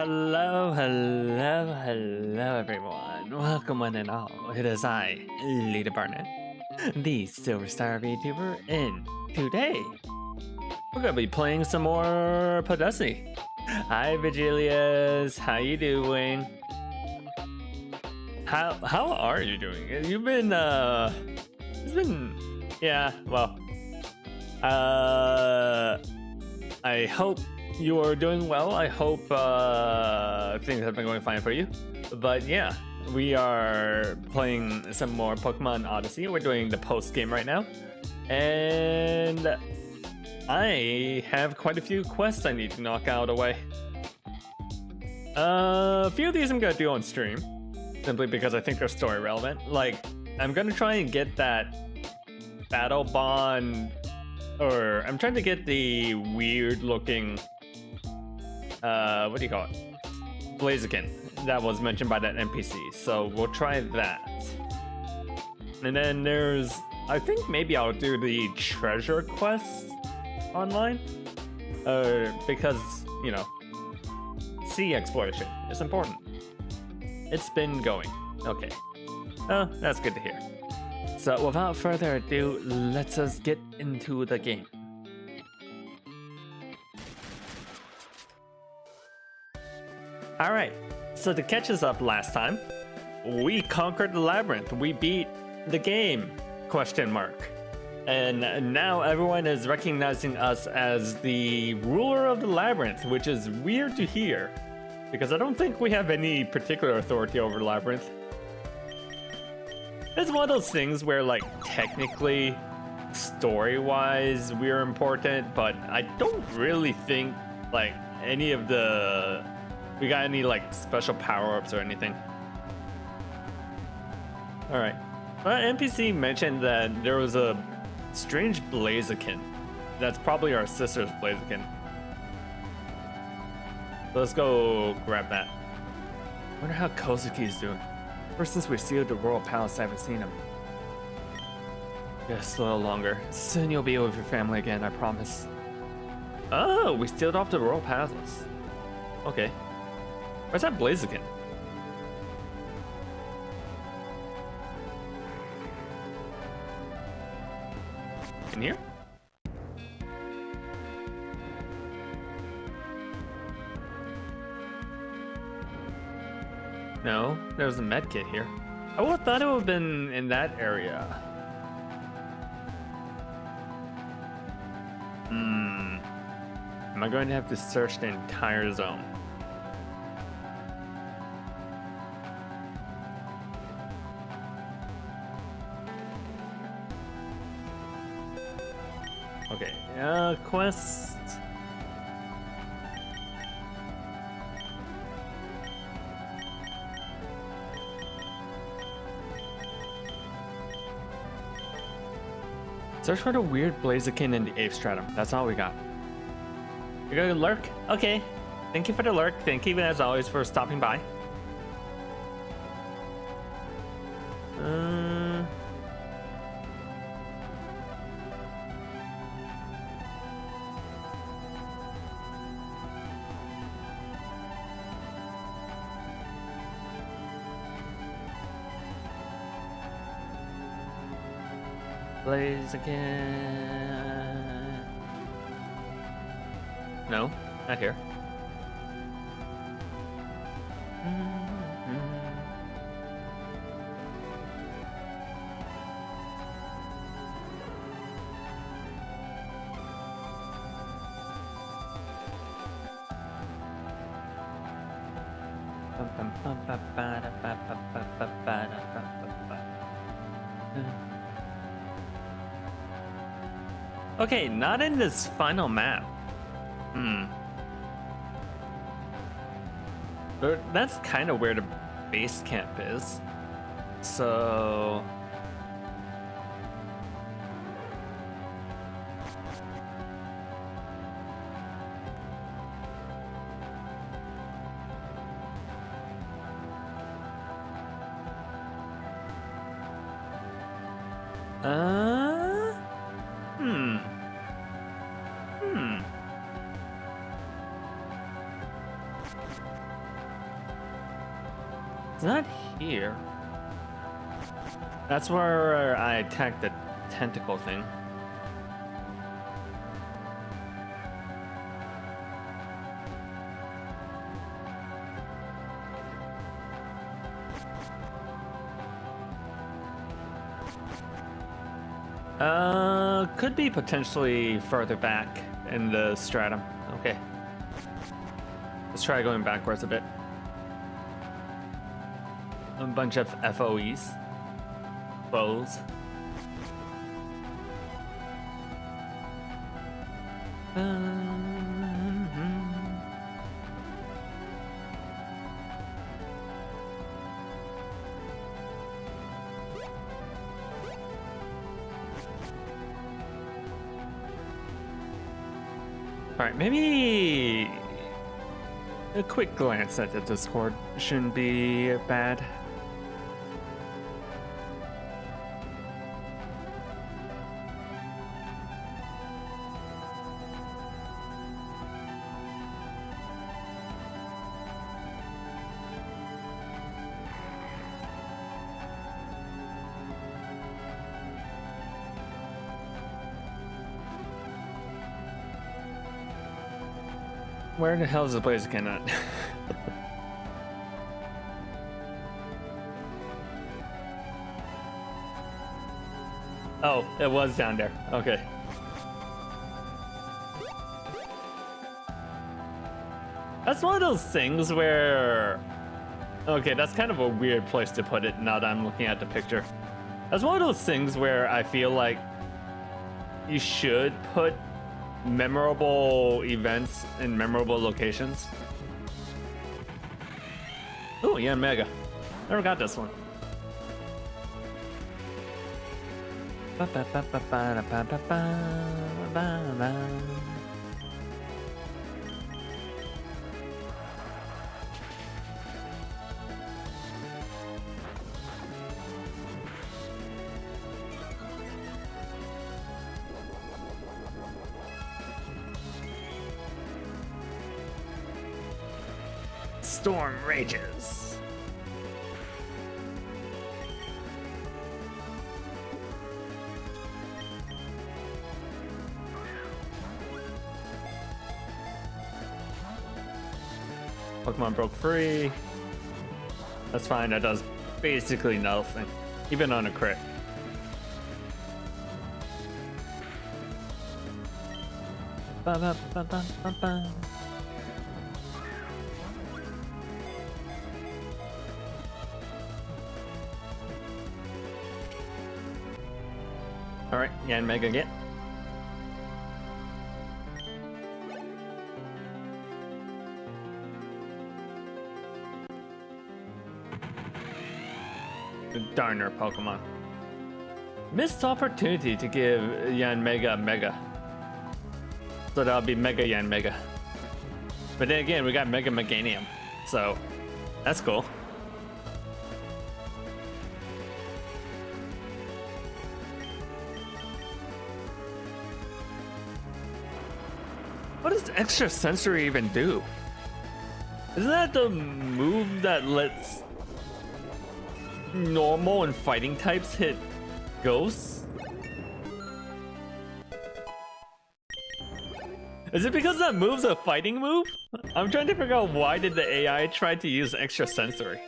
Hello, hello, hello, everyone. Welcome one and all. It is I, Lita Barnett, the Silver Star VTuber, and today we're gonna be playing some more Pokmeon Odyssey. Hi, Vigilias. How you doing? How are you doing? You've been it's been well. I hope you are doing well. I hope things have been going fine for you. But yeah, we are playing some more Pokemon Odyssey. We're doing the post game right now, and I have quite a few quests I need to knock out away. A few of these I'm gonna do on stream, simply because I think they're story relevant. Like, I'm gonna try and get that Battle Bond, or I'm trying to get the weird looking what do you call it? Blaziken that was mentioned by that NPC. So we'll try that. And then there's, I think maybe I'll do the treasure quest online. Because, you know, sea exploration is important. It's been going. Okay. Oh, that's good to hear. So without further ado, let's us get into the game. Alright, so to catch us up last time, we conquered the labyrinth. We beat the game, question mark. And now everyone is recognizing us as the ruler of the labyrinth, which is weird to hear, because I don't think we have any particular authority over the labyrinth. It's one of those things where, like, technically, story-wise, we're important, but I don't really think, like, any of the... we got any, like, special power-ups or anything. Alright. NPC mentioned that there was a strange Blaziken. That's probably our sister's Blaziken. So let's go grab that. Wonder how Kozuki's doing. Ever since we sealed the Royal Palace, I haven't seen him. Just a little longer. Soon you'll be with your family again, I promise. Oh, we sealed off the Royal Palace. Okay. Where's that Blaziken? In here? No, there's a med kit here. I would have thought it would have been in that area. Am I going to have to search the entire zone? Okay, quest. Search for the weird Blaziken in the 8th stratum. That's all we got. You're gonna lurk? Okay. Thank you for the lurk. Thank you, as always, for stopping by. Blaziken. No, not here. Okay, not in this final map. But that's kind of where the base camp is. So... It's not here. That's where I attacked the tentacle thing. Could be potentially further back in the stratum. Okay. Let's try going backwards a bit. A bunch of FOEs. Foes. Alright, maybe a quick glance at the Discord shouldn't be bad. Where the hell is the place cannot? Oh, it was down there. Okay. That's one of those things where... Okay, that's kind of a weird place to put it now that I'm looking at the picture. That's one of those things where I feel like you should put memorable events in memorable locations. Oh, yeah, Mega. Never got this one. Storm rages. Pokemon broke free. That's fine, that does basically nothing, even on a crit. Ba -ba -ba -ba -ba -ba. All right, Yan Mega get. The darner Pokemon. Missed opportunity to give Yan Mega a Mega. So that'll be Mega Yan Mega. But then again, we got Mega Meganium, so that's cool. What does extra sensory even do? Isn't that the move that lets normal and fighting types hit ghosts? Is it because that move's a fighting move? I'm trying to figure out why did the AI try to use extra sensory.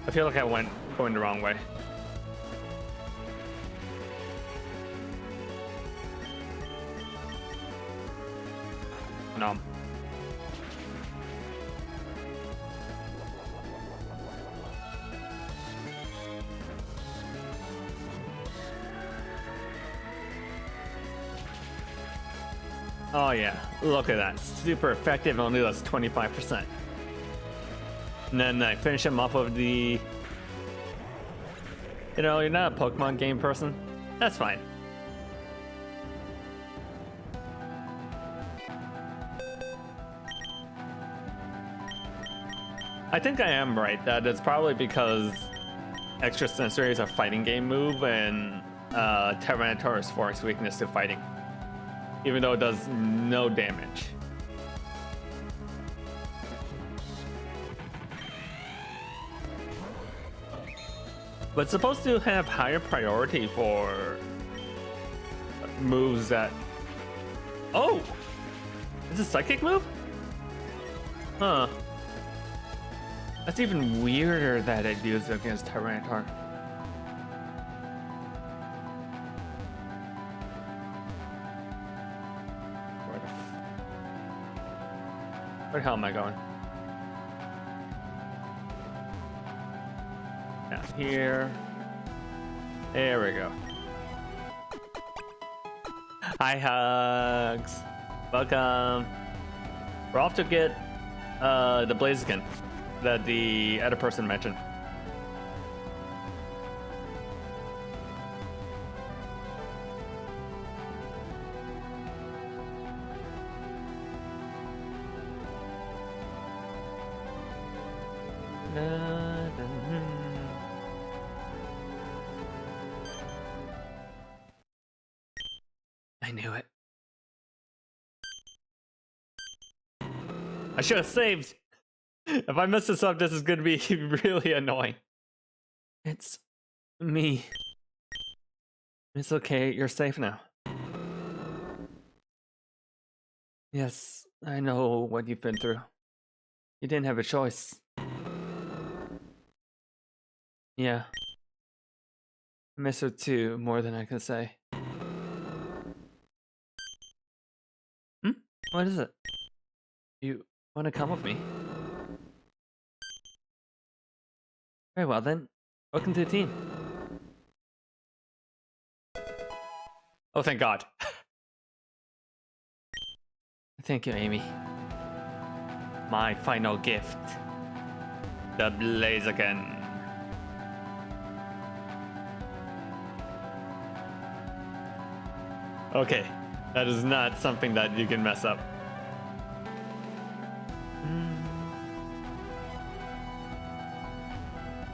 I feel like I went going the wrong way. No. Oh yeah, look at that. Super effective, only does 25%. And then I finish him off of the... You know, you're not a Pokemon game person. That's fine. I think I am right that it's probably because extra sensory is a fighting game move and Tyranitar's Force weakness to fighting, even though it does no damage. But it's supposed to have higher priority for moves that... Oh! Is it a psychic move? Huh. That's even weirder that it used against Tyranitar. Where the hell am I going? Down here. There we go. Hi, Hugs. Welcome. We're off to get the Blaziken that the other person mentioned. I knew it. I should have saved. If I mess this up, this is going to be really annoying. It's me. It's okay. You're safe now. Yes, I know what you've been through. You didn't have a choice. Yeah. I miss her too, more than I can say. What is it? You want to come with me? Very well then. Welcome to the team. Oh, thank God. Thank you, Amy. My final gift. The Blaziken. Okay, that is not something that you can mess up.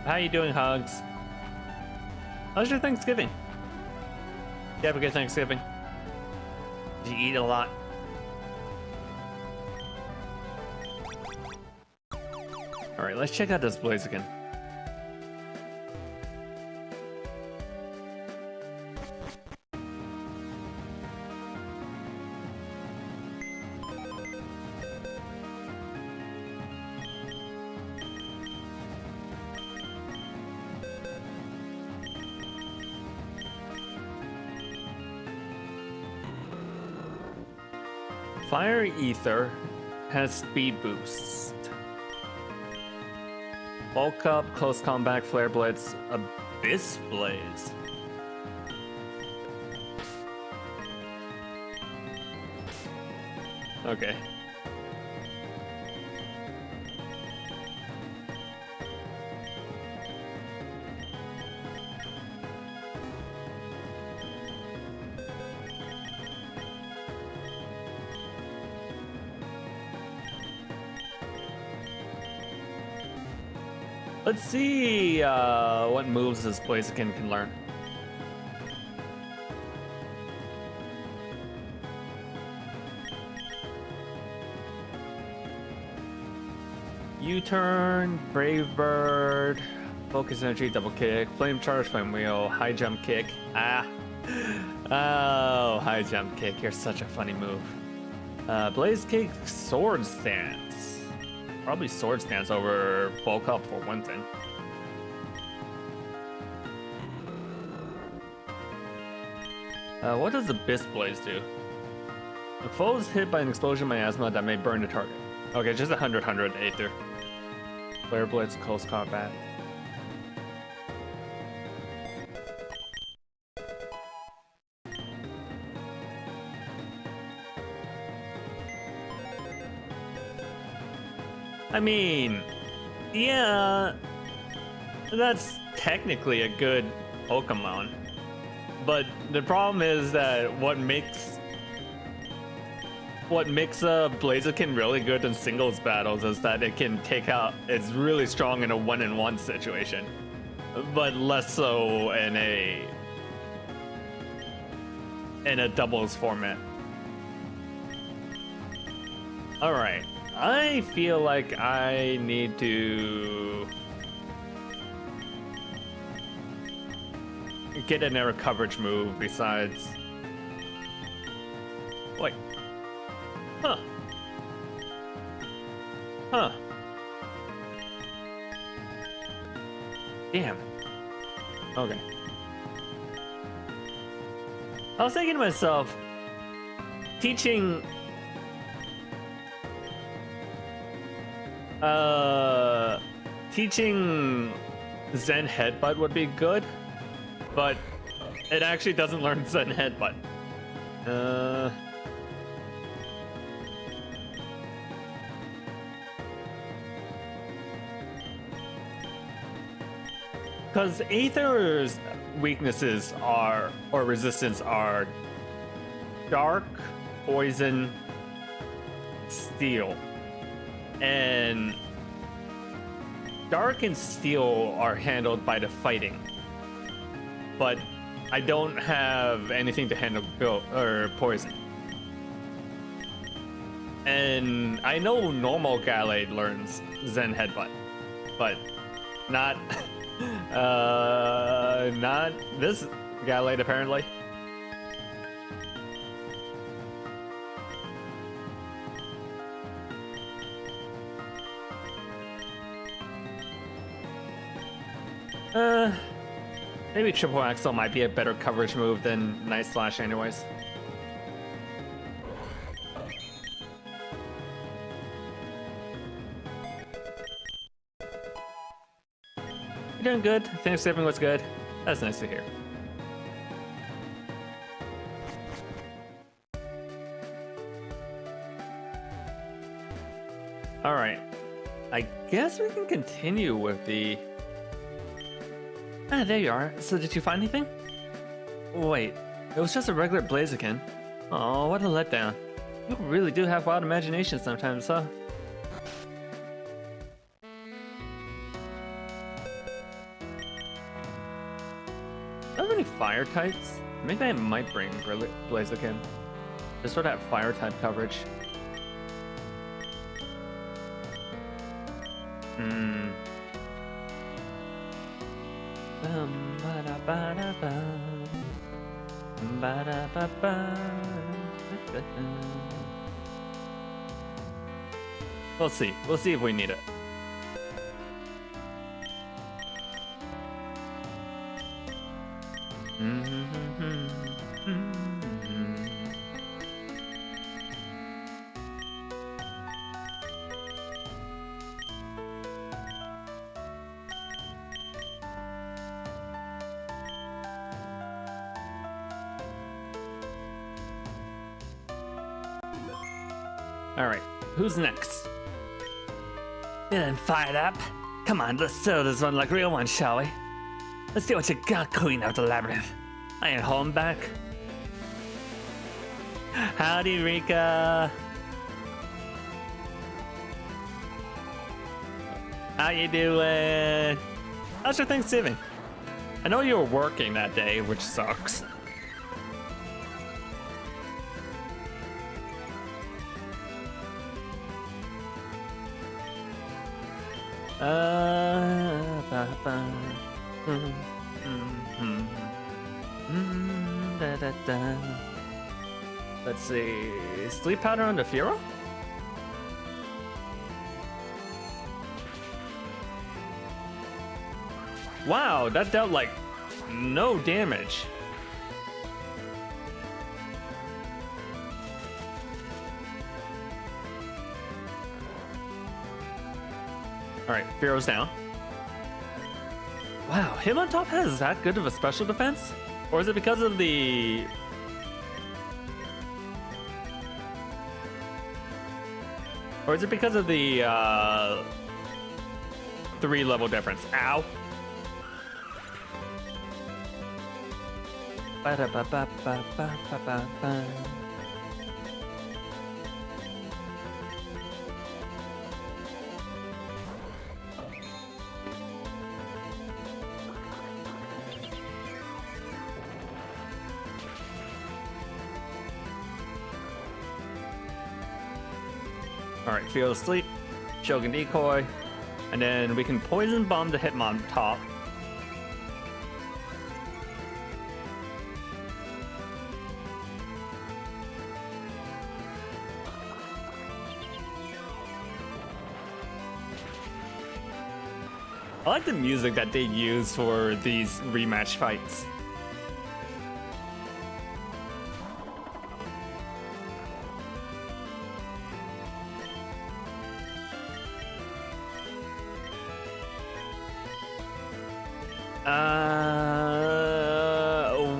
How you doing, Hugs? How's your Thanksgiving? You have a good Thanksgiving? Did you eat a lot? Alright, let's check out this Blaziken. Fire Ether has speed boost. Bulk Up, Close Combat, Flare Blitz, Abyss Blaze. Okay. Let's see what moves this Blaziken can learn. U-turn, Brave Bird, Focus Energy, Double Kick, Flame Charge, Flame Wheel, High Jump Kick. Ah! Oh, High Jump Kick, you're such a funny move. Blaze Kick, Sword Stance. Probably Sword Stance over Bulk Up for one thing. What does Abyss Blaze do? The foe is hit by an explosion miasma that may burn the target. Okay, just 100 Aether. Flare Blitz, Close Combat. I mean, yeah, that's technically a good Pokemon. But the problem is that what makes what makes a Blaziken really good in singles battles is that it can take out. It's really strong in a 1-on-1 situation, but less so in a doubles format. All right, I feel like I need to get an error coverage move besides. Wait. Huh. Huh. Damn. Okay. I was thinking to myself, teaching Zen Headbutt would be good, but it actually doesn't learn Zen Headbutt. Because Aether's weaknesses are, or resistance are, dark, poison, steel. And dark and steel are handled by the fighting. But I don't have anything to handle poison. And I know normal Gallade learns Zen Headbutt, but not not this Gallade apparently. Maybe Triple Axle might be a better coverage move than Night Slash anyways. You're doing good. Thanksgiving was good. That's nice to hear. Alright. I guess we can continue with the... Ah, there you are. So did you find anything? Wait, it was just a regular Blaziken. Oh, what a letdown. You really do have wild imagination sometimes, huh? Do I have any fire types? Maybe I might bring Blaziken. Just for that fire type coverage. We'll see. We'll see if we need it. Alright, who's next? Feeling fired up? Come on, let's settle this one like real ones, shall we? Let's see what you got clean out the labyrinth. I ain't holding back. Howdy, Rika. How you doing? How's your Thanksgiving? I know you were working that day, which sucks. Let's see. Sleep powder on the Firo? Wow, that dealt like no damage. Alright, Firo's down. Wow, him on top has that good of a special defense? Or is it because of the... Or is it because of the 3-level difference? Ow. Alright, Feel Asleep, Shogun Decoy, and then we can Poison Bomb the Hitmon top. I like the music that they use for these rematch fights.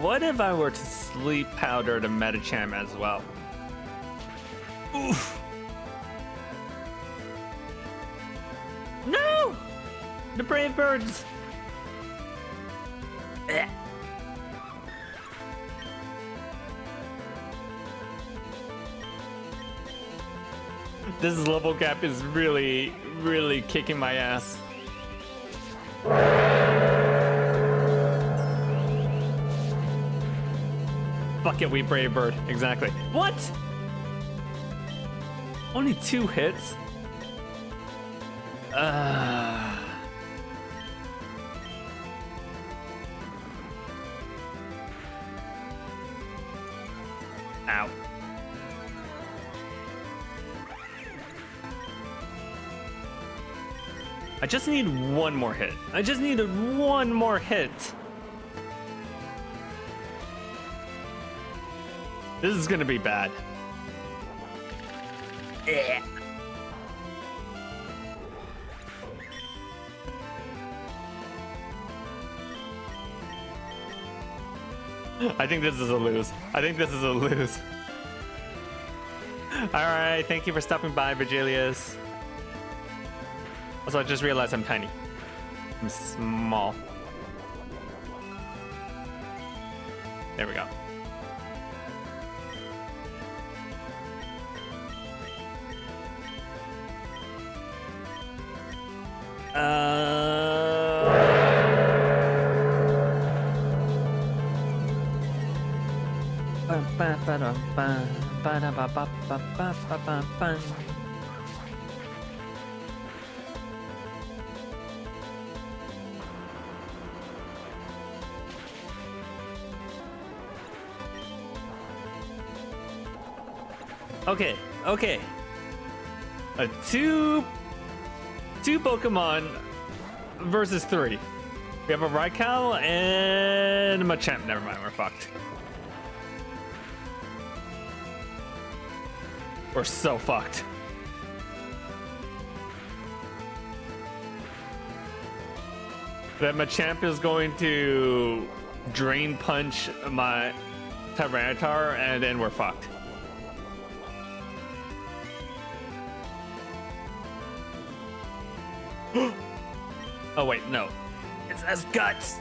What if I were to sleep powder the Metacham as well? Oof. No! The brave birds! Ugh. This level cap is really, really kicking my ass. Fuck it, we brave bird. Exactly. What? Only 2 hits? Ow. I just need one more hit. I just needed one more hit. This is gonna be bad. Yeah. I think this is a lose. I think this is a lose. Alright, thank you for stopping by, Virgilius. Also, I just realized I'm tiny. I'm small. There we go. Okay. Two Pokemon versus 3. We have a Raikou and a Machamp. Never mind, we're fucked. We're so fucked. That Machamp is going to Drain Punch my Tyranitar, and then we're fucked. Oh wait, no. It has guts!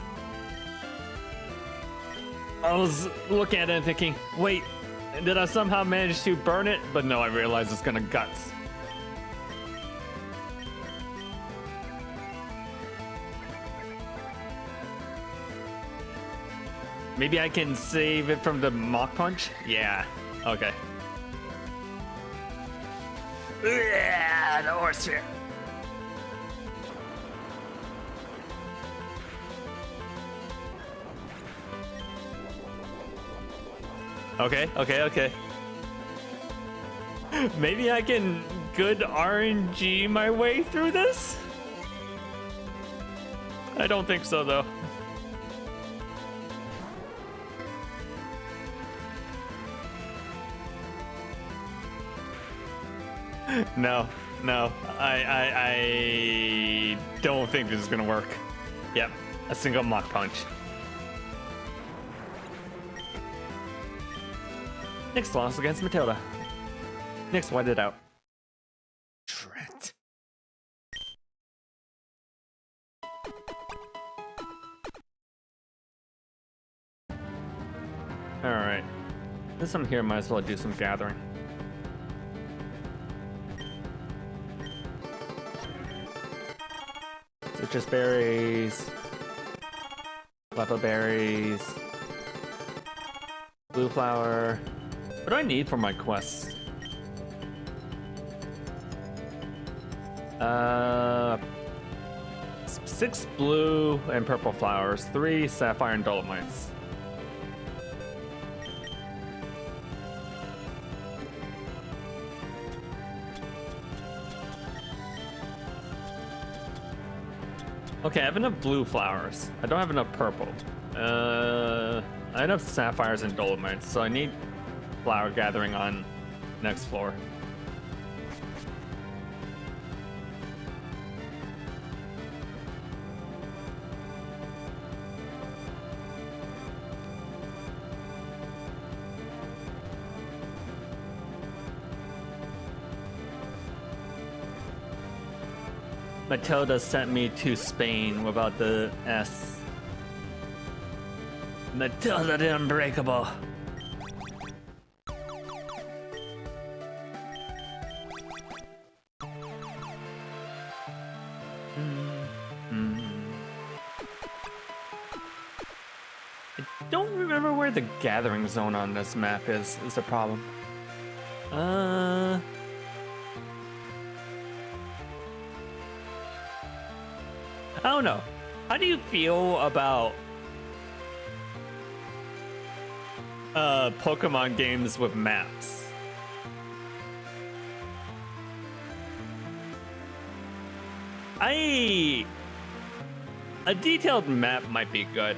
I was looking at it and thinking, wait, did I somehow manage to burn it? But no, I realized it's gonna guts. Maybe I can save it from the Mach Punch? Yeah, okay. Yeah, the Horse Sphere. Okay. Maybe I can good RNG my way through this? I don't think so, though. No, I don't think this is gonna work. Yep, a single Mach Punch. Nick's lost against Matilda. Nick's whited it out. Trent. Alright. Since I'm here, might as well do some gathering. Citrus berries. Lepa berries. Blue flower. What do I need for my quests? Uh, 6 blue and purple flowers, 3 sapphire and dolomites. Okay, I have enough blue flowers. I don't have enough purple. I have enough sapphires and dolomites, so I need flower gathering on next floor. Matilda sent me to Spain without the S. Matilda the Unbreakable. I don't remember where the gathering zone on this map is the problem. I don't know. How do you feel about Pokemon games with maps? A detailed map might be good.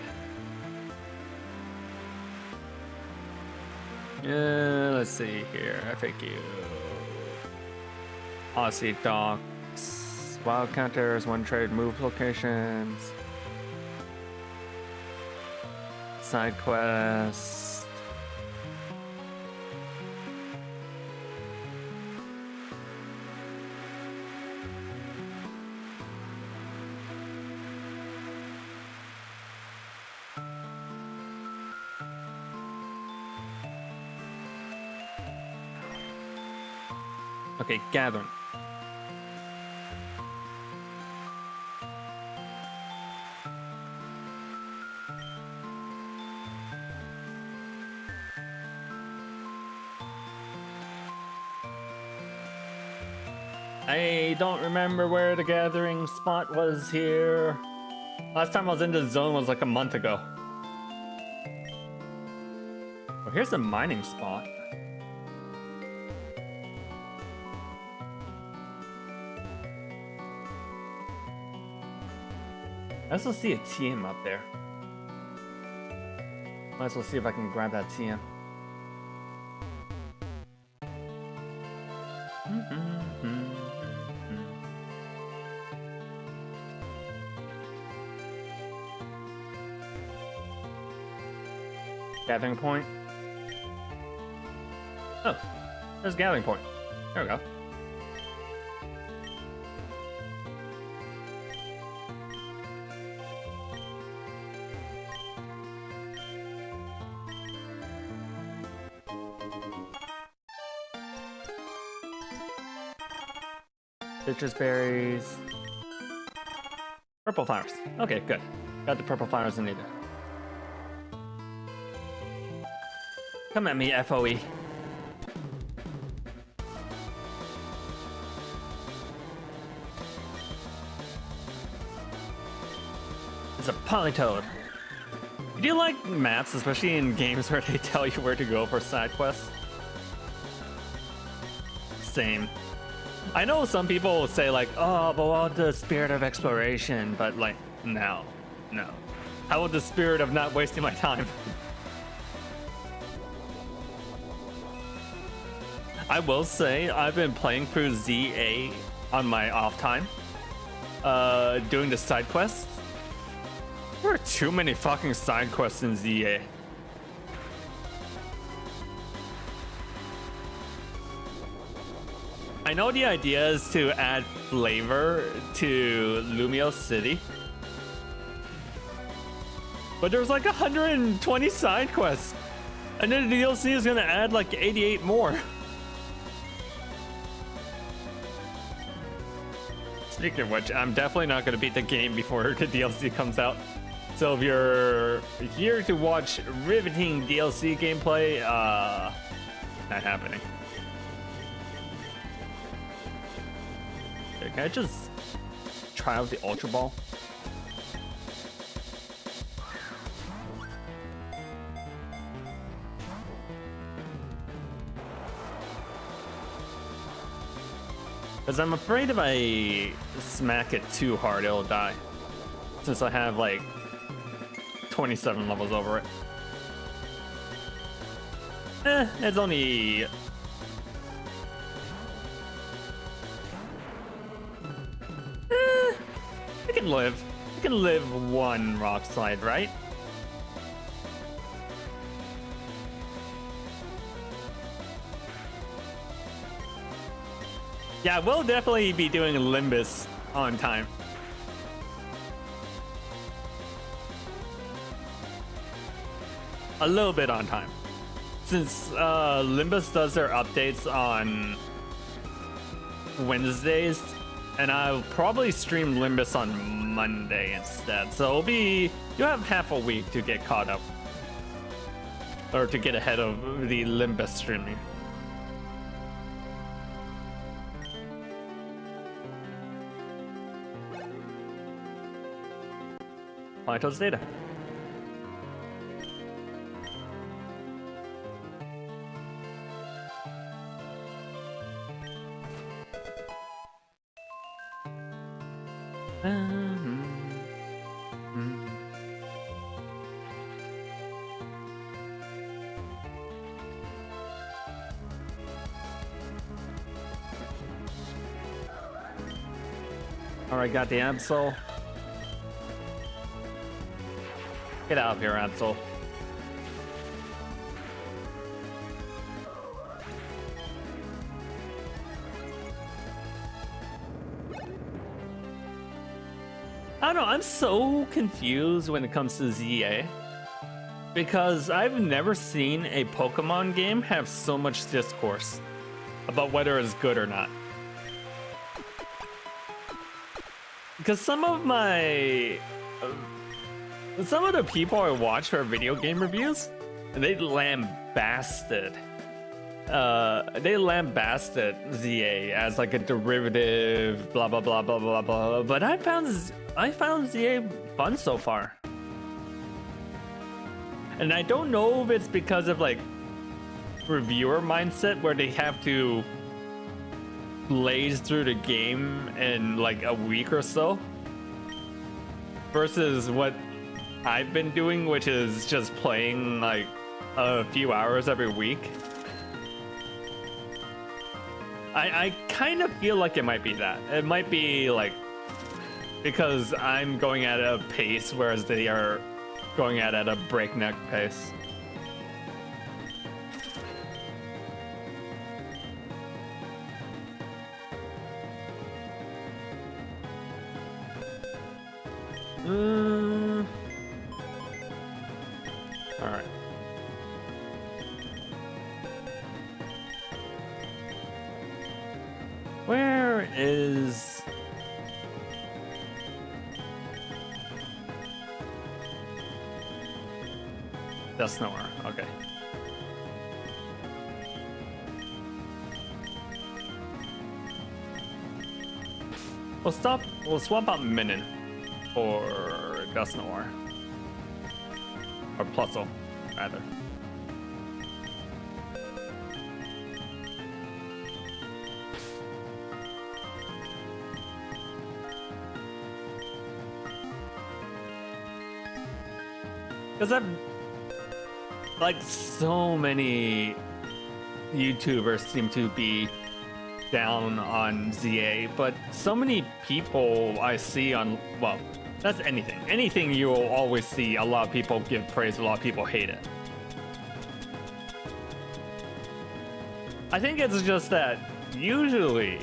Let's see here. FAQ. Odyssey docks. Wild counters, one trade, move locations. Side quest. Okay, gathering. I don't remember where the gathering spot was here. Last time I was in the zone was like a month ago. Oh, here's the mining spot. I also see a TM up there. Might as well see if I can grab that TM. Gathering point. Oh, there's a gathering point. There we go. Citrus berries. Purple flowers. Okay, good. Got the purple flowers I needed. Come at me, FOE. It's a Polytoad. Do you like maps, especially in games where they tell you where to go for side quests? Same. I know some people will say like, oh, but what the spirit of exploration? But like, no. How about the spirit of not wasting my time? I will say I've been playing through ZA on my off time, doing the side quests. There are too many fucking side quests in ZA. I know the idea is to add flavor to Lumio City, but there's like 120 side quests, and then the DLC is gonna add like 88 more. Speaking of which, I'm definitely not going to beat the game before the DLC comes out. So if you're here to watch riveting DLC gameplay, not happening. Okay, Can I just try out the Ultra Ball? Because I'm afraid if I smack it too hard, it'll die. Since I have like 27 levels over it. It's only... I can live. I can live one rock slide, right? Yeah, we'll definitely be doing Limbus on time. A little bit on time. Since Limbus does their updates on Wednesdays, and I'll probably stream Limbus on Monday instead. So it'll be, you have half a week to get caught up. Or to get ahead of the Limbus streaming. Plato's data. Alright, got the Absol. Get out of here, Absol. I don't know, I'm so confused when it comes to ZA. Because I've never seen a Pokemon game have so much discourse about whether it's good or not. Because some of the people I watch for video game reviews, they lambasted ZA as like a derivative, blah blah blah blah blah blah. But I found ZA fun so far, and I don't know if it's because of like reviewer mindset where they have to blaze through the game in like a week or so, versus what I've been doing, which is just playing like a few hours every week. I kind of feel like it might be that. It might be like because I'm going at a pace whereas they are going at a breakneck pace. All right. Where is... That's nowhere. Okay. We'll swap out Minin for Dusknoir. Or Plusle, rather. Because I've... like, so many YouTubers seem to be down on ZA, but so many people I see on, well, that's anything. Anything you will always see a lot of people give praise, a lot of people hate it. I think it's just that usually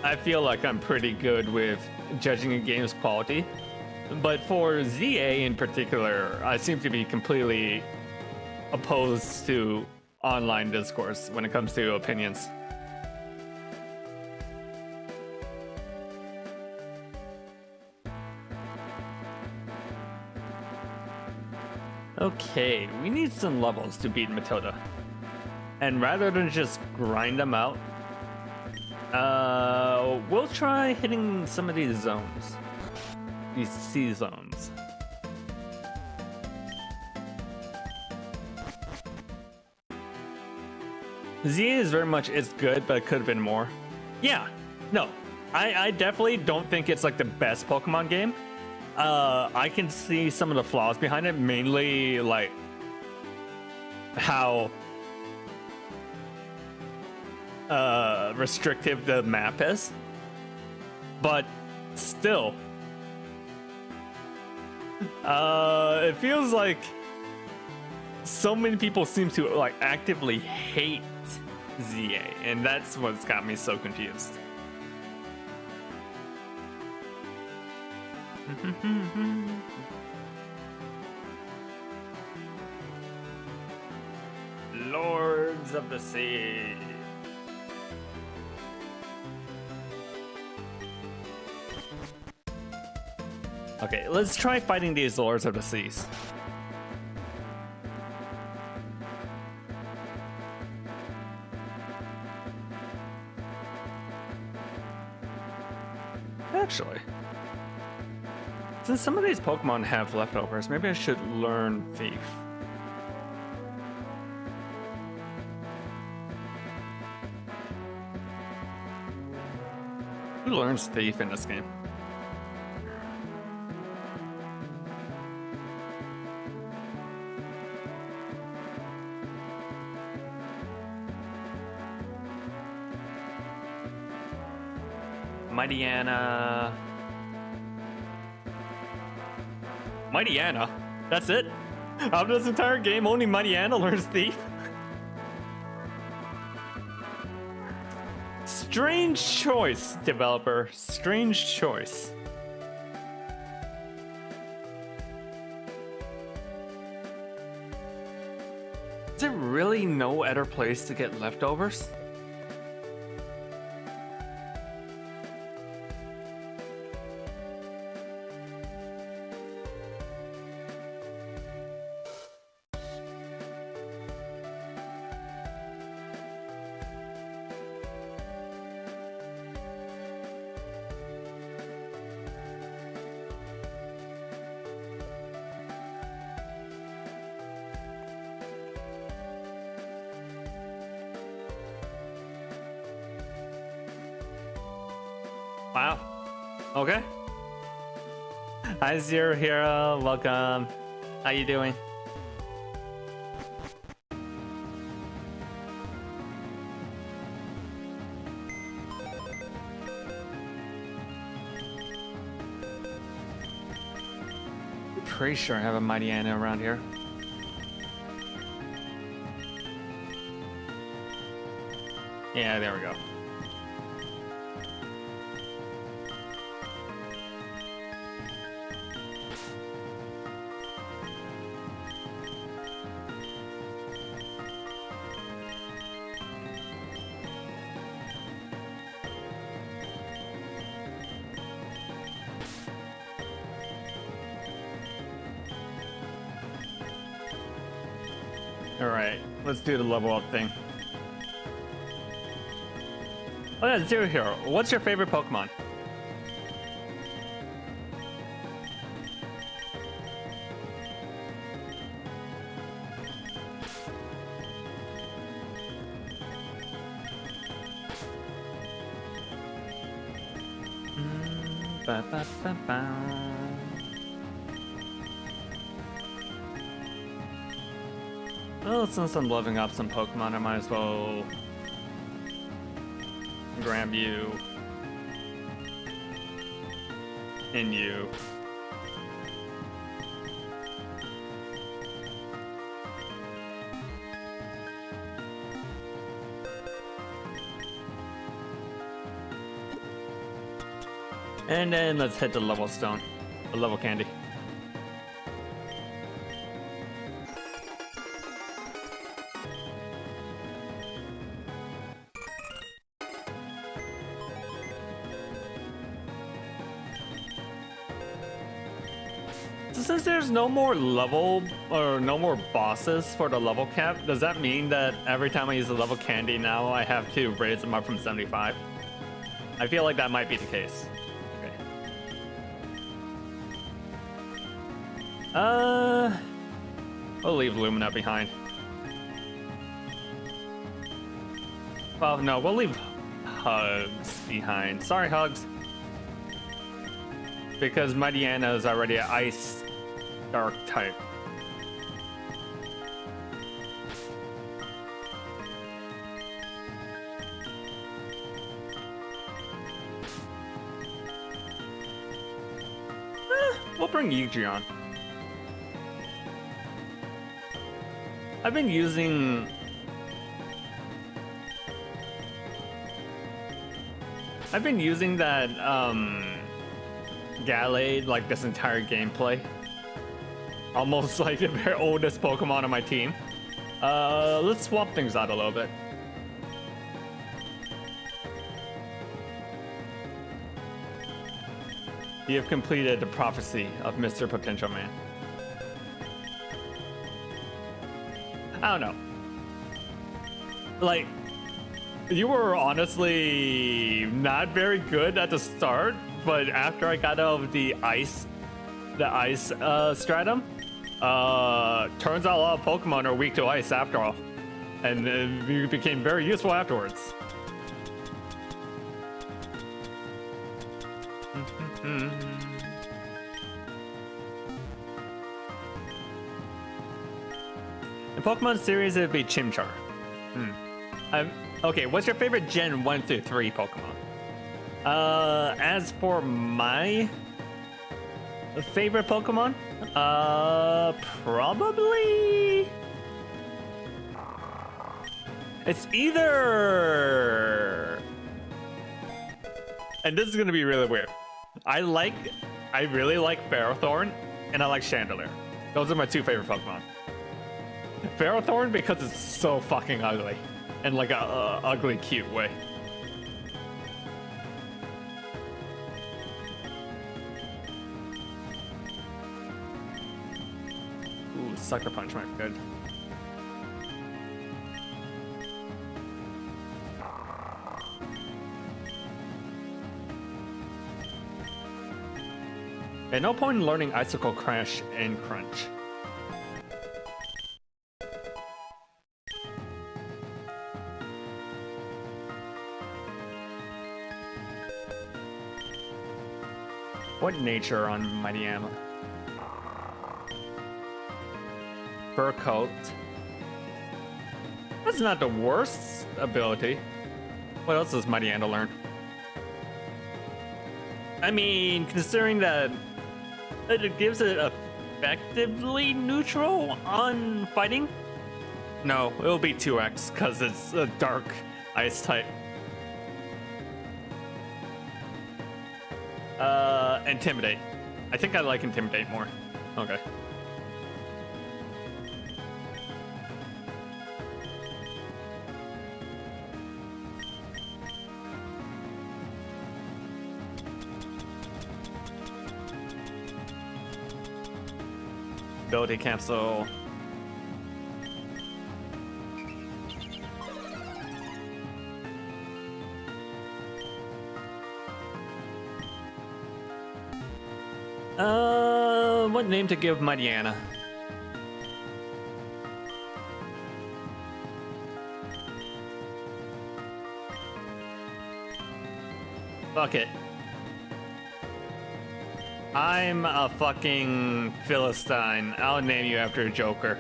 I feel like I'm pretty good with judging a game's quality, but for ZA in particular, I seem to be completely opposed to online discourse when it comes to opinions. Okay, we need some levels to beat Matilda. And rather than just grind them out, We'll try hitting some of these zones. These sea zones. ZA is very much, it's good, but it could have been more. Yeah, no, I definitely don't think it's like the best Pokemon game. I can see some of the flaws behind it, mainly like how restrictive the map is, but still, it feels like so many people seem to like actively hate ZA, and that's what's got me so confused. Lords of the Sea. Okay, let's try fighting these Lords of the Seas. Actually, since some of these Pokemon have leftovers, maybe I should learn Thief. Who learns Thief in this game? Mighty Anna. Mighty Anna? That's it? Out of this entire game, only Mighty Anna learns Thief? Strange choice, developer. Strange choice. Is there really no other place to get leftovers? Wow. Okay. Hi, Zero Hero. Welcome. How you doing? Pretty sure I have a Mighty Anna around here. Yeah, there we go. Alright, let's do the level up thing. Oh yeah, Zero Hero, what's your favorite Pokemon? Ba, ba, ba, ba. Well, since I'm leveling up some Pokemon, I might as well grab you and you. And then let's head to level stone, the level candy. Since there's no more level or no more bosses for the level cap, does that mean that every time I use the level candy now I have to raise them up from 75? I feel like that might be the case. Okay. We'll leave Lumina behind. Well, no, we'll leave Hugs behind. Sorry, Hugs. Because Mightyena is already an Ice Dark type. We'll bring Yuji on. I've been using that Gallade like this entire gameplay. Almost like the very oldest Pokemon on my team. Let's swap things out a little bit. You have completed the prophecy of Mr. Potential Man. I don't know. Like, you were honestly not very good at the start, but after I got out of the ice stratum, turns out a lot of Pokemon are weak to ice after all, and you became very useful afterwards. The Pokemon series, it'd be Chimchar. Okay, what's your favorite Gen 1 through 3 Pokemon? As for my favorite Pokemon, probably it's either, and this is gonna be really weird. I really like Ferrothorn, and I like Chandelure. Those are my two favorite Pokemon. Ferrothorn because it's so fucking ugly, in like a ugly cute way. Ooh, Sucker Punch might be good. Okay, no point in learning Icicle Crash and Crunch. What nature on Mightyena? Fur coat. That's not the worst ability. What else does Mightyena learn? I mean, considering that it gives it effectively neutral on fighting? No, it'll be 2x because it's a dark ice type. Intimidate. I think I like Intimidate more. Okay. Ability cancel. What name to give Mightyena? Fuck it. I'm a fucking Philistine. I'll name you after a Joker.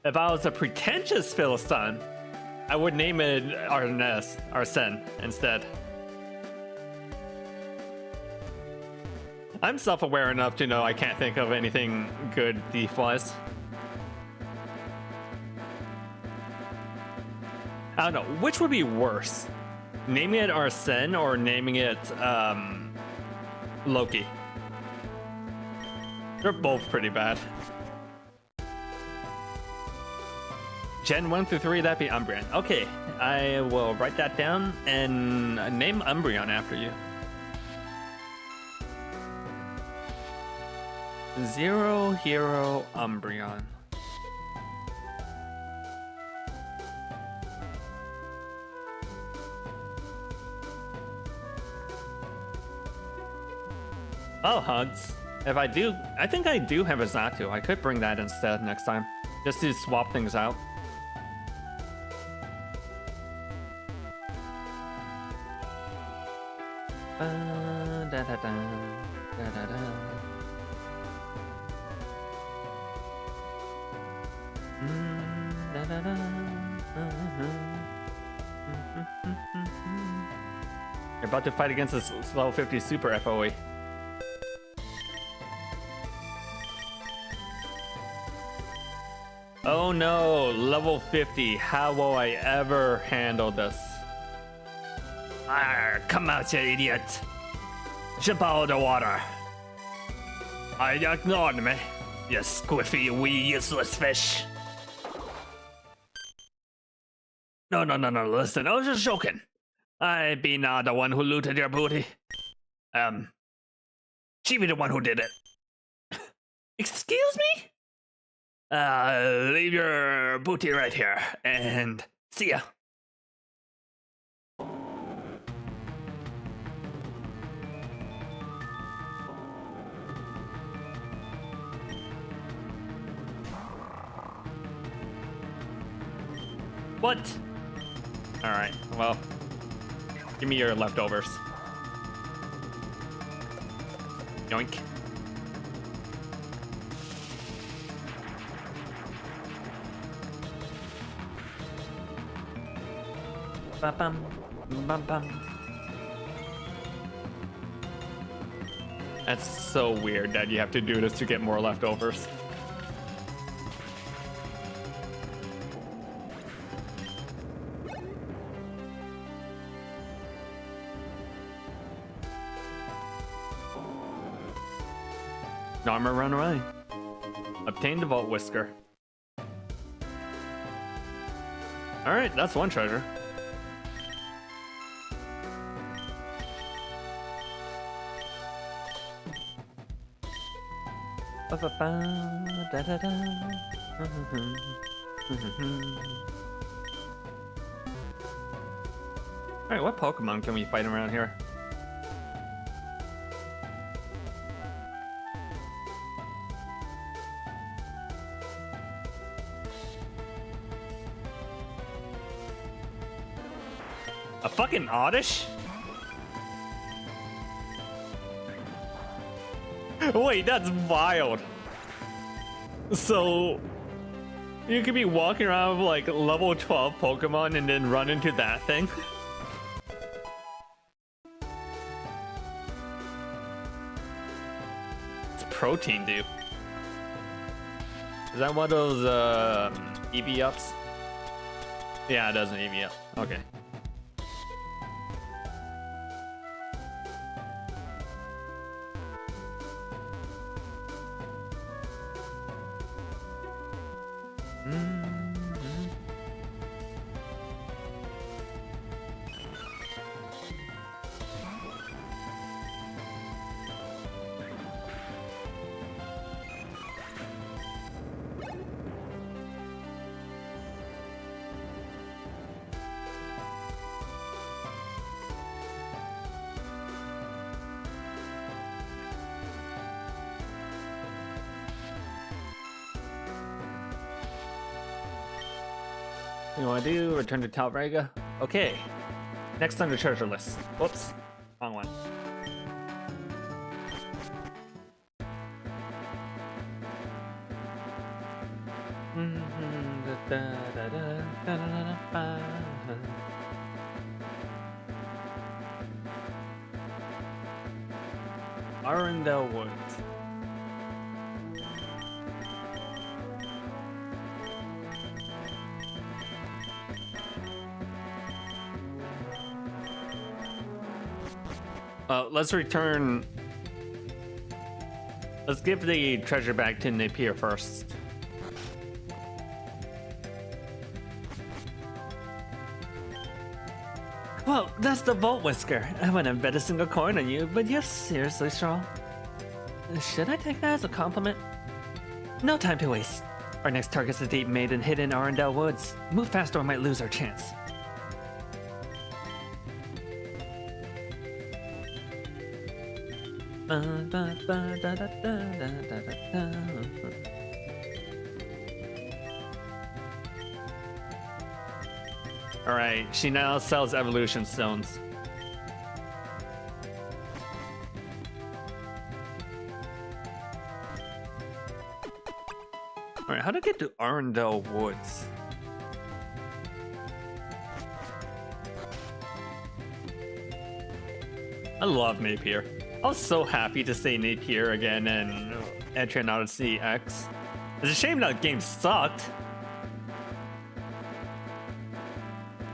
If I was a pretentious Philistine, I would name it Arsene instead. I'm self-aware enough to know I can't think of anything good thief-wise. I don't know, which would be worse? Naming it Arsene or naming it Loki? They're both pretty bad. Gen 1 through 3, that'd be Umbreon. Okay, I will write that down and name Umbreon after you. Zero Hero Umbreon. Oh, hugs. If I do, I think I do have a Xatu. I could bring that instead next time, just to swap things out. You're about to fight against this level 50 super FOE. Oh no, level 50. How will I ever handle this? Come out, you idiot. Jump out of the water. I ignored me, you squiffy, wee, useless fish. No, listen, I was just joking. I be not the one who looted your booty. She be the one who did it. Excuse me? Leave your booty right here, and see ya. What? Alright, well, give me your leftovers. Yoink. Ba-bum, ba-bum. That's so weird that you have to do this to get more leftovers. Now I'm gonna run away. Obtain the Vault Whisker. Alright, that's one treasure. Alright, what Pokemon can we fight around here? A fucking Oddish? Wait, that's wild. So, you could be walking around with like level 12 Pokemon and then run into that thing? It's protein, dude. Is that one of those EV ups? Yeah, it does an EV up. Okay. You want to do? Return to Talbrega? Okay. Next on the treasure list. Whoops. Wrong one. Arundel Woods. Let's return. Let's give the treasure back to Napier first. Well, that's the Vault Whisker. I wouldn't bet a single coin on you, but you're seriously strong. Should I take that as a compliment? No time to waste. Our next target's a deep maiden hidden in Arundel Woods. Move fast or we might lose our chance. Alright, she now sells evolution stones. Alright, how to get to Arundel Woods? I love Napier. I was so happy to see Napier again in Pokmeon Odyssey X. It's a shame that game sucked.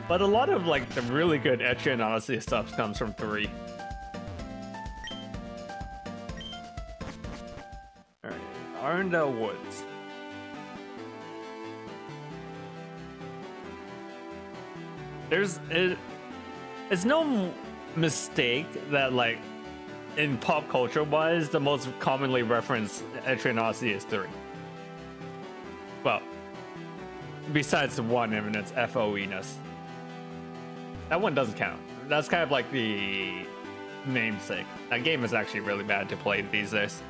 But a lot of like the really good Pokmeon Odyssey stuff comes from 3. Alright, Arundel Woods. It's no mistake that like in pop culture wise the most commonly referenced Pokmeon Odyssey is 3. Well, besides the one and its FOE-ness. That one doesn't count. That's kind of like the namesake. That game is actually really bad to play these days.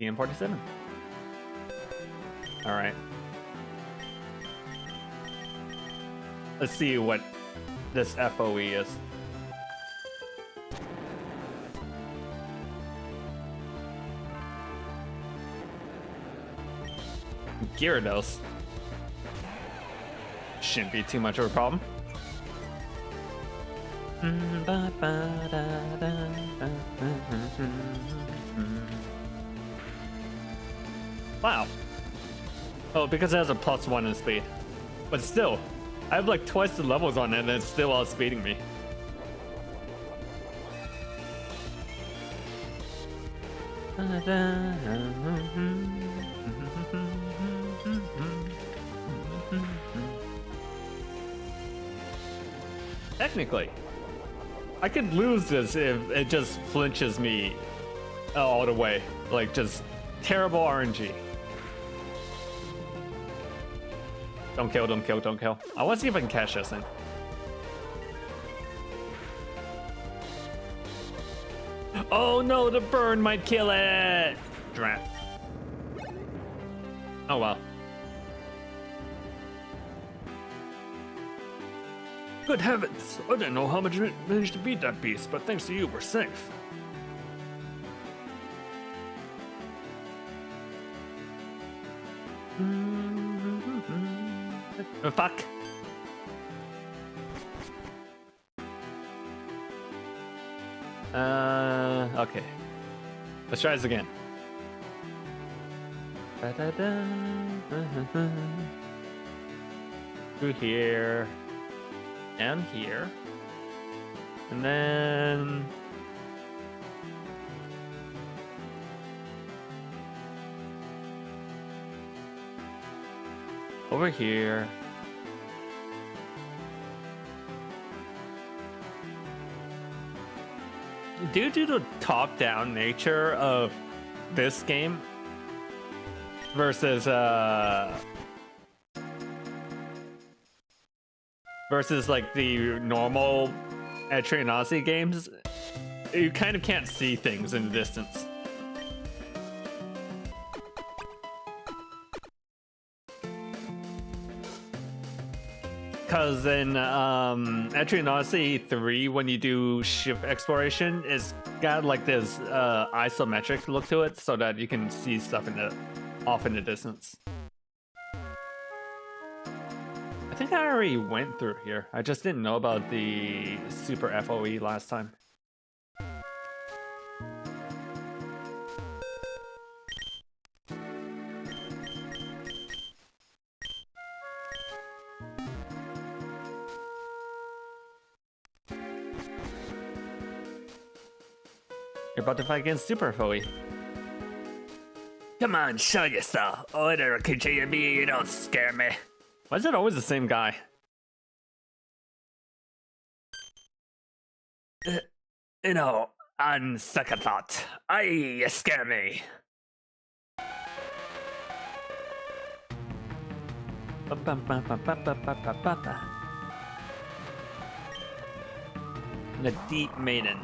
EM47. Alright. Let's see what this FOE is. Gyarados. Shouldn't be too much of a problem. Wow. Oh, because it has a +1 in speed. But still, I have like twice the levels on it and it's still outspeeding me. Technically, I could lose this if it just flinches me all the way. Like, just terrible RNG. Don't kill, don't kill, don't kill. I want to see if I can catch this thing. Oh no, the burn might kill it! Drat. Oh well. Good heavens! I didn't know how much you managed to beat that beast, but thanks to you, we're safe. Oh, fuck. Okay. Let's try this again. Through here. Down here. And then... over here. Due to the top-down nature of this game versus like the normal Pokmeon Odyssey games, you kind of can't see things in the distance. Because in Pokmeon Odyssey 3, when you do ship exploration, it's got like this isometric look to it so that you can see stuff off in the distance. I think I already went through here. I just didn't know about the super FOE last time. You're about to fight against Super FOE. Come on, show yourself. Oh, it'll continue me, you don't scare me. Why is it always the same guy? You know, on second thought, you scare me. The Deep Maiden.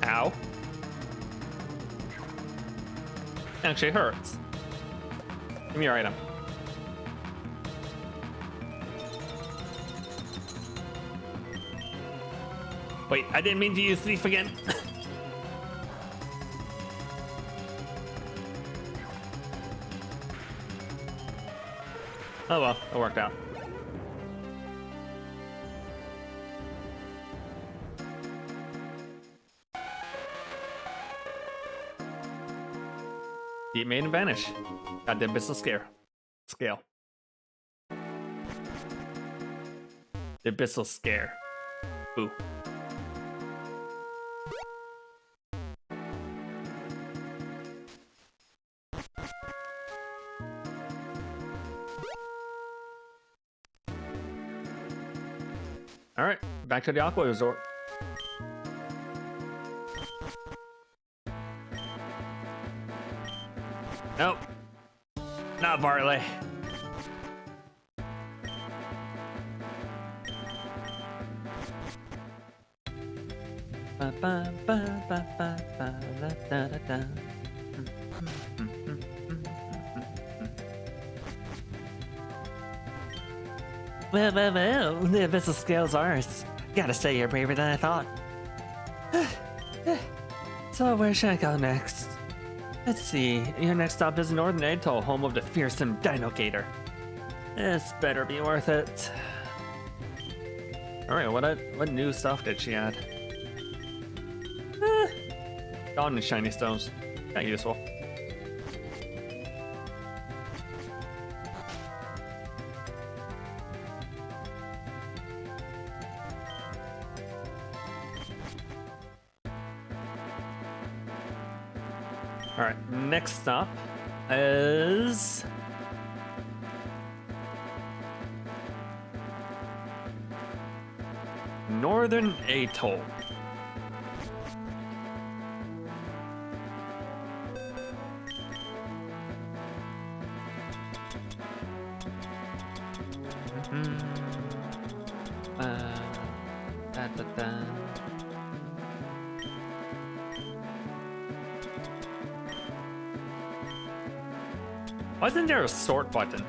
Ow. Actually hurts. Give me your item. Wait, I didn't mean to use thief again. Oh well, it worked out. Deep Maiden vanish. Goddamn business scale. The abyssal scare. Ooh. All right, back to the Aqua Resort. Nope, not Barley. Well, the abyssal scale's ours. Gotta say, you're braver than I thought. So where should I go next? Let's see, your next stop is Northern Atoll, home of the fearsome Dino Gator. This better be worth it. Alright, what new stuff did she add? Dawn and shiny stones. Kinda useful. Alright, next stop is Northern Atoll. Why isn't there a sort button?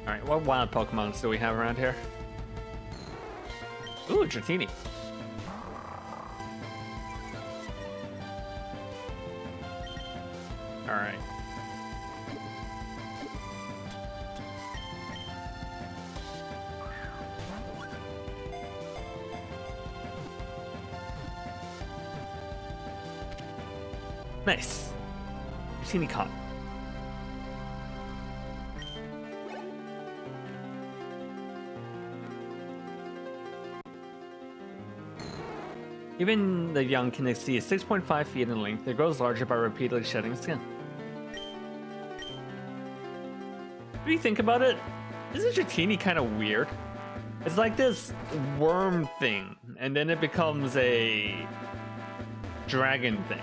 Alright, what wild Pokemons do we have around here? Ooh, Dratini. Alright. Nice. Dratini caught. Even the young can exceed 6.5 feet in length. It grows larger by repeatedly shedding skin. If you think about it, isn't Dratini kind of weird? It's like this worm thing, and then it becomes a dragon thing.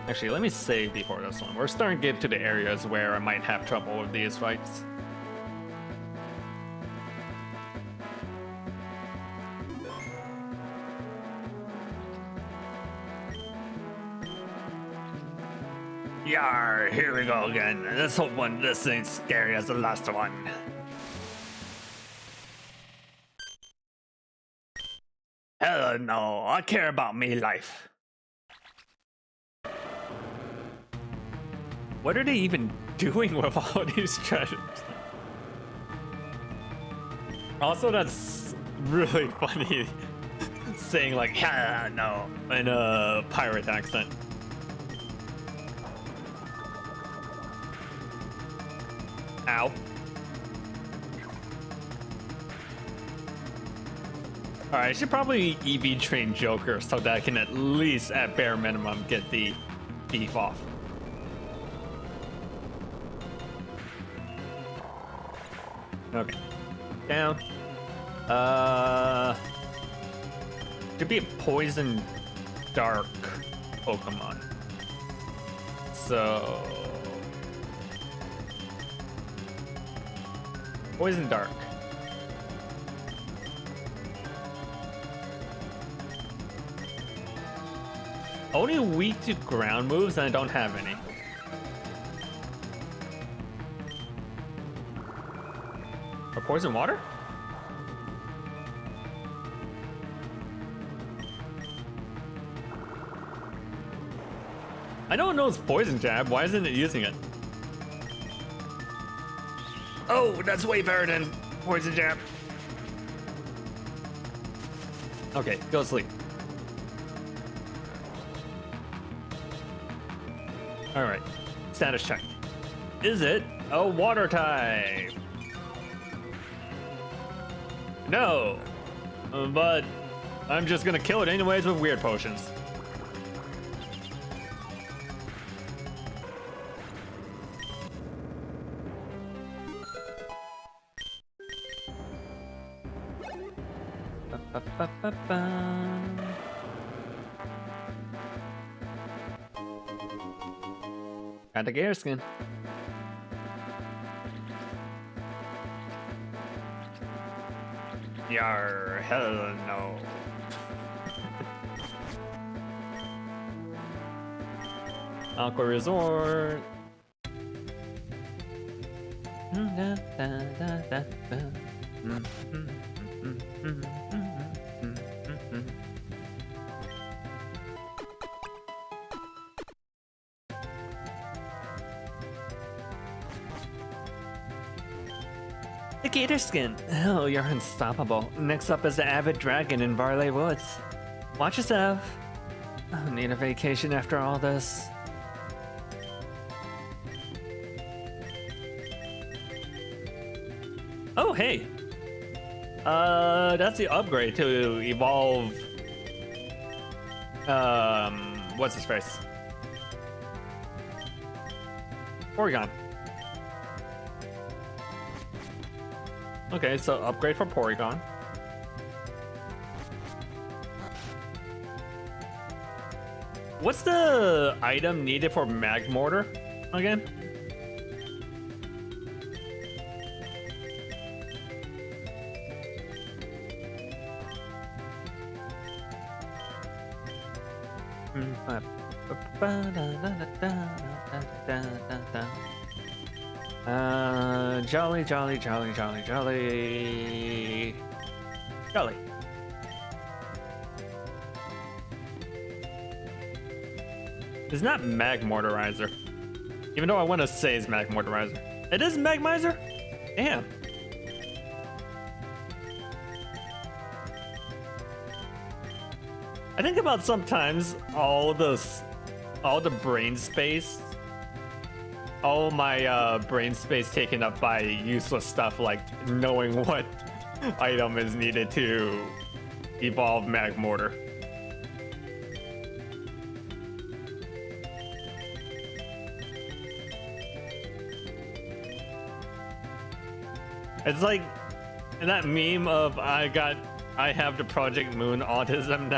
Actually, let me save before this one. We're starting to get to the areas where I might have trouble with these fights. Yar, here we go again. Let's hope this ain't scary as the last one. Hell no, I care about me life. What are they even doing with all these treasures? Also, that's really funny saying like, yeah, no, in a pirate accent. Ow. Alright, I should probably EV train Joker so that I can at least, at bare minimum, get the thief off. Okay. Down. Could be a poison dark Pokemon. So poison dark. Only weak to ground moves, and I don't have any. Or poison water? I know it knows poison jab. Why isn't it using it? Oh, that's way better than poison jab. Okay, go to sleep. All right, status check. Is it a water type? No, but I'm just gonna kill it anyways with weird potions. Got the gear skin. Yar, hell no. Aqua Resort. The gator skin. Oh, you're unstoppable. Next up is the avid dragon in Varley Woods. Watch yourself. I need a vacation after all this. Oh, hey. That's the upgrade to evolve. What's his face? Porygon. Okay, so upgrade for Porygon. What's the item needed for Magmortar again? Jolly. It's not Magmortarizer. Even though I want to say it's Magmortarizer. It is Magmizer? Damn. I think about sometimes all the brain space, all my brain space taken up by useless stuff like knowing what item is needed to evolve Magmortar. It's like that meme of I have the Project Moon autism,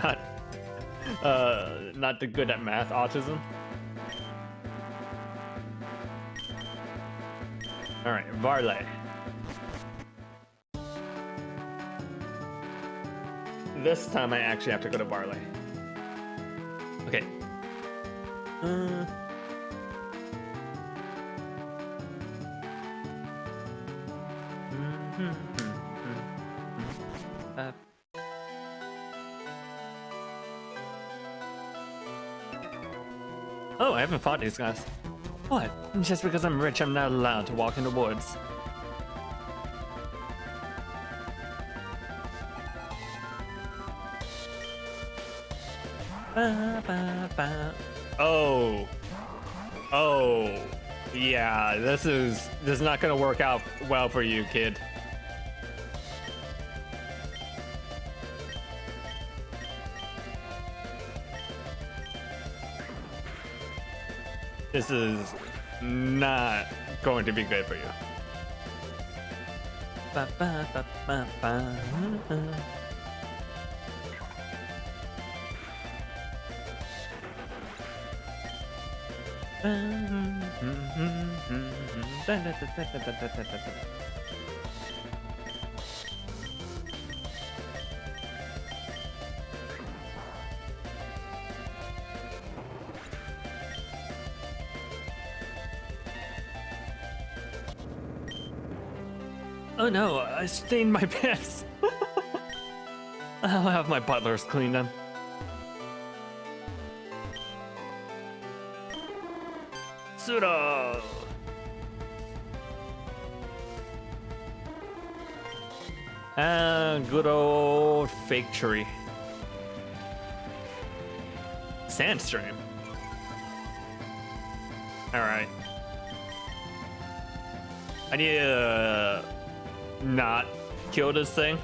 not the good at math autism. All right, Varley. This time I actually have to go to Varley. Okay. Oh, I haven't fought these guys. What? Just because I'm rich, I'm not allowed to walk in the woods. Ba, ba, ba. Oh. Oh. Yeah, this is not gonna work out well for you, kid. This is not going to be good for you. Ba, ba, ba, ba, ba. Oh no, I stained my pants. I'll have my butlers clean them. Pseudo. Good old fake tree. Sandstream. Alright. I need to not kill this thing.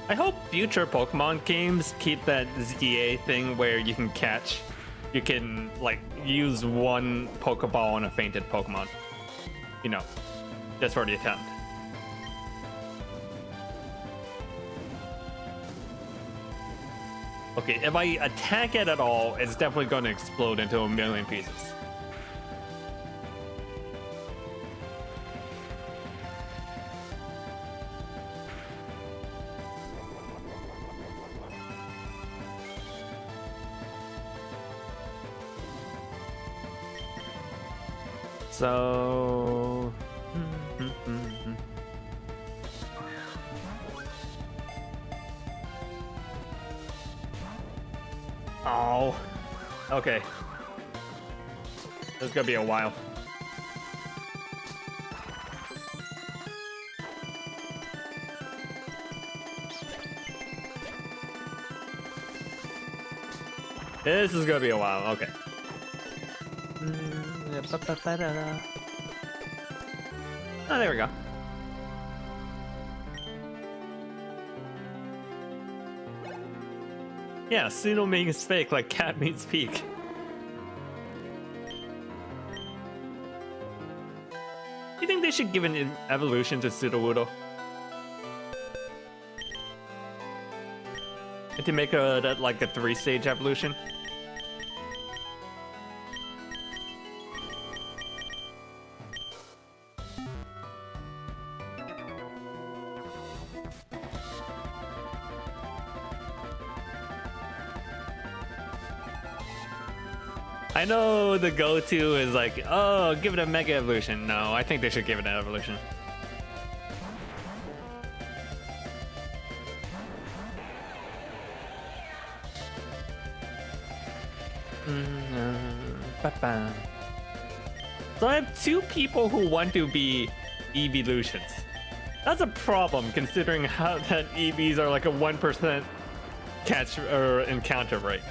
I hope future Pokemon games keep that ZA thing where you can like use one Pokeball on a fainted Pokemon. You know, just for the attempt. Okay, if I attack it at all, it's definitely going to explode into a million pieces. So... Oh, okay. This is gonna be a while. This is gonna be a while, okay. Oh, there we go. Yeah, pseudo means fake, like cat means peak. Do you think they should give an evolution to Sudowoodo? And to make that like a 3-stage evolution? I know the go-to is like, oh, give it a mega evolution. No, I think they should give it an evolution. So I have 2 people who want to be evolutions. That's a problem considering how that EVs are like a 1% catch or encounter rate.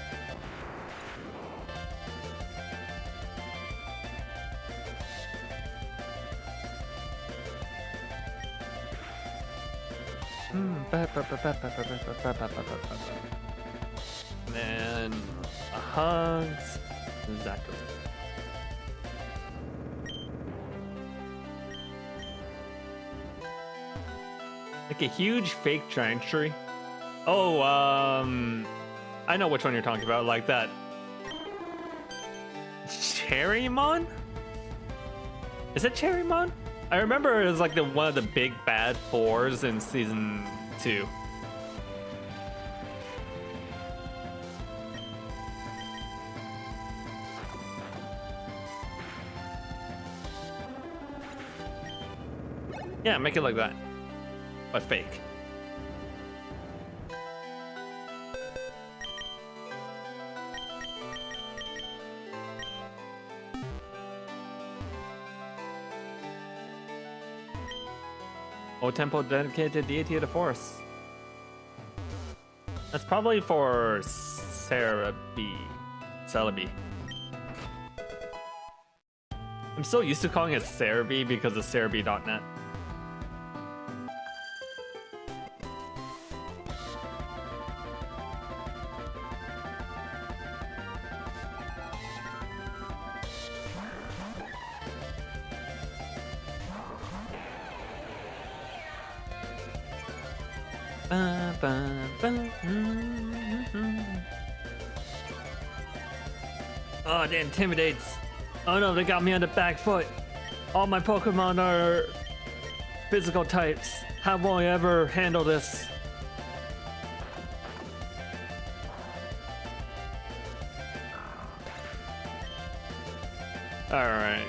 And hugs. Exactly. Like a huge fake giant tree. Oh, I know which one you're talking about. Like that. Cherrymon? Is it Cherrymon? I remember it was like one of the big bad 4s in season 2. Yeah, make it like that, but fake. O temple dedicated to deity of the forest. That's probably for Celebi. I'm so used to calling it Celebi because of Celebi.net. Oh, that intimidates. Oh no, they got me on the back foot. All my Pokemon are physical types. How will I ever handle this? Alright.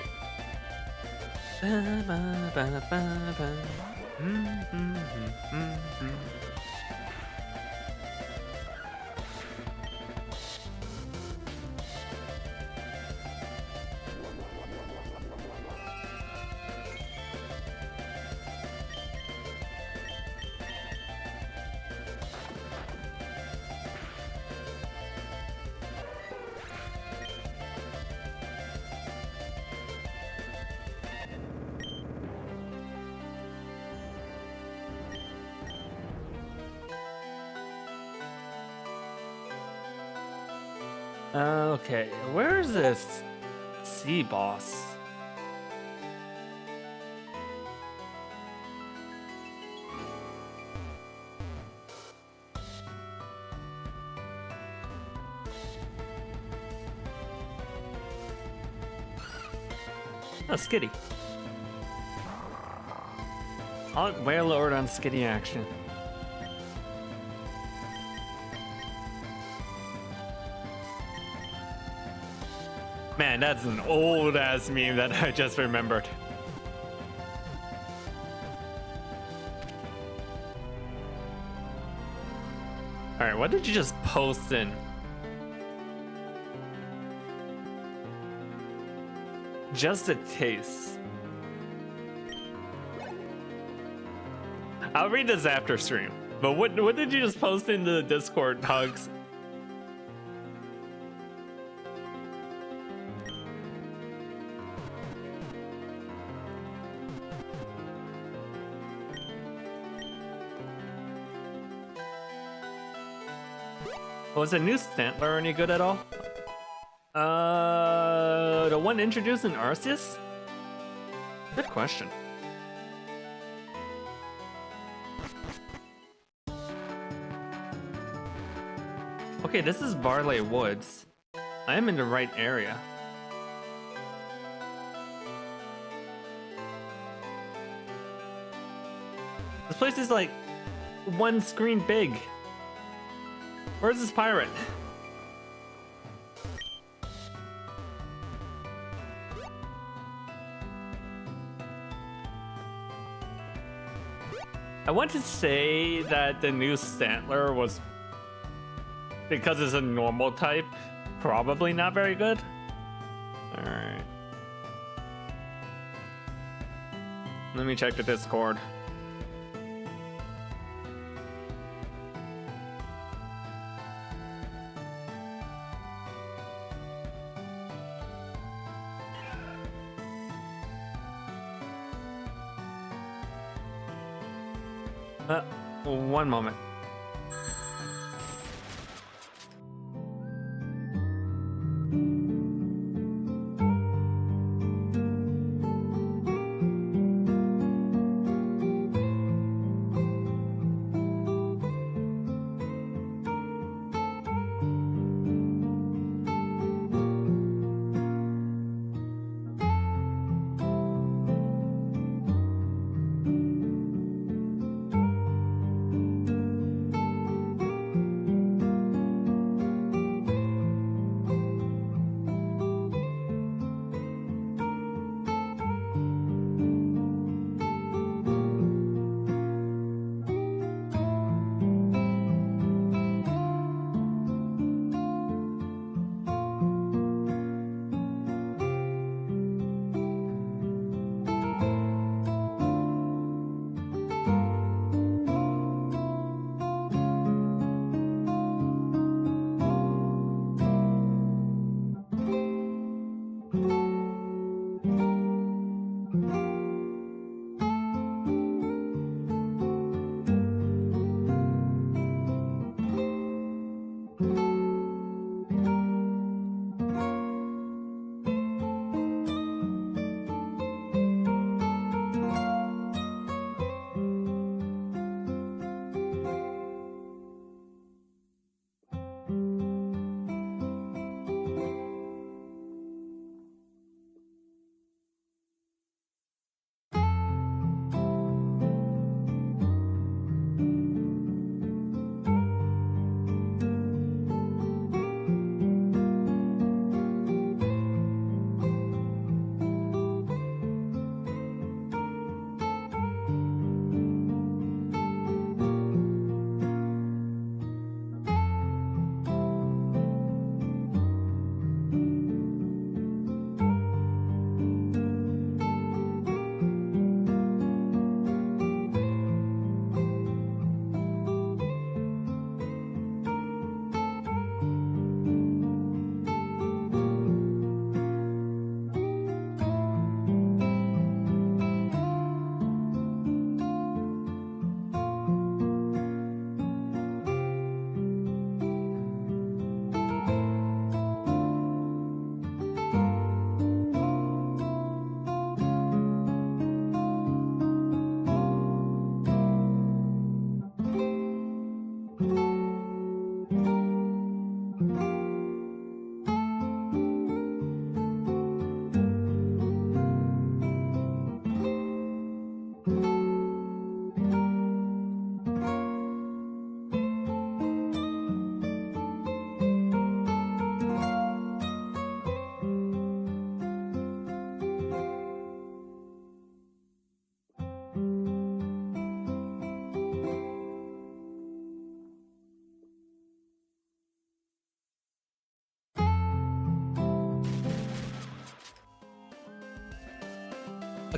Okay, where is this sea boss? Oh, Skitty. Way lowered on Skitty action. Man, that's an old ass meme that I just remembered. Alright, what did you just post in? Just a taste. I'll read this after stream. But what did you just post into the Discord, Hugs? Was the new Stantler any good at all? The one introduced in Arceus? Good question. Okay, this is Barley Woods. I am in the right area. This place is like one screen big. Where's this pirate? I want to say that the new Stantler was, because it's a normal type, probably not very good. Alright. Let me check the Discord. One moment.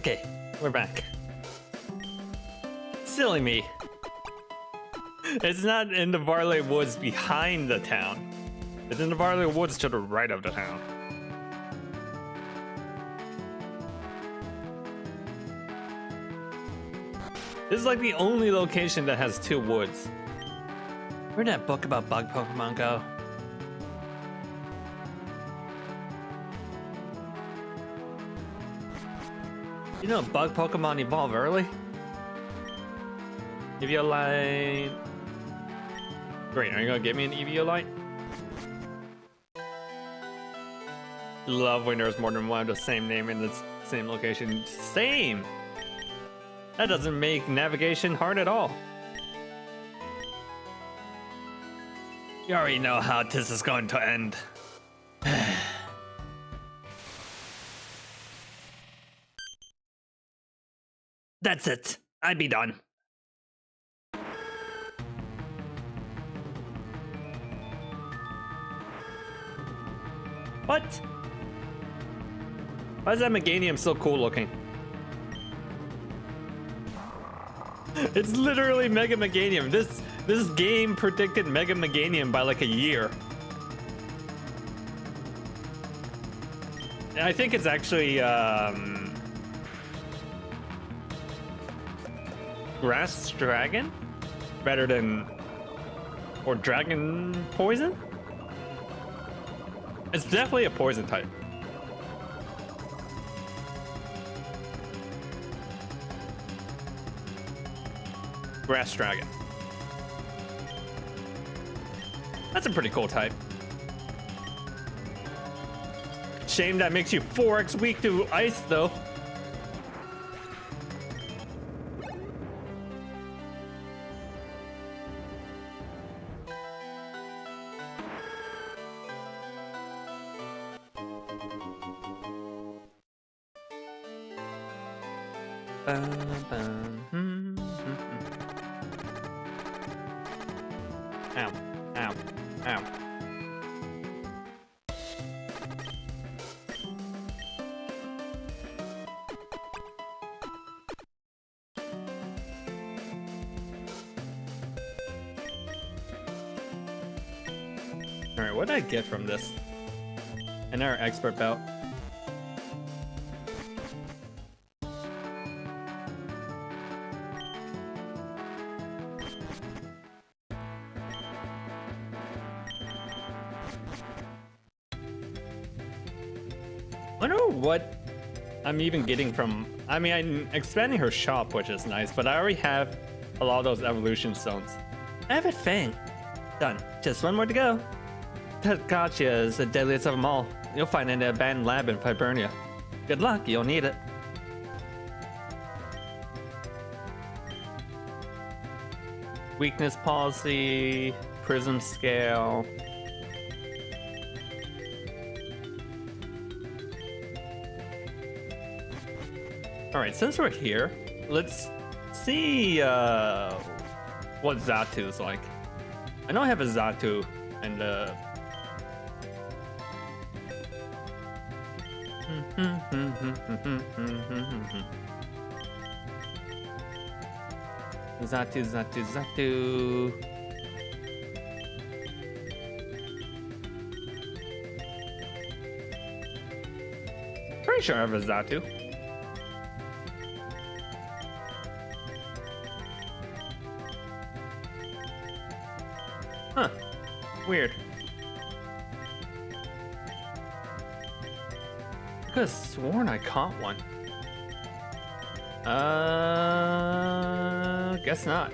Okay, we're back. Silly me. It's not in the Barley Woods behind the town. It's in the Barley Woods to the right of the town. This is like the only location that has 2 woods. Where'd that book about bug Pokemon go? You know, bug Pokemon evolve early? Eviolite. Great, are you gonna give me an Eviolite? Love when there's more than one of the same name in the same location. Same! That doesn't make navigation hard at all. You already know how this is going to end. That's it. I'd be done. What? Why is that Meganium so cool looking? It's literally Mega Meganium. This game predicted Mega Meganium by like a year. And I think it's actually Grass Dragon? Better than... Or Dragon Poison? It's definitely a poison type. Grass Dragon. That's a pretty cool type. Shame that makes you 4x weak to ice though. Ow, ow, ow. Alright, what did I get from this? Another expert belt. I wonder what I'm even getting from... I mean, I'm expanding her shop, which is nice, but I already have a lot of those evolution stones. I have a Fang. Done. Just one more to go. That gotcha is the deadliest of them all. You'll find it in the abandoned lab in Hibernia. Good luck, you'll need it. Weakness policy, prism scale. Alright, since we're here, let's see what Xatu is like. I know I have a Xatu and Xatu. Pretty sure I have a Xatu. Huh. Weird. I could have sworn I caught one. Guess not.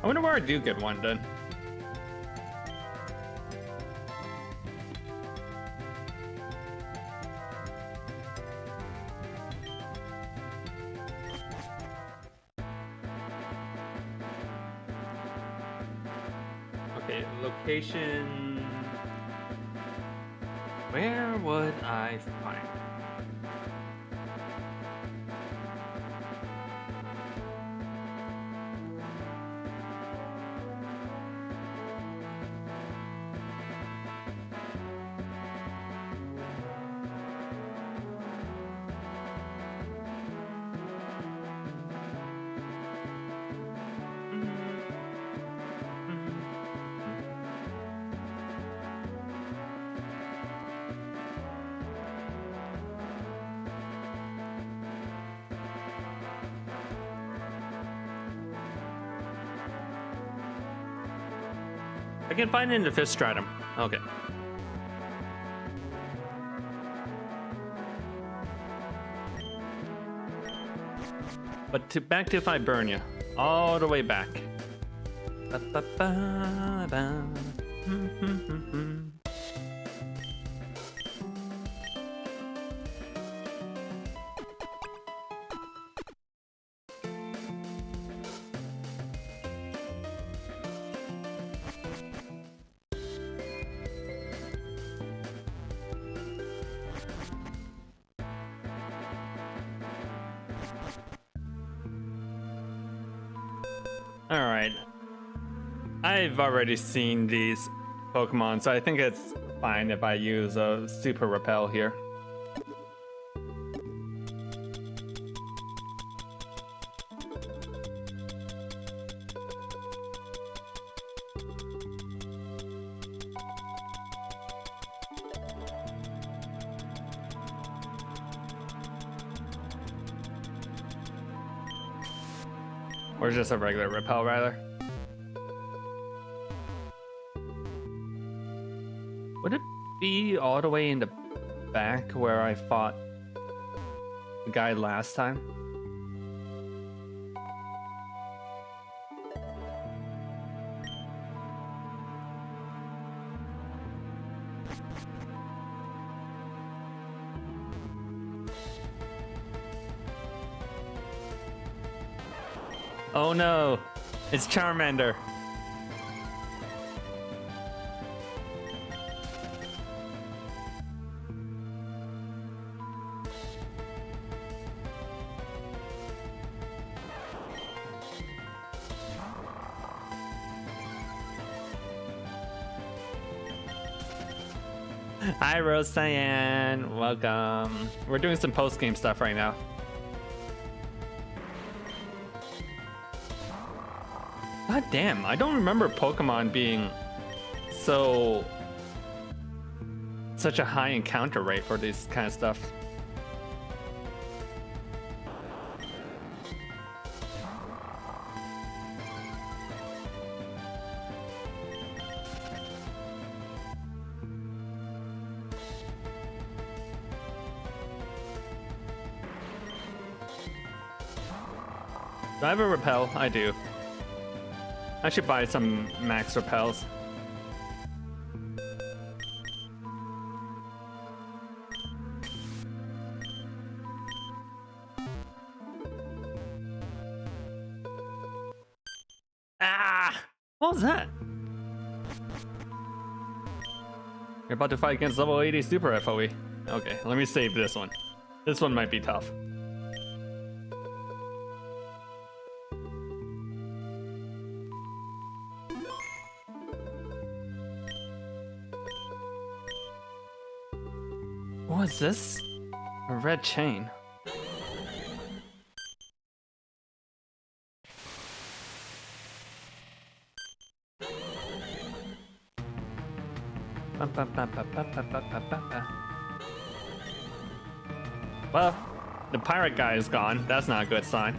I wonder where I do get one then. Okay, location. Where would I find? I can find it in the fifth stratum. Okay. But back to Fibernia. All the way back. Ba-ba-ba-ba. Alright. I've already seen these Pokemon, so I think it's fine if I use a Super Repel here. Or just a regular Repel, rather. Would it be all the way in the back where I fought the guy last time? Oh no, it's Charmander. Hi, Rose Cyan. Welcome. We're doing some post-game stuff right now. God damn, I don't remember Pokemon being such a high encounter rate for this kind of stuff. Do I have a Repel? I do. I should buy some max Repels. Ah! What was that? You're about to fight against level 80 Super FOE. Okay, let me save this one. This one might be tough. What is this? A red chain. Well, the pirate guy is gone. That's not a good sign.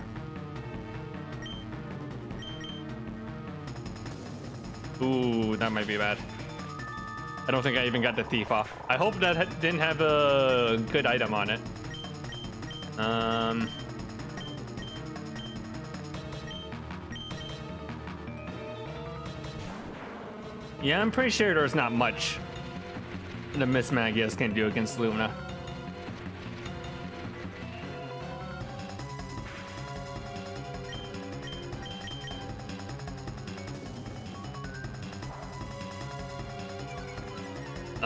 Ooh, that might be bad. I don't think I even got the thief off. I hope that didn't have a good item on it. Yeah, I'm pretty sure there's not much the Miss Magius can do against Luna.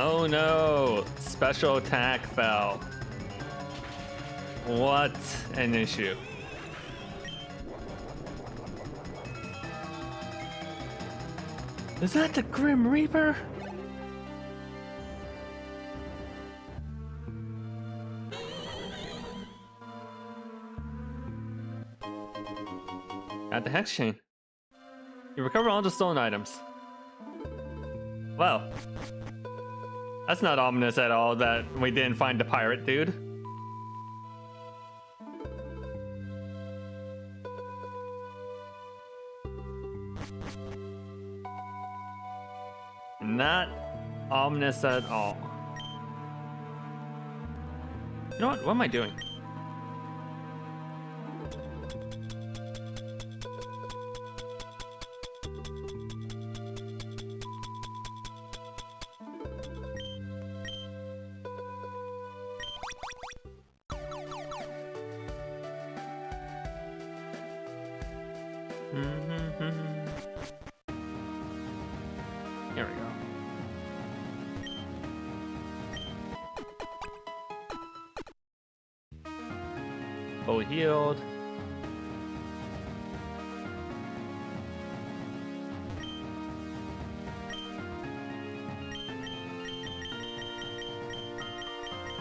Oh no, special attack fell. What an issue. Is that the Grim Reaper? Got the Hex Chain. You recover all the stolen items. Well, that's not ominous at all that we didn't find the pirate dude. not ominous at all. You know what? What am I doing? Here we go. Full healed.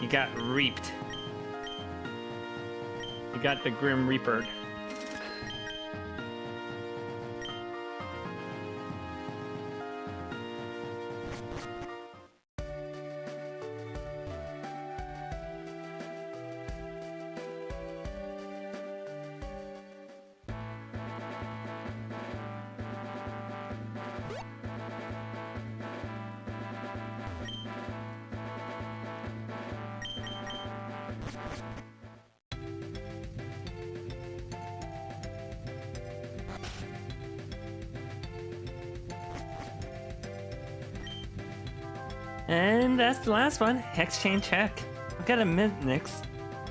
You got reaped. You got the Grim Reaper. And that's the last one. Exchange check. I've got a minute, Nix.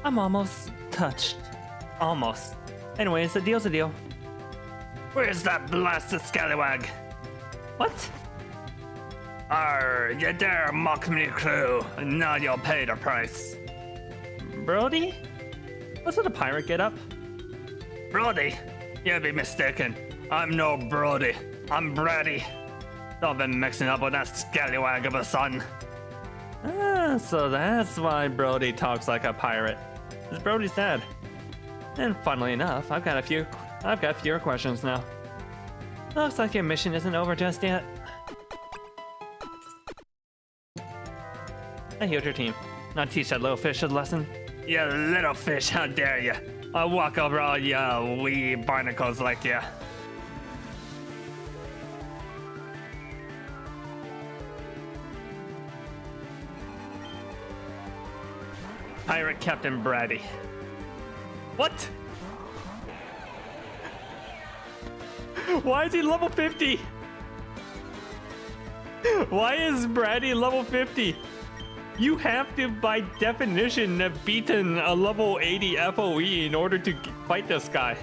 I'm almost touched. Almost. Anyways, a deal's a deal. Where's that blasted scallywag? What? Arr, you dare mock me, crew, and now you'll pay the price. Brody? What's with the pirate get up? Brody? You'd be mistaken. I'm no Brody. I'm Brady. Don't be mixing up with that scallywag of a son. Ah, so that's why Brody talks like a pirate. It's Brody's dad. And funnily enough, I've got fewer questions now. Looks like your mission isn't over just yet. I healed your team. Now teach that little fish a lesson. You little fish, how dare you? I'll walk over all you wee barnacles like you. Pirate Captain Brady. What? Why is he level 50? Why is Brady level 50? You have to, by definition, have beaten a level 80 FOE in order to fight this guy.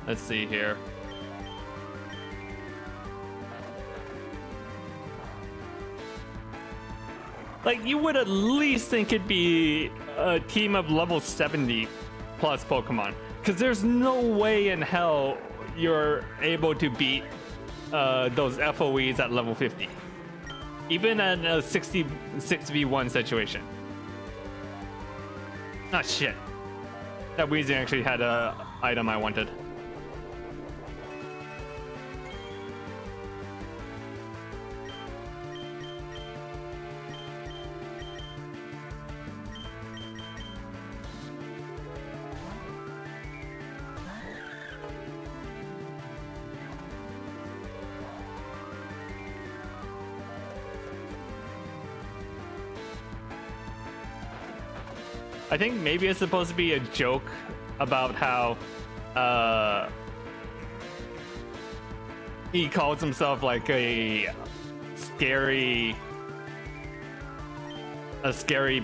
Let's see here. Like, you would at least think it'd be a team of level 70 plus Pokemon, because there's no way in hell you're able to beat those FOEs at level 50, even at a 6v1 situation. Ah, shit. That Weezing actually had a item I wanted. I think maybe it's supposed to be a joke about how he calls himself like a scary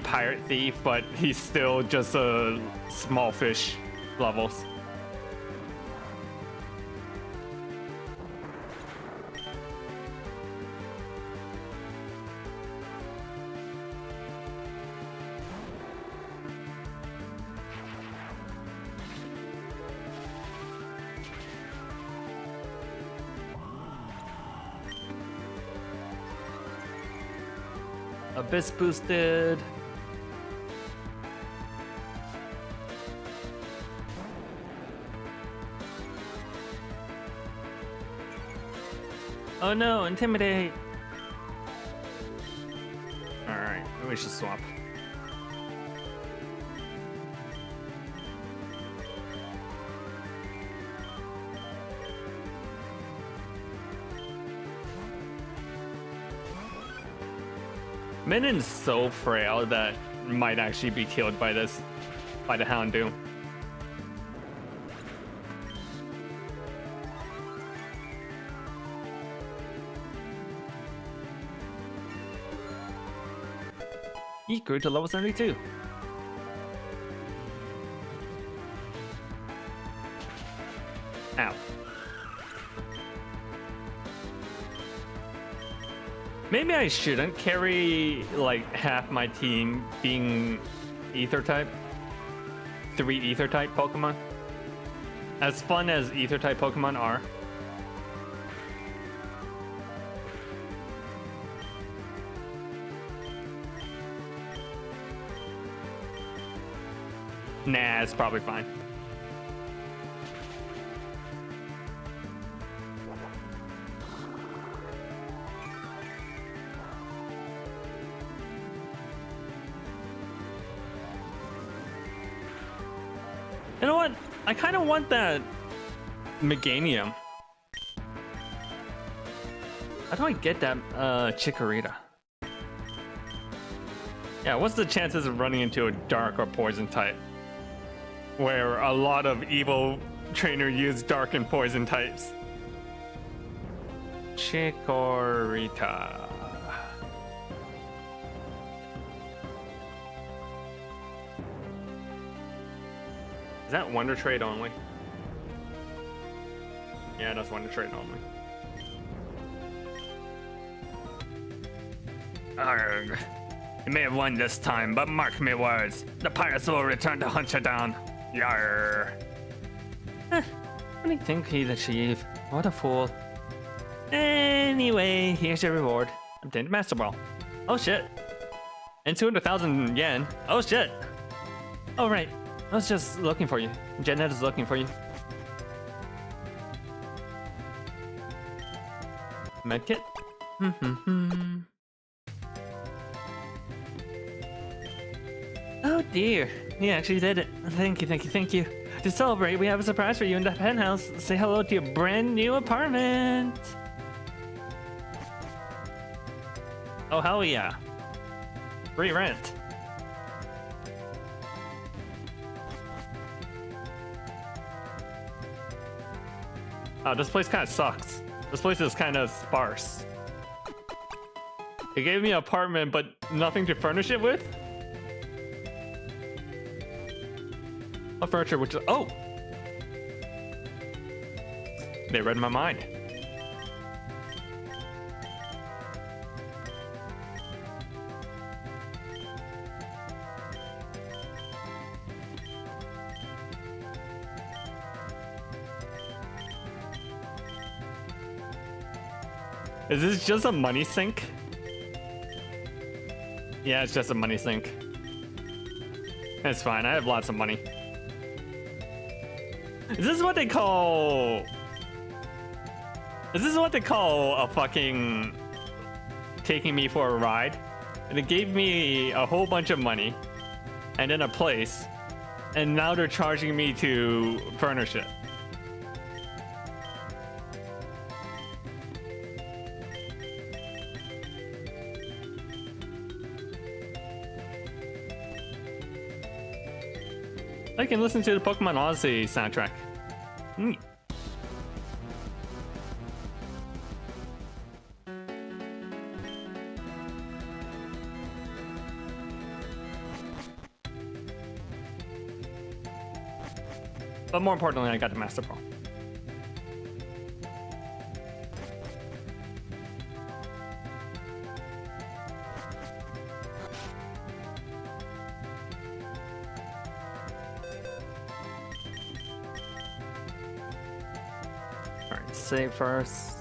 pirate thief, but he's still just a small fish levels. Abyss boosted. Oh no, intimidate. Alright, we should swap. Minion's so frail that might actually be killed by this, by the Houndoom. He grew to level 72. Ow. Maybe I shouldn't carry like half my team being ether type. 3 ether type Pokemon. As fun as ether type Pokemon are. Nah, it's probably fine. You know what? I kind of want that Meganium. How do I get that Chikorita? Yeah, what's the chances of running into a dark or poison type? Where a lot of evil trainer use dark and poison types. Chikorita. Is that Wonder Trade only? Yeah, that's Wonder Trade only. Arrgh. You may have won this time, but mark me words. The pirates will return to hunt you down. Yarr. What do you think he'd achieve? What a fool. Anyway, here's your reward. Obtained a Master Ball. Oh shit. And 200,000 yen. Oh shit. Oh right. I was just looking for you. Janet is looking for you. Medkit? Oh dear. You actually did it. Thank you, thank you, thank you. To celebrate, we have a surprise for you in the penthouse. Say hello to your brand new apartment. Oh hell yeah. Free rent. Oh, this place kind of sucks. This place is kind of sparse. It gave me an apartment, but nothing to furnish it with? What furniture, which is... Oh! They read my mind. Is this just a money sink? Yeah, it's just a money sink. It's fine, I have lots of money. Is this what they call... Is this what they call a fucking... taking me for a ride? And it gave me a whole bunch of money. And then a place. And now they're charging me to furnish it. I can listen to the Pokemon Odyssey soundtrack. Neat. But more importantly, I got the Master Ball. Alright, save first.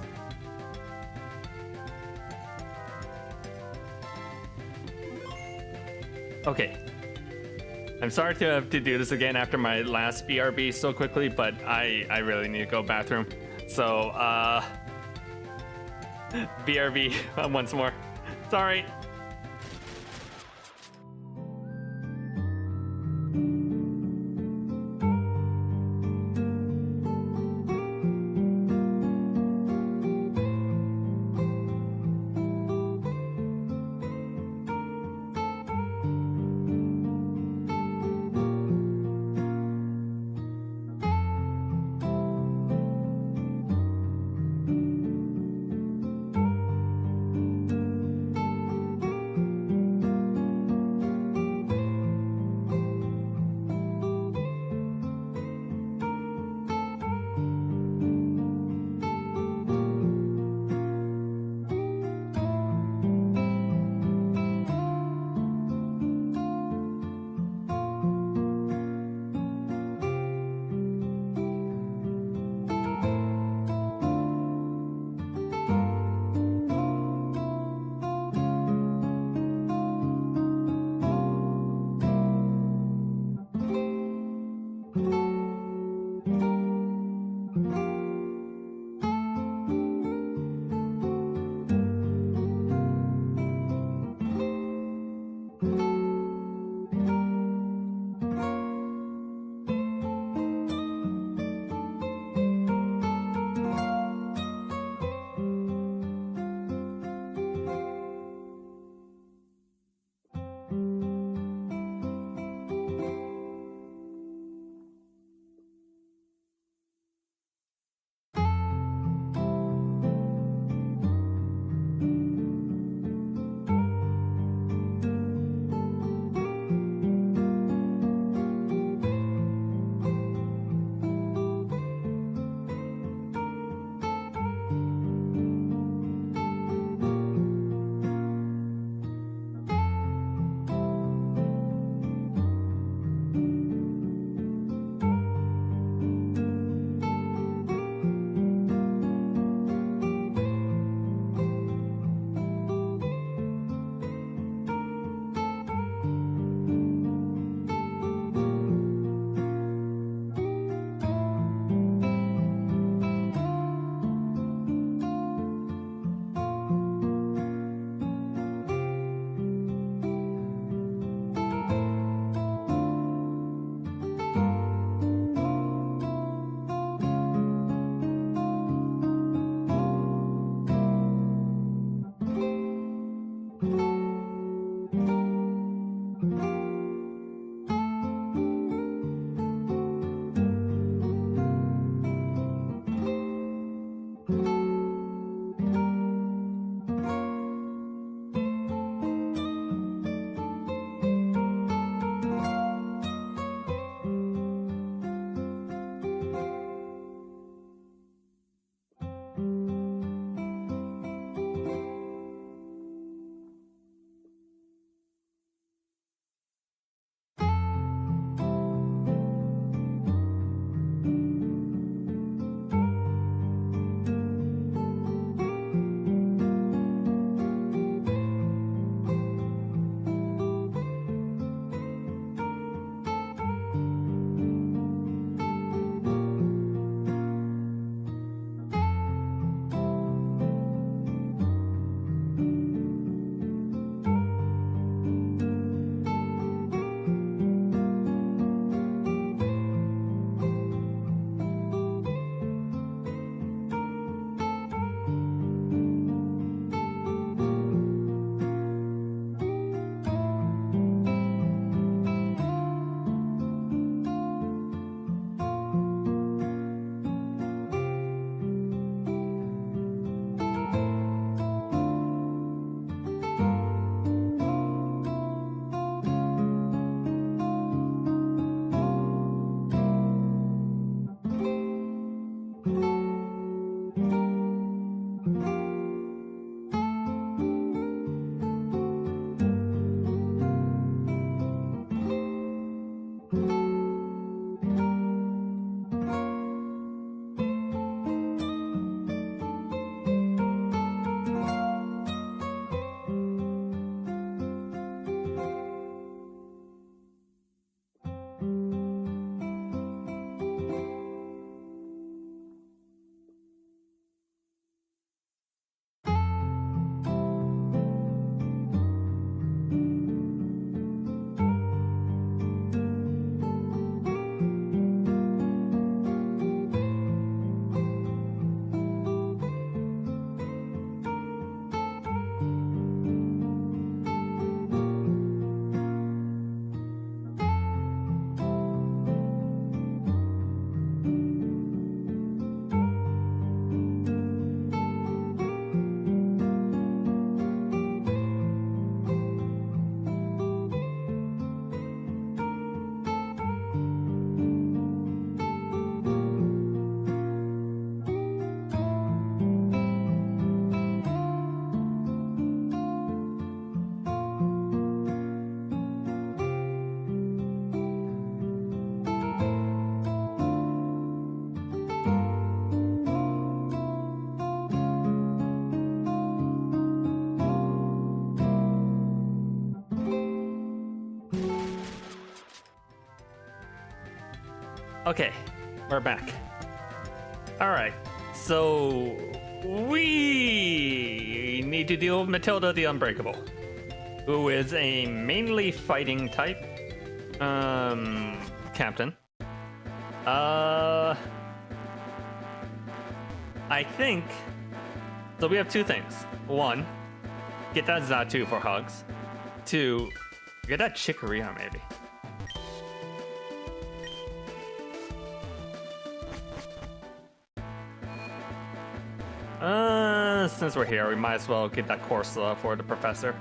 Okay. I'm sorry to have to do this again after my last BRB so quickly, but I really need to go bathroom. So, BRB once more. Sorry. Okay, we're back. All right, so we need to deal with Matilda the Unbreakable, who is a mainly fighting type. Captain. I think. So we have two things. One, get that Zatu for hugs. Two, get that Chikorita maybe. Since we're here, we might as well get that Corsola for the professor.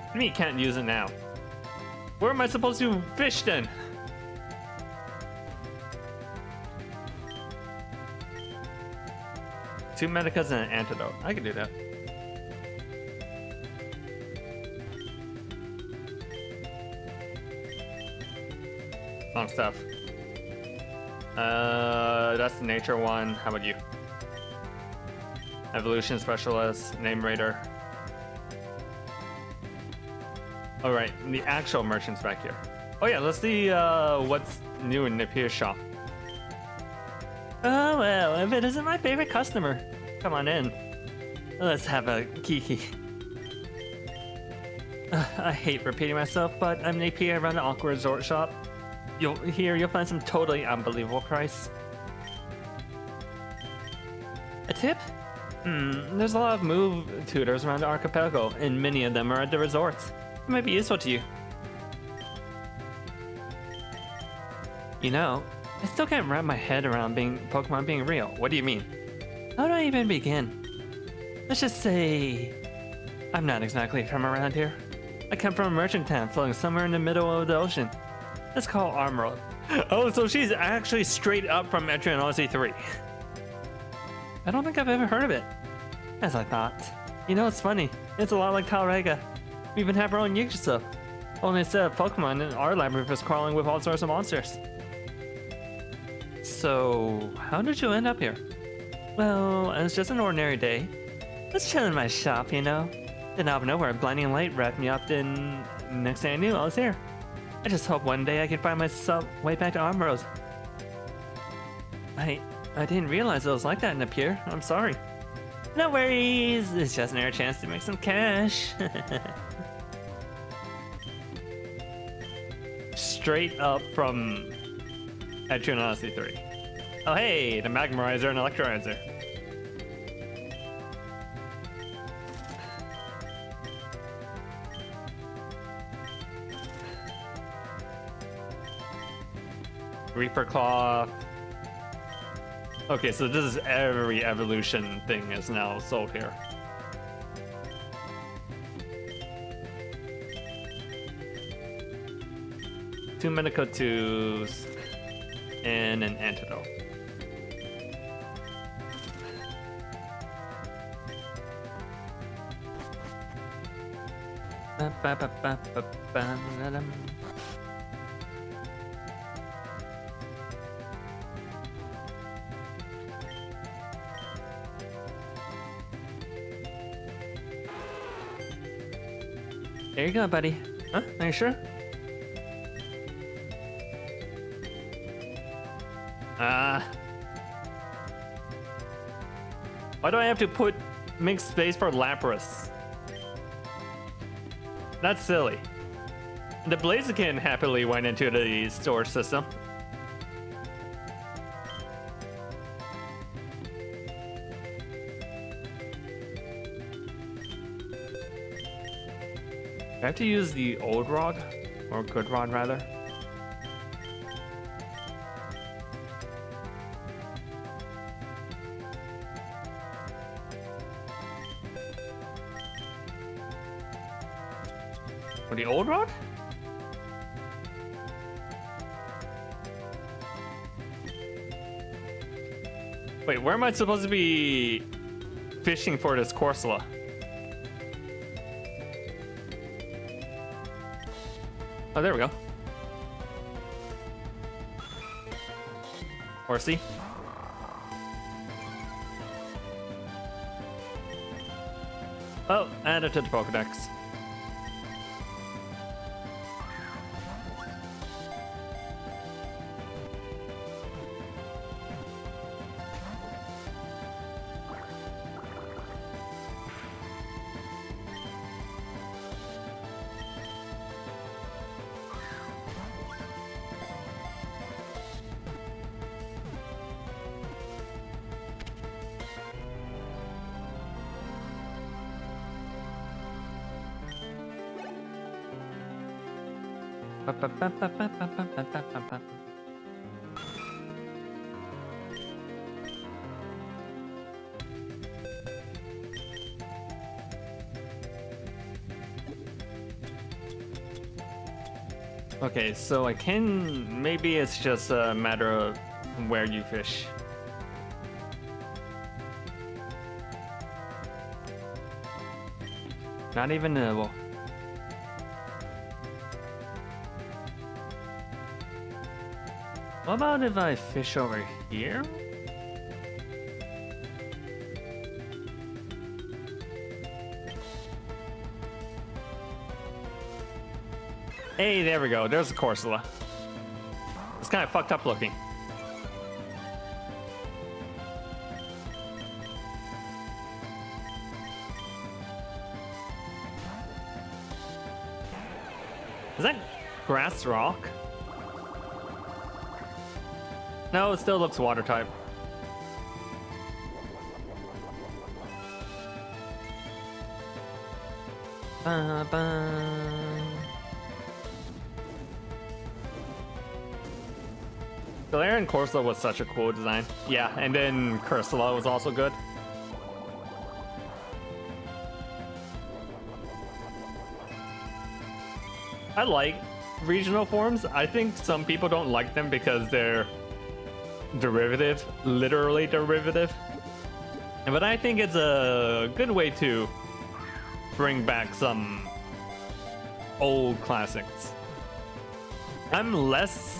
What do you mean you can't use it now? Where am I supposed to fish then? Two medicas and an antidote. I can do that. Long stuff. That's the nature one. How about you? Evolution specialist, name raider. All right, the actual merchant's back here. Oh yeah, let's see what's new in Napier's shop. Oh well, if it isn't my favorite customer, come on in. Let's have a kiki. I hate repeating myself, but I'm Napier. I run an Aqua Resort shop. You'll find some totally unbelievable price. A tip? There's a lot of move tutors around the archipelago, and many of them are at the resorts. It might be useful to you. You know, I still can't wrap my head around Pokemon being real. What do you mean? How do I even begin? Let's just say I'm not exactly from around here. I come from a merchant town floating somewhere in the middle of the ocean. It's called Armroad. Oh, so she's actually straight up from Pokmeon Odyssey 3. I don't think I've ever heard of it. As I thought. You know, it's funny. It's a lot like Talrega. We even have our own Yggdrasil. Only instead of Pokemon, our labyrinth is crawling with all sorts of monsters. So, how did you end up here? Well, it was just an ordinary day. Just chilling in my shop, you know. Then out of nowhere, a blinding light wrapped me up, and next thing I knew, I was here. I just hope one day I can find myself way back to Armrose. I didn't realize it was like that in the pier. I'm sorry. No worries, it's just another chance to make some cash. Straight up from Pokmeon Odyssey 3. Oh hey, the Magmarizer and Electrolyzer. Reaper Claw. Okay, so this is every evolution thing is now sold here. Two Medicotus and an antidote. There you go, buddy. Huh? Are you sure? Why do I have to make space for Lapras? That's silly. The Blaziken happily went into the storage system. I have to use the old rod, or good rod rather. Or the old rod? Wait, where am I supposed to be fishing for this Corsola? Oh, there we go. Horsey. Oh, add it to the Pokedex. Okay, so I can... Maybe it's just a matter of where you fish. Not even well. What about if I fish over here? Hey, there we go. There's a Corsola. It's kind of fucked up looking. Is that grass rock? No, it still looks water type. Galarian Corsola was such a cool design. Yeah, and then Cursula was also good. I like regional forms. I think some people don't like them because they're derivative, literally derivative. But I think it's a good way to bring back some old classics. I'm less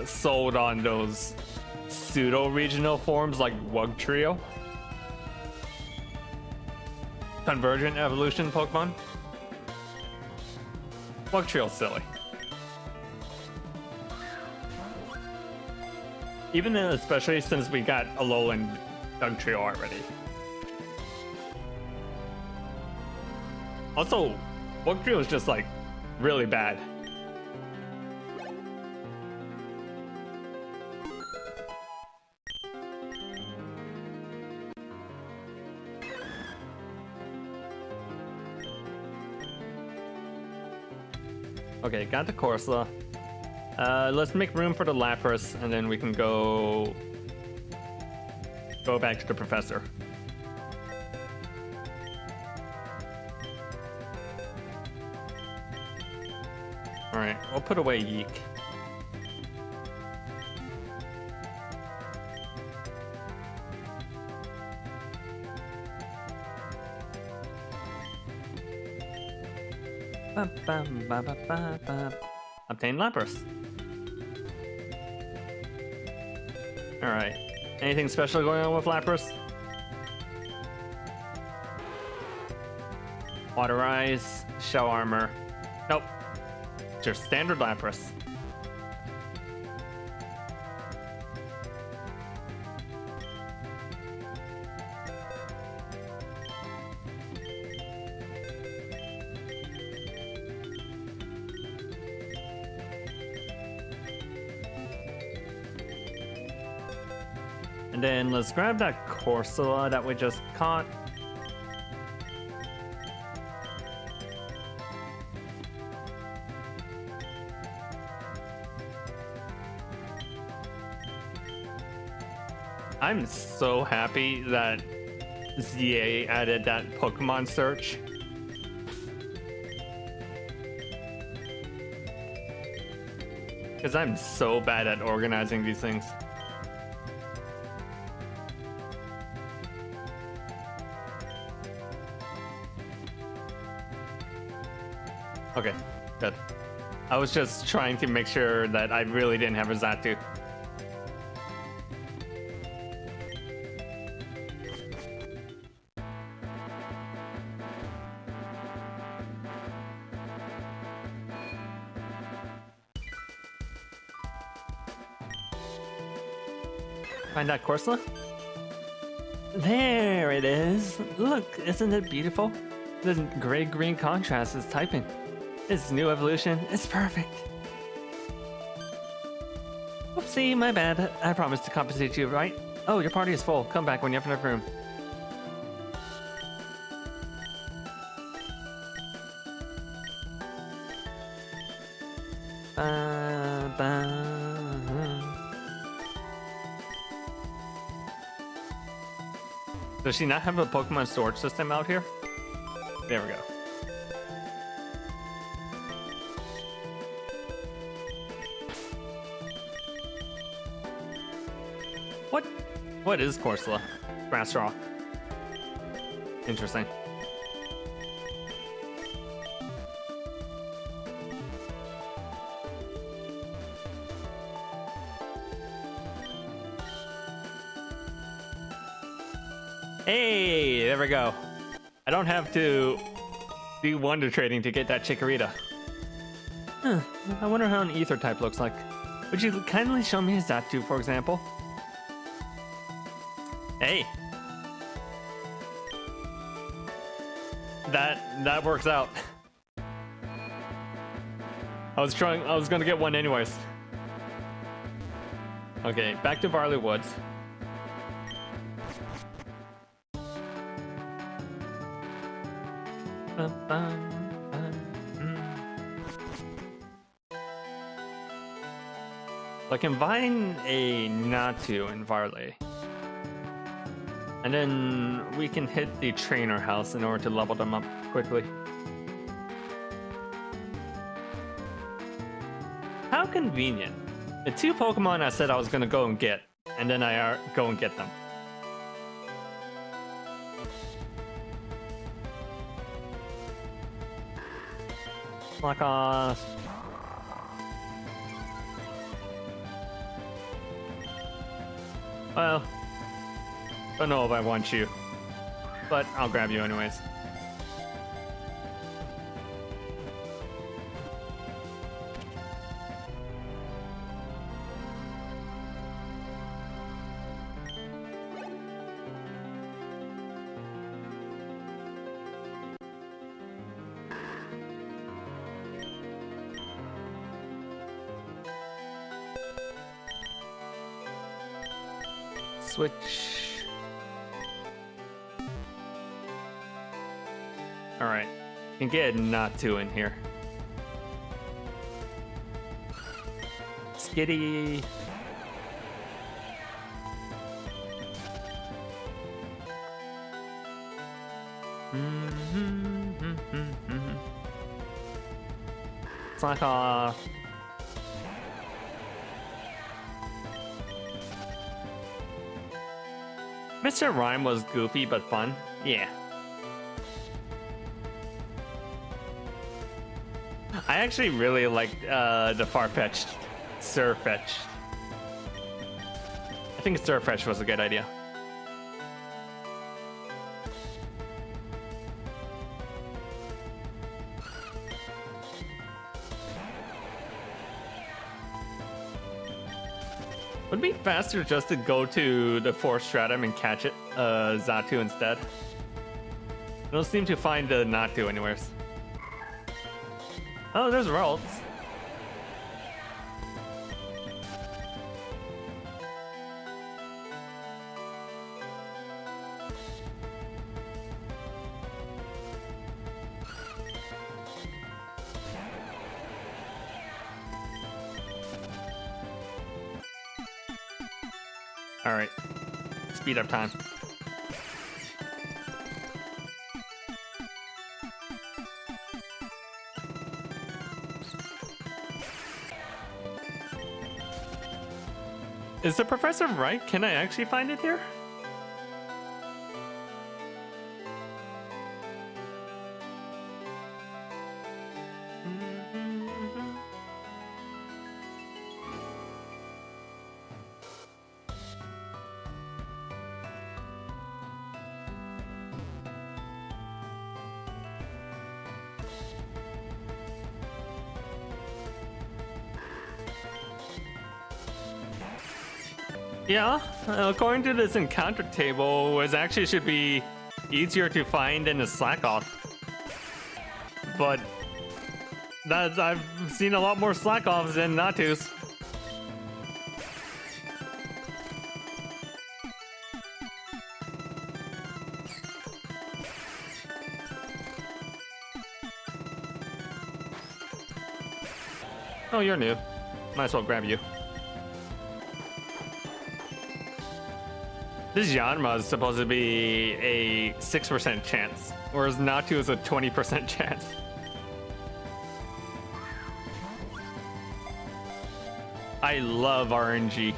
sold on those pseudo-regional forms like Wug Trio. Convergent evolution Pokemon. Wug Trio's silly. Even then, especially since we got Alolan Doug Trio already. Also, Wug Trio is just like really bad. Okay, got the Corsola. Let's make room for the Lapras, and then we can go back to the professor. All right, we'll put away Yeek. Obtain Lapras. Alright. Anything special going on with Lapras? Water Eyes, Shell Armor. Nope. Just standard Lapras. And then let's grab that Corsola that we just caught. I'm so happy that ZA added that Pokemon search. Because I'm so bad at organizing these things. Okay, good. I was just trying to make sure that I really didn't have a Zatu. Find that Corsola? There it is. Look, isn't it beautiful? The gray-green contrast is typing. This new evolution is perfect. Oopsie, my bad. I promised to compensate you, right? Oh, your party is full. Come back when you have enough room. Does she not have a Pokemon storage system out here? There we go. What is Corsola? Grass Rock. Interesting. Hey, there we go. I don't have to do wonder trading to get that Chikorita. Huh, I wonder how an ether type looks like. Would you kindly show me a Zatu, for example? Hey. That works out. I was gonna get one anyways. Okay, back to Barley Woods. I can find a Natu in Varley. And then we can hit the trainer house in order to level them up quickly. How convenient. The two Pokemon I said I was gonna go and get, and then I go and get them. Like well, don't know if I want you, but I'll grab you anyways. Switch. Alright. Can get a Natu in here. Skitty. It's like a Mr. Rhyme was goofy but fun. Yeah. I actually really liked the far-fetched Surfetch. I think Surfetch was a good idea. Would it be faster just to go to the 4th stratum and catch it, Zatu instead? I don't seem to find the Natu anywheres. Oh, there's Ralts. Alright. Speed up time. Is the professor right? Can I actually find it here? Yeah, according to this encounter table, it actually should be easier to find than a slack off. But I've seen a lot more slack offs than Natus. Oh, you're new. Might as well grab you. This Yanma is supposed to be a 6% chance, whereas Natu is a 20% chance. I love RNG.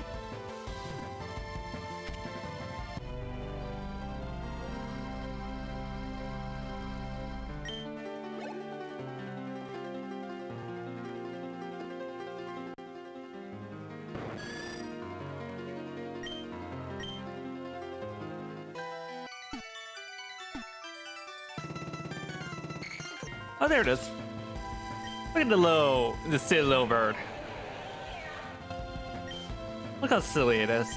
Oh, there it is. Look at the silly little bird. Look how silly it is.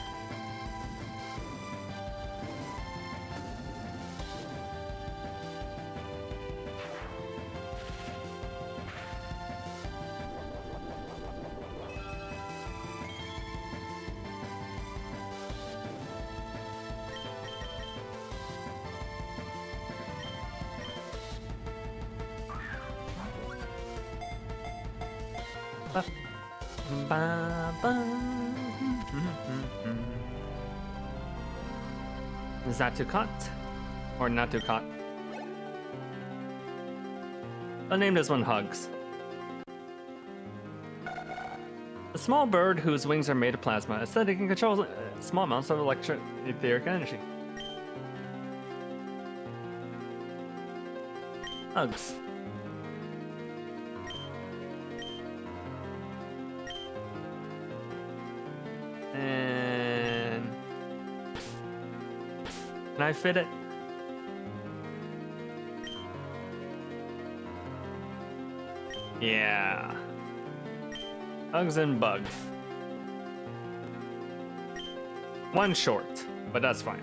Is that too caught? Or not too caught? I'll name this one Hugs. A small bird whose wings are made of plasma. It said it can control small amounts of electric etheric energy. Hugs. And can I fit it? Yeah. Hugs and bugs. One short, but that's fine.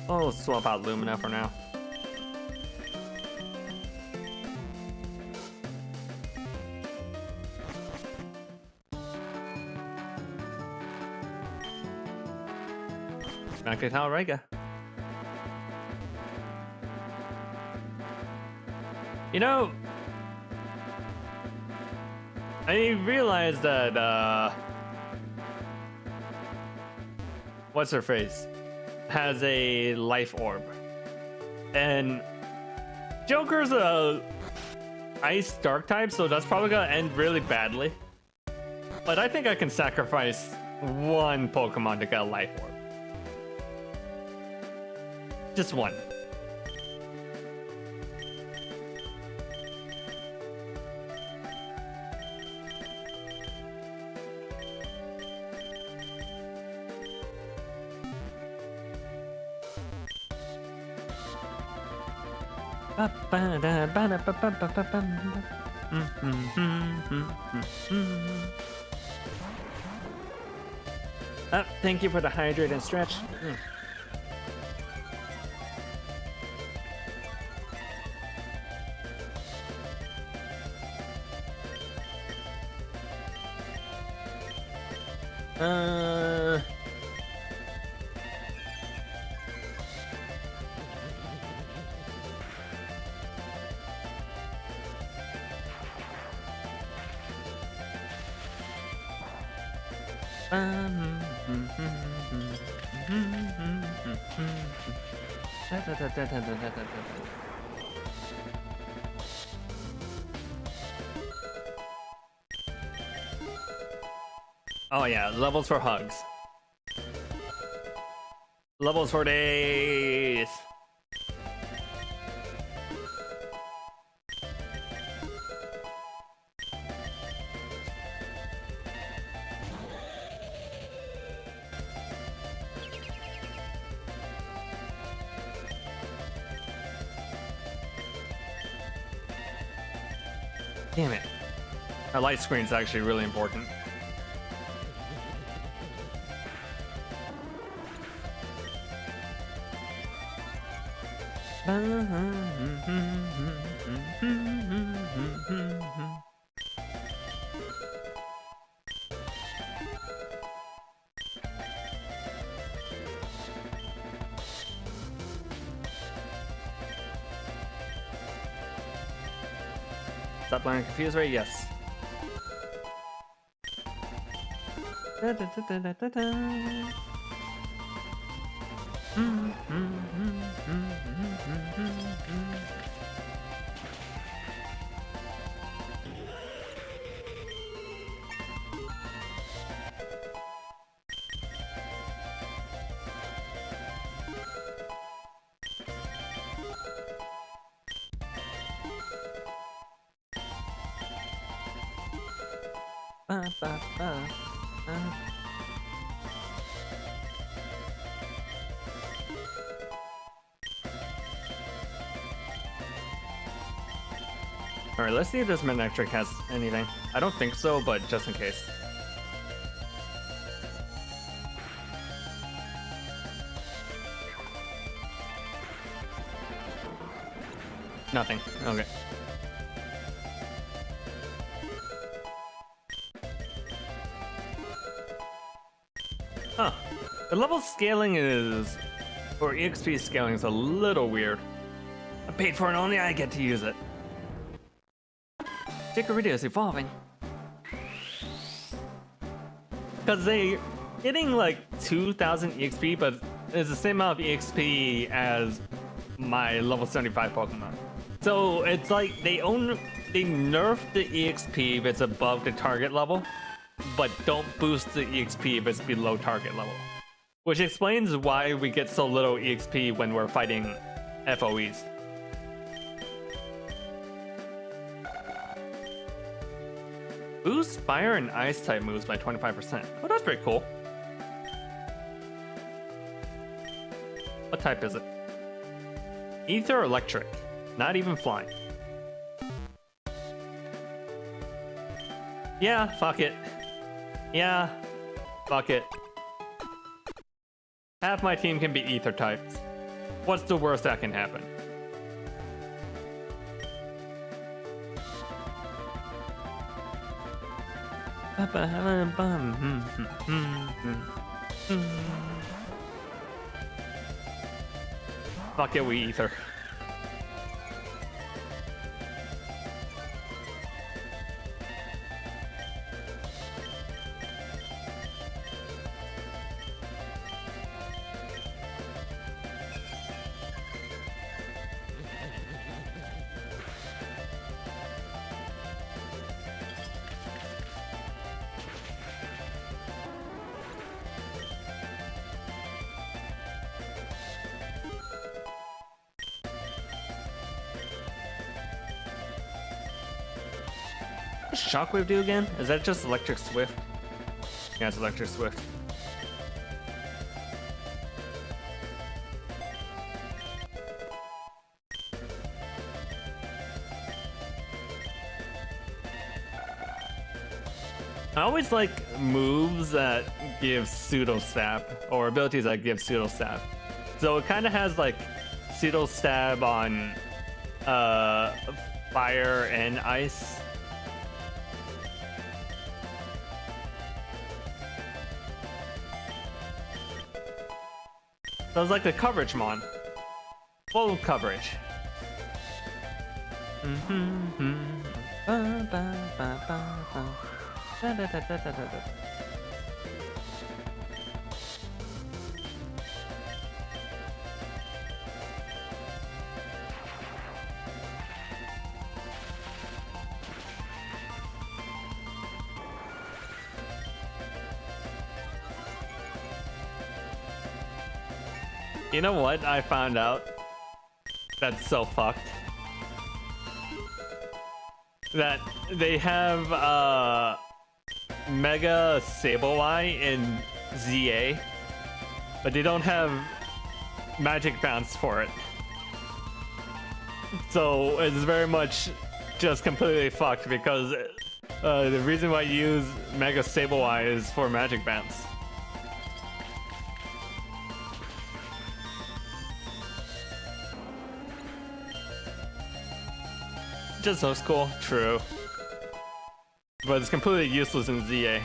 I'll swap out Lumina for now. Back at Halrega. You know, I realized that, what's her face? Has a life orb. And Joker's a ice dark type, so that's probably gonna end really badly. But I think I can sacrifice one Pokemon to get a life orb. Just one. Thank you for the hydrate and stretch. Oh yeah, levels for hugs. Levels for days. Damn it. That light screen is actually really important. Stop learning confused, right? Yes. Alright, let's see if this Manectric has anything. I don't think so, but just in case. Nothing. Okay. Huh. The level scaling is... or EXP scaling is a little weird. I paid for it, only I get to use it. Chikorita is evolving. Because they're getting like 2,000 EXP, but it's the same amount of EXP as my level 75 Pokemon. So it's like they nerf the EXP if it's above the target level, but don't boost the EXP if it's below target level. Which explains why we get so little EXP when we're fighting FOEs. Boost Fire and Ice type moves by 25%. Oh, that's pretty cool. What type is it? Ether or Electric? Not even flying. Yeah, fuck it. Yeah, fuck it. Half my team can be Ether types. What's the worst that can happen? Fuck it, we Ether. What does Shockwave do again? Is that just Electric Swift? Yeah, it's Electric Swift. I always like moves that give Pseudo Stab, or abilities that give Pseudo Stab. So it kind of has like Pseudo Stab on fire and ice. So it's like the coverage mon. Full coverage. You know what I found out? That's so fucked. That they have Mega Sableye in ZA, but they don't have Magic Bounce for it. So it's very much just completely fucked because the reason why you use Mega Sableye is for Magic Bounce. Just looks cool, true. But it's completely useless in ZA.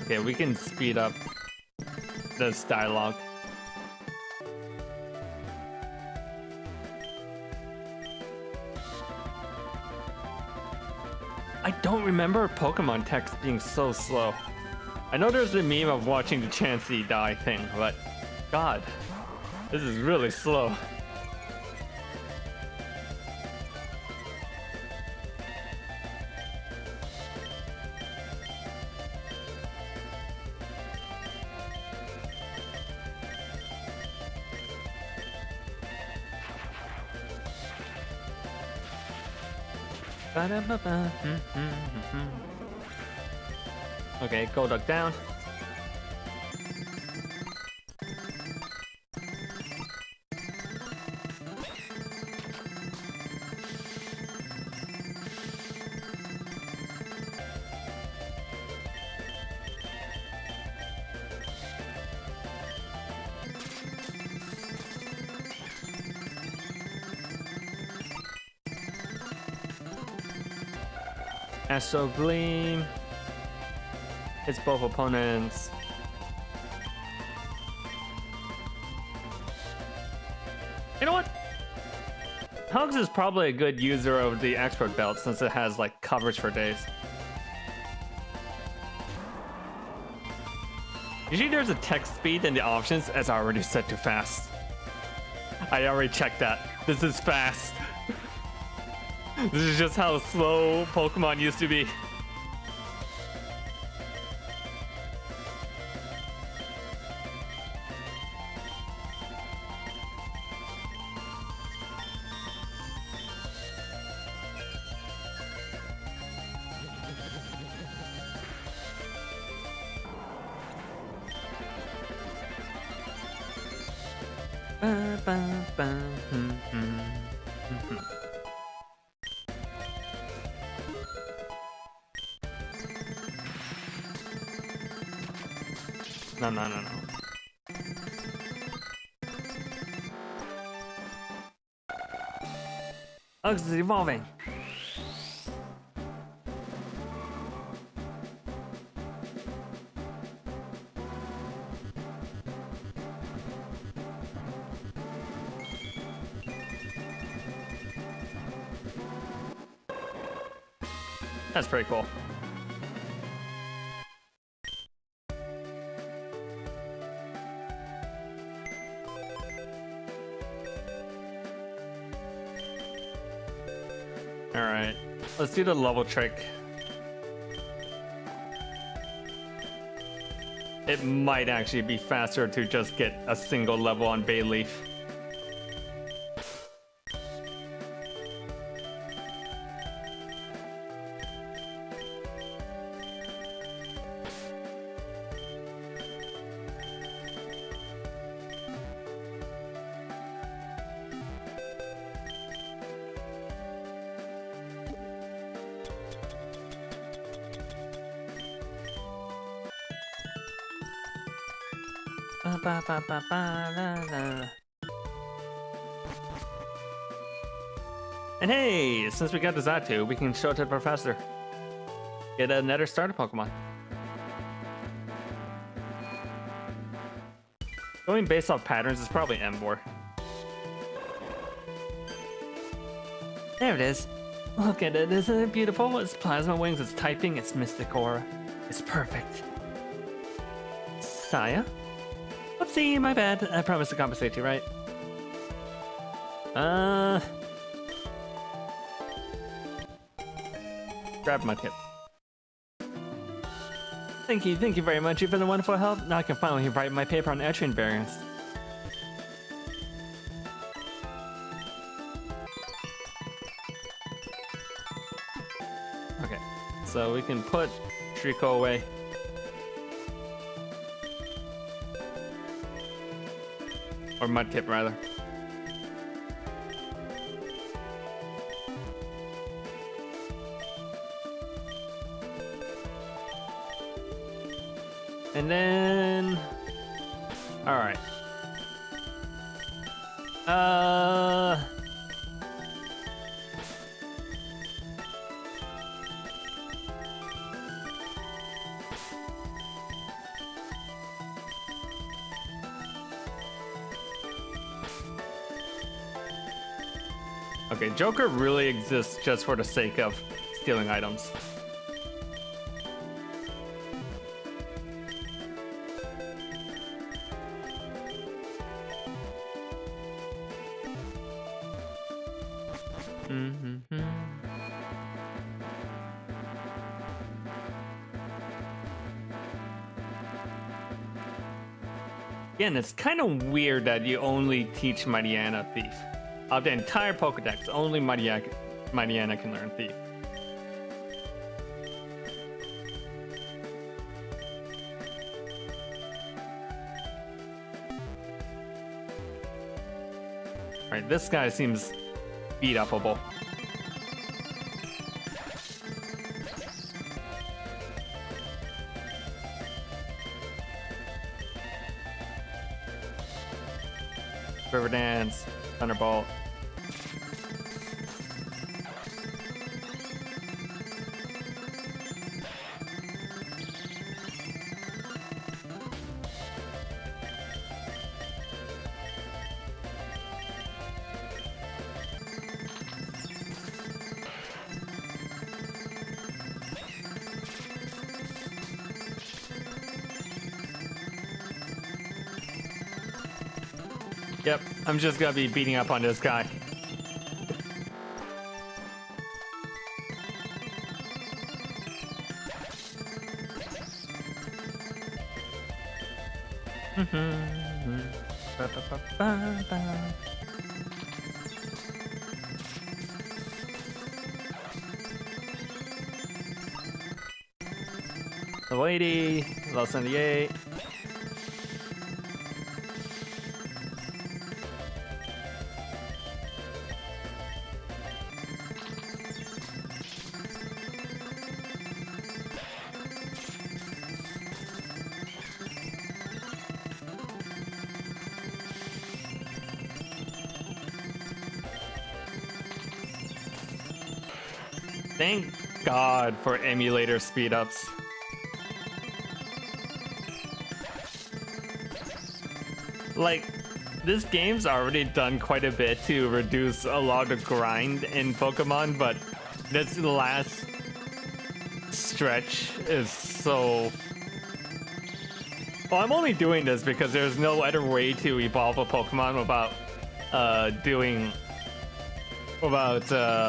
Okay, we can speed up this dialogue. I don't remember Pokemon text being so slow. I know there's a meme of watching the Chansey die thing, but god, this is really slow. Okay, Golduck down. Astro Gleam hits both opponents. You know what? Hugs is probably a good user of the expert belt since it has like coverage for days. Usually there's a text speed in the options as already set to fast. I already checked that. This is fast. This is just how slow Pokemon used to be. No. Hugs is evolving. That's pretty cool. Alright, let's do the level trick. It might actually be faster to just get a single level on Bayleaf. And hey, since we got the Zatu, we can show it to the professor. Get another starter Pokemon. Going based off patterns is probably Emboar. There it is. Look at it, isn't it beautiful? Its plasma wings, its typing, its mystic aura. It's perfect. Saya? Oopsie, my bad. I promised to compensate you, right? Grab my tip. Thank you very much. You've been a wonderful help. Now I can finally write my paper on etching variants. Okay, so we can put Trico away. Or Mudkip, rather. And then... Alright. Okay, Joker really exists just for the sake of stealing items. Again, it's kind of weird that you only teach Mariana Thief. Of the entire Pokedex, only Mariana can learn Thief. Alright, this guy seems beat-upable. River Dance, Thunderbolt. Yep, I'm just gonna be beating up on this guy. Level 80, level 78. Thank God for emulator speed-ups. Like, this game's already done quite a bit to reduce a lot of grind in Pokemon, but this last stretch is so... Well, I'm only doing this because there's no other way to evolve a Pokemon without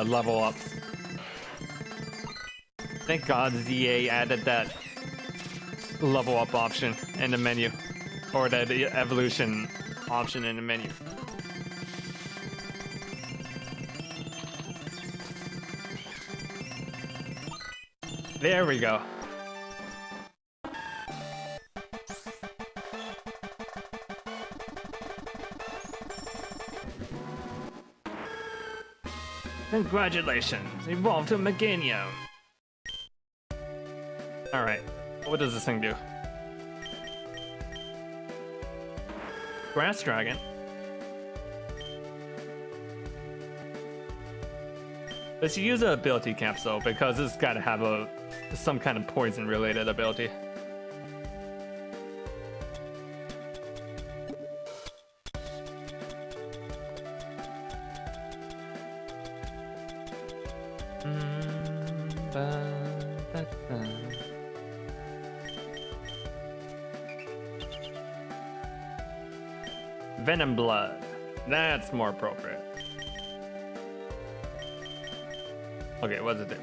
level ups. Thank God ZA added that level up option in the menu, or that evolution option in the menu. There we go. Congratulations, evolved to Meganium. Alright, what does this thing do? Grass Dragon. Let's use an ability capsule because it's gotta have some kind of poison related ability. Venom Blood. That's more appropriate. Okay, what does it do?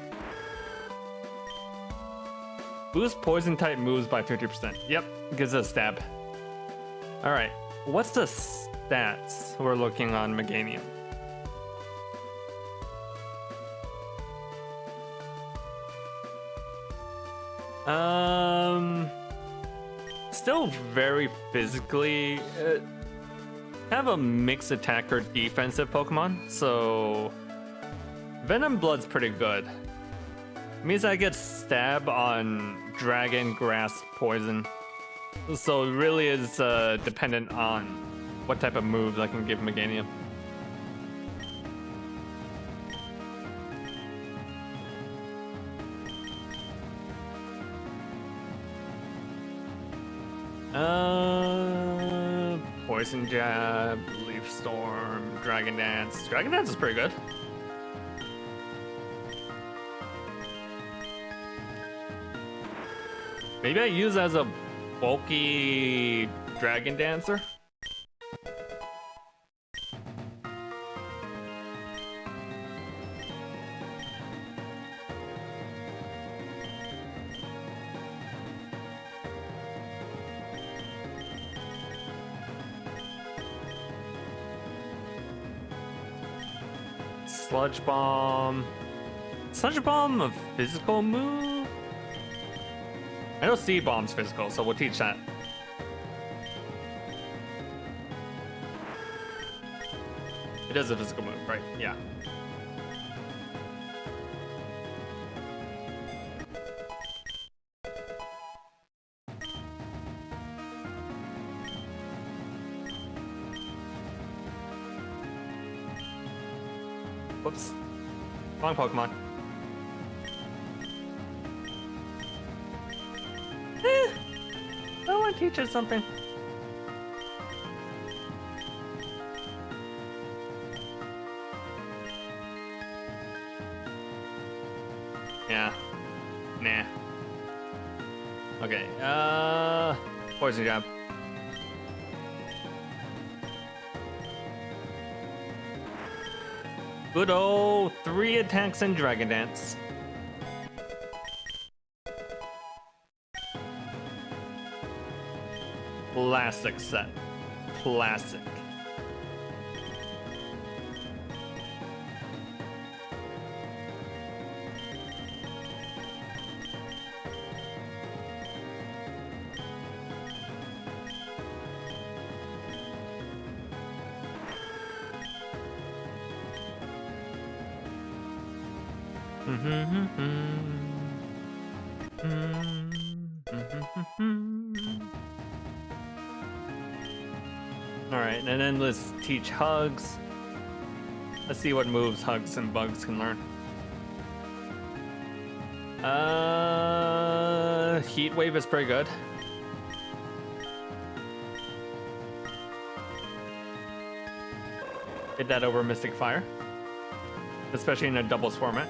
Boost poison type moves by 50%. Yep, gives us a stab. Alright, what's the stats we're looking on Meganium? Still very physically have a mixed attack or defensive Pokemon, so Venom Blood's pretty good. It means I get stab on Dragon, Grass, Poison, so it really is dependent on what type of moves I can give Meganium. Poison Jab, Leaf Storm, Dragon Dance. Dragon Dance is pretty good. Maybe I use as a bulky Dragon Dancer. Sludge Bomb. Sludge Bomb a physical move? I know Sea Bomb's physical, so we'll teach that. It is a physical move, right? Yeah. Whoops. Wrong Pokemon. I want to teach it something. Yeah. Nah. Okay. Poison Jab. Good old 3 attacks and Dragon Dance. Classic set. Classic. Alright, and then let's teach Hugs. Let's see what moves Hugs and Bugs can learn. Heat Wave is pretty good. Hit that over Mystic Fire. Especially in a doubles format.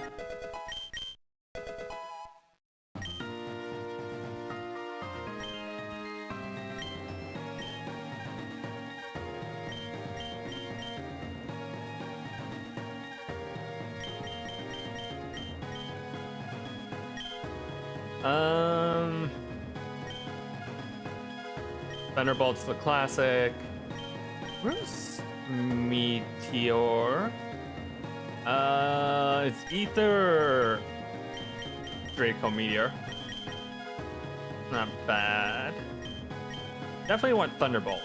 Thunderbolt's the classic. Where's Meteor? It's either Draco Meteor. Not bad. Definitely want Thunderbolt.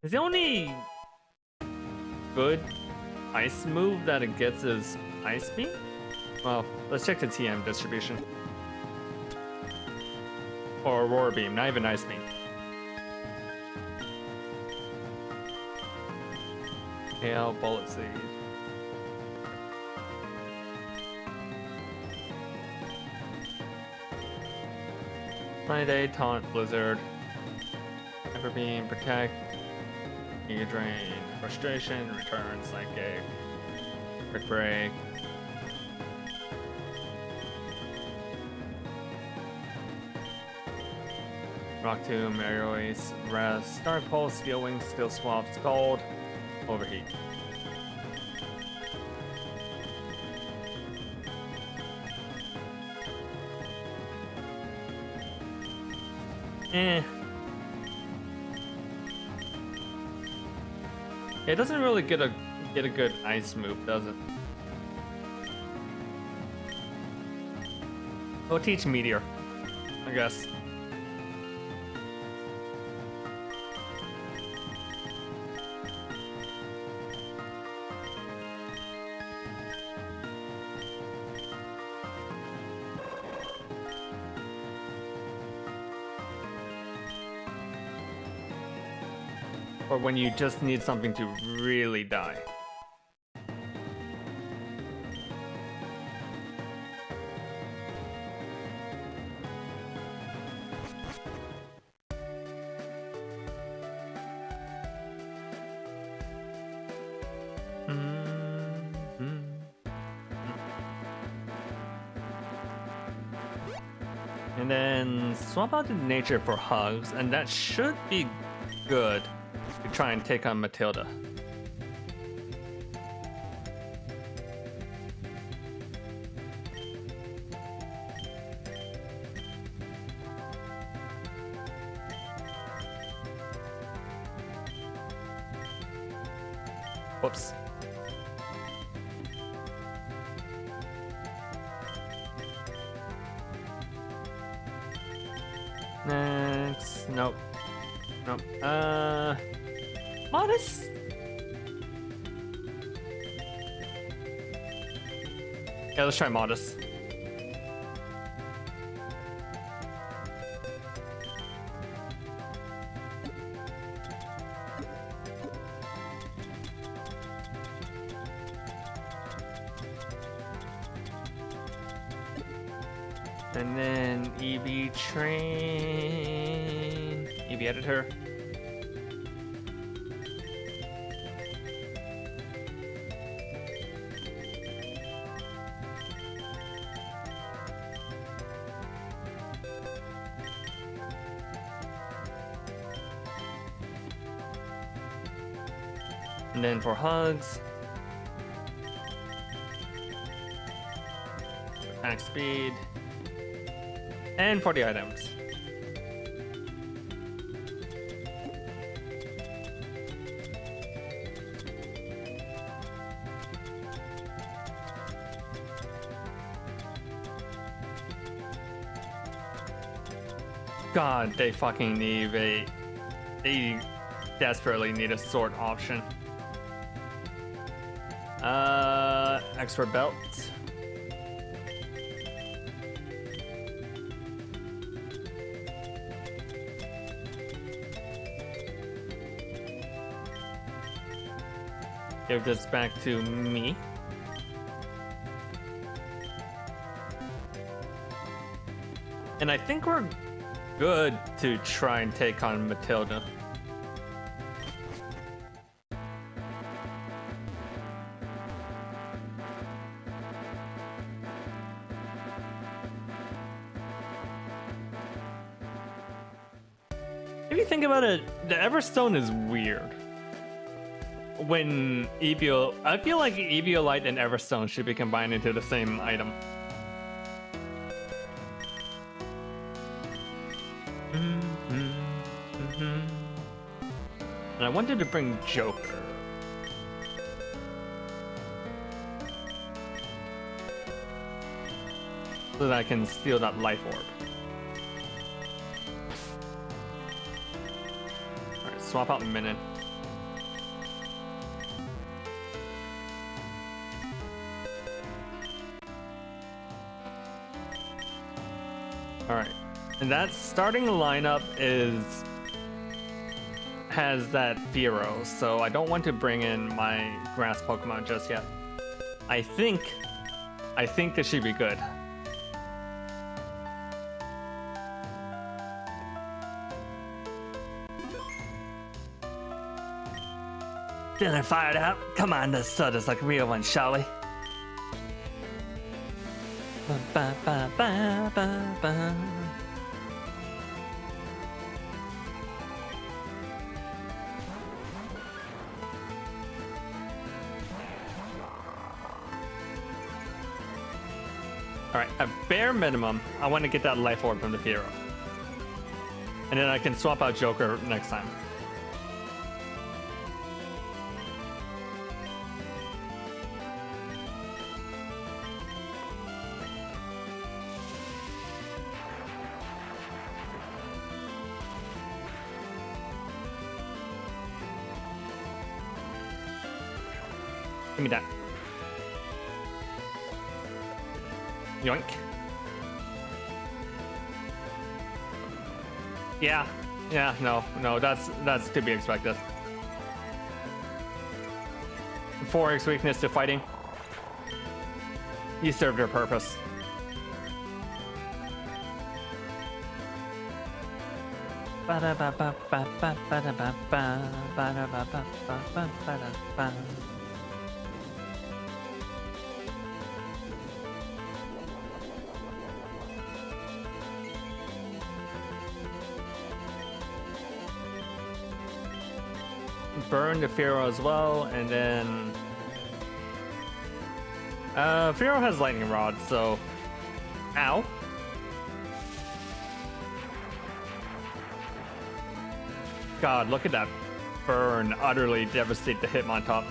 Is the only good ice move that it gets is Ice Beam? Well, let's check the TM distribution. Or Aurora Beam, not even Ice Beam. Hail, Bullet Seed. Sunny Day, Taunt, Blizzard. Hyper Beam, Protect. Mega Drain, Frustration, Return, Psychic, Quick Break. Rock Tomb, Aerial Ace, Rest, Dark Pulse, Steel Wings, Steel Swap, Scald, Overheat. Eh. It doesn't really get a good ice move, does it? We'll teach Meteor, I guess. Or when you just need something to really die. And then swap out to nature for hugs, and that should be good to try and take on Matilda. Whoops. Next, nope. Nope. Modest? Yeah, let's try Modest. And then EV train, EV editor. And then for hugs, attack speed, and for the items. God, they fucking need they desperately need a sword option. Extra belt. Give this back to me. And I think we're good to try and take on Matilda. If you think about it, the Everstone is weird. When Eevio, I feel like Eviolite and Everstone should be combined into the same item. And I wanted to bring Joker. So that I can steal that life orb. Alright, swap out Minin. Alright. And that starting lineup has that Fearow, so I don't want to bring in my grass Pokemon just yet. I think this should be good. Feeling fired up? Come on, let's start us like a real one, shall we? Ba, ba, ba, ba, ba, ba. Alright, at bare minimum, I want to get that life orb from the hero. And then I can swap out Joker next time. Give me that. Yoink. Yeah, no, that's to be expected. 4x weakness to fighting. You served your purpose. Burn the Pharaoh as well, and then Pharaoh has lightning rod, so ow. God, look at that burn utterly devastate the Hitmontop.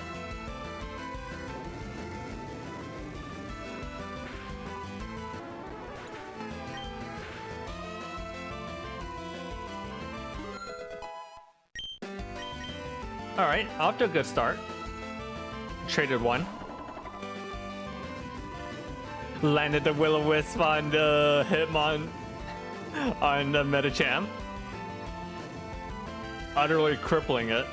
Alright, off to a good start. Traded one. Landed the Will-O-Wisp on the Hitmon on the Metachamp. Utterly crippling it.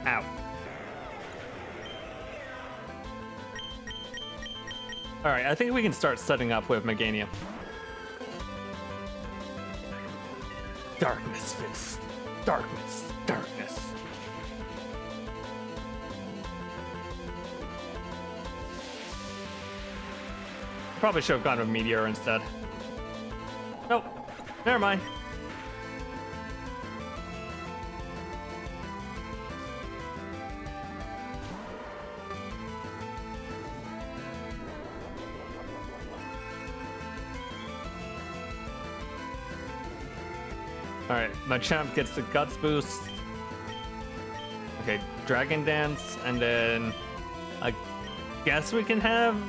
Ow. Alright, I think we can start setting up with Meganium. Darkness Fist. Darkness. Darkness. Probably should have gone with Meteor instead. Nope. Never mind. Alright, my champ gets the guts boost. Okay, Dragon Dance, and then I guess we can have...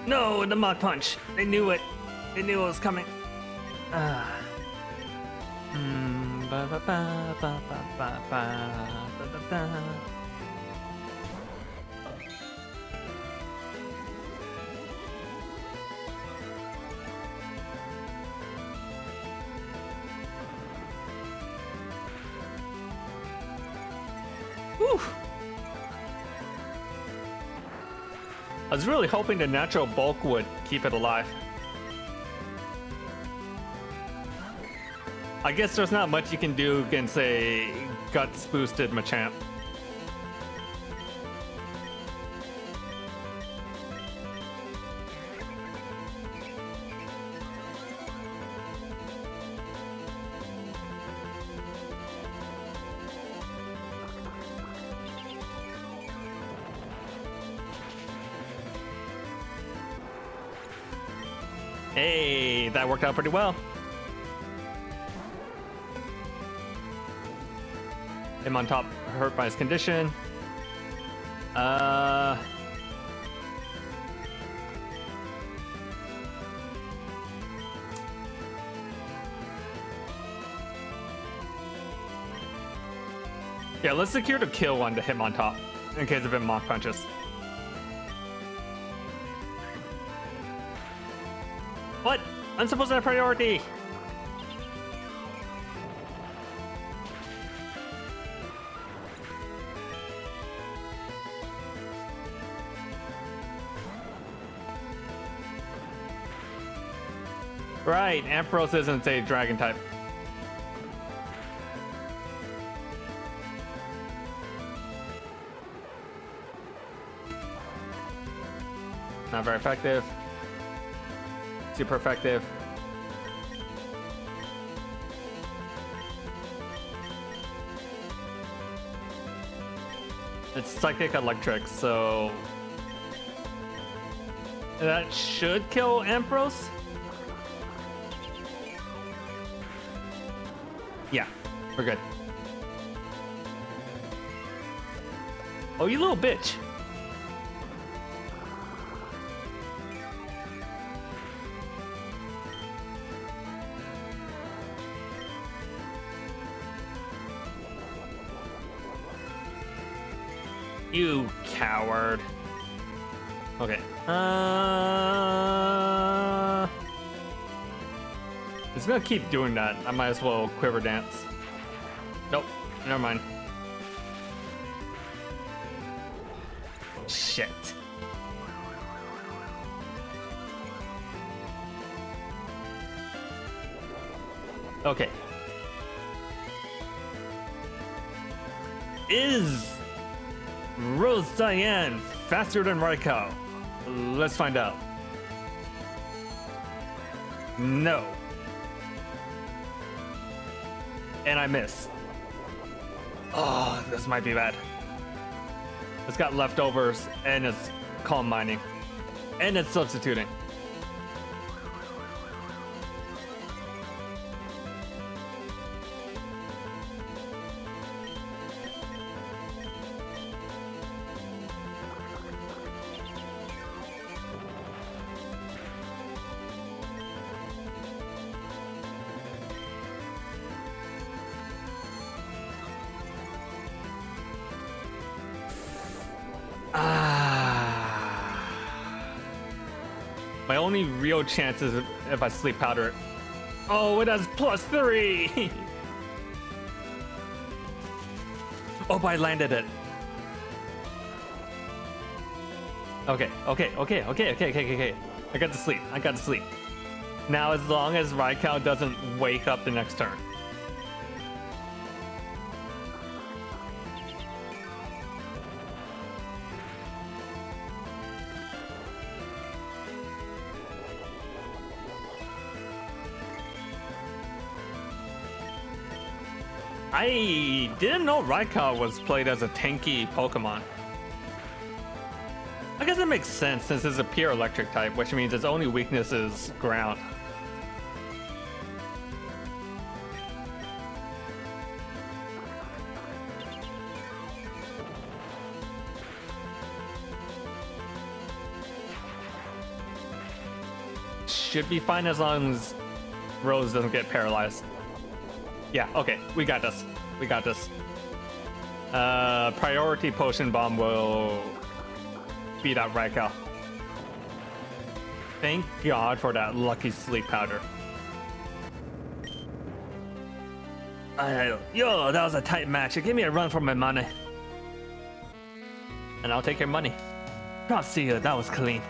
No, the Mach Punch! They knew it! They knew it was coming! Whew. I was really hoping the natural bulk would keep it alive. I guess there's not much you can do against a guts boosted Machamp. Hey, that worked out pretty well. Him on top, hurt by his condition. Yeah, let's secure the kill one to him on top in case of him Mach Punches. What? I'm supposed to have priority! Right, Ampharos isn't a dragon type. Not very effective. Super effective. It's psychic electric, so that should kill Ampharos. Yeah, we're good. Oh, you little bitch. You coward. Okay. It's gonna keep doing that. I might as well quiver dance. Nope. Never mind. Shit. Okay. Is Rose Diane faster than Raikou? Let's find out. No. And I missed. Oh, this might be bad. It's got leftovers, and it's calm mining. And it's substituting. My only real chance is if I sleep powder it. Oh, it has +3! Oh, but I landed it. Okay. I got to sleep. Now, as long as Raikou doesn't wake up the next turn. I didn't know Raikou was played as a tanky Pokemon. I guess it makes sense since it's a pure electric type, which means its only weakness is ground. Should be fine as long as Rose doesn't get paralyzed. Yeah, okay, we got this. Priority Potion Bomb will beat out Raikou. Thank God for that lucky sleep powder. Yo, that was a tight match. Give me a run for my money. And I'll take your money. Props to you, that was clean.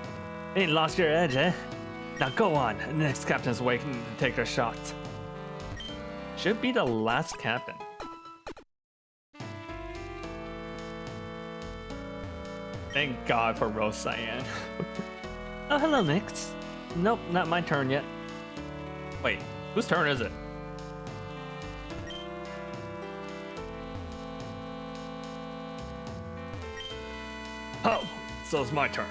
Ain't lost your edge, eh? Now go on, next captain's waiting to take their shots. Should be the last captain. Thank God for Rose Cyan. Oh, hello, Nyx. Nope, not my turn yet. Wait, whose turn is it? Oh, so it's my turn.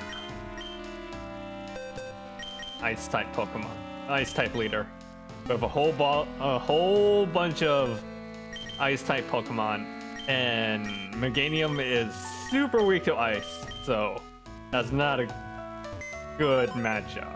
Ice type Pokemon. Ice type leader. We have a whole bunch of ice type Pokemon, and Meganium is super weak to ice, so that's not a good matchup.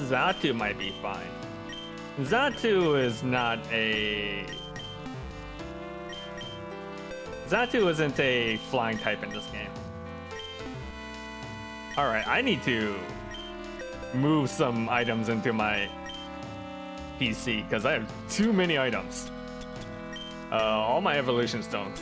Xatu might be fine. Xatu is not a Xatu isn't a flying type in this game. Alright, I need to move some items into my PC because I have too many items. All my evolution stones.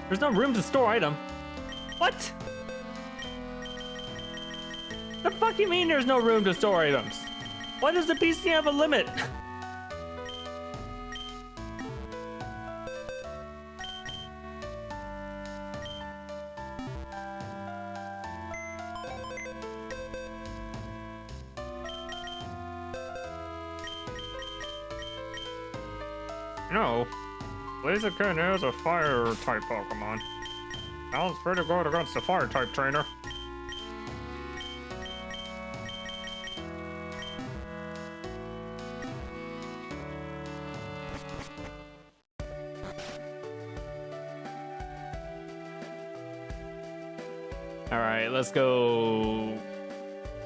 There's no room to store item. What? The fuck you mean there's no room to store items? Why does the PC have a limit? No. Blaziken is a fire type Pokemon. Sounds pretty good against the fire type trainer. Alright, let's go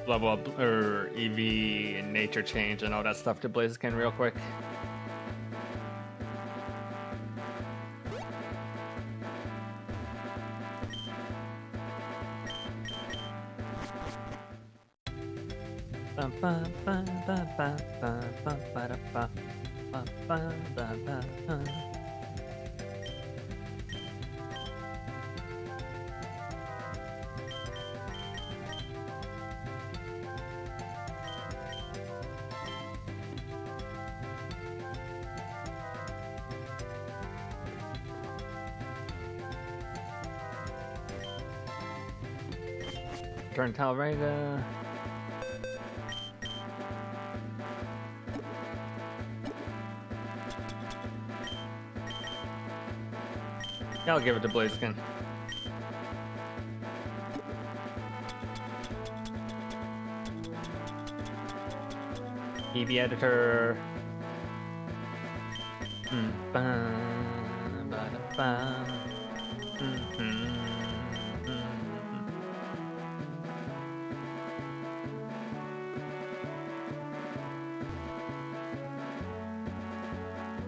level up or EV and nature change and all that stuff to Blaziken real quick. Turn Talrega. Yeah, I'll give it to Blaziken. EV editor.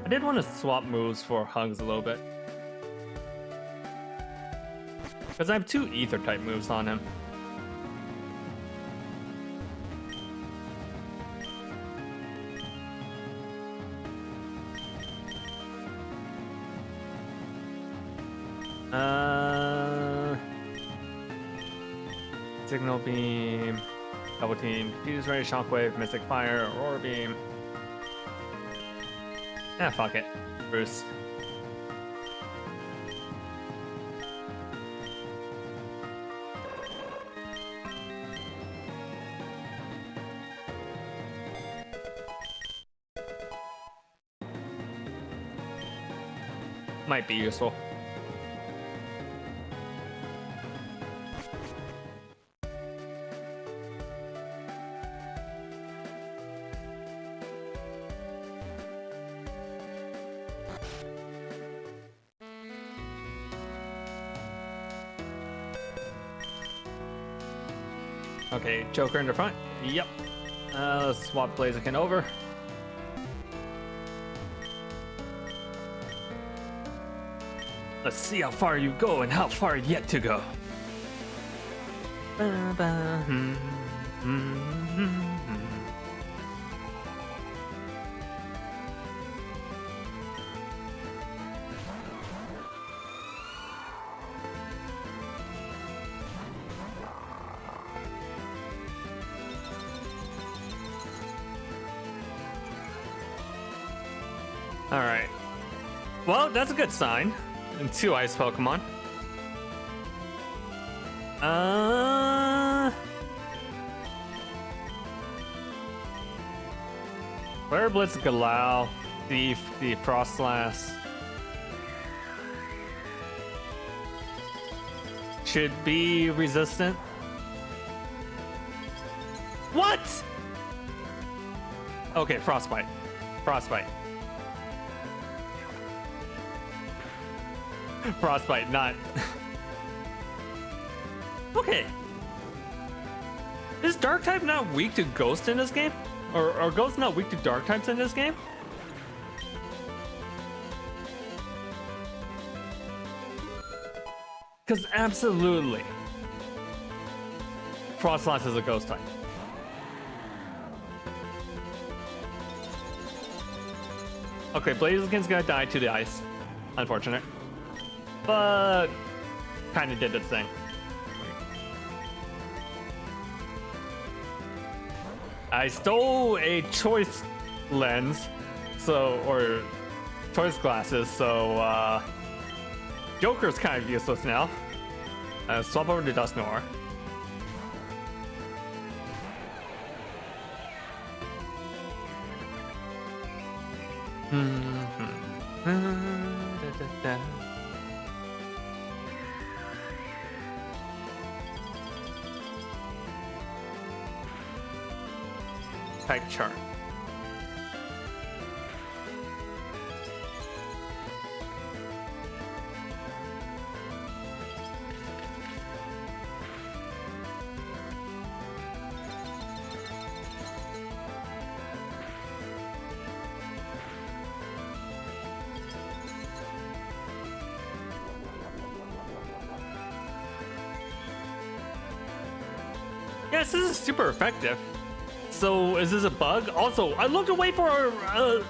I did want to swap moves for Hugs a little bit. Because I have 2 ether type moves on him. Signal Beam, Double Team, Confuse Ray, Shockwave, Mystic Fire, Aurora Beam. Ah, fuck it. Bruce. Might be useful. Okay, Joker in the front. Yep. Let's swap Blaziken over. Let's see how far you go and how far yet to go. All right. Well, that's a good sign. And 2 ice Pokemon. Flare Blitz, Galao, Thief, the Frostlass. Should be resistant. What? Okay, Frostbite. Frostbite. Frostbite, not. Okay. Is Dark type not weak to Ghost in this game? Or are Ghosts not weak to Dark types in this game? Because absolutely. Frostlass is a Ghost type. Okay, Blaziken's gonna die to the ice. Unfortunate. But kind of did its thing. I stole a choice lens, or choice glasses, so Joker's kind of useless now. Swap over to Dusknoir. Type chart. Yes, this is super effective. So, is this a bug? Also, I looked away for I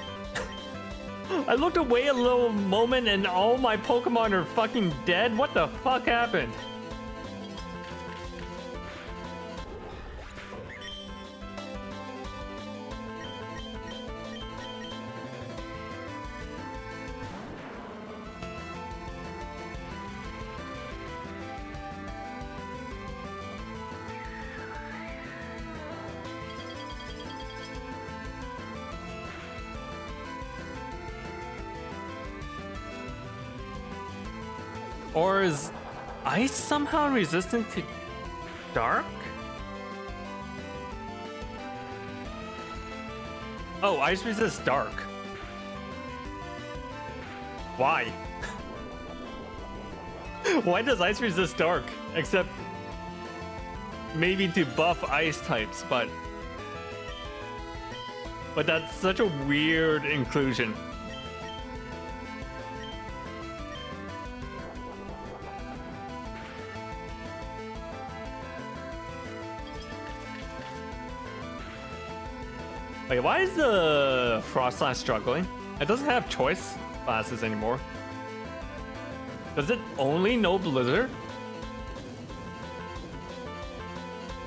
looked away a little moment and all my Pokemon are fucking dead? What the fuck happened? Or is ice somehow resistant to dark? Oh, ice resists dark. Why? Why does ice resist dark? Except maybe to buff ice types, but that's such a weird inclusion. Wait, why is the Frostlass struggling? It doesn't have choice classes anymore. Does it only know Blizzard?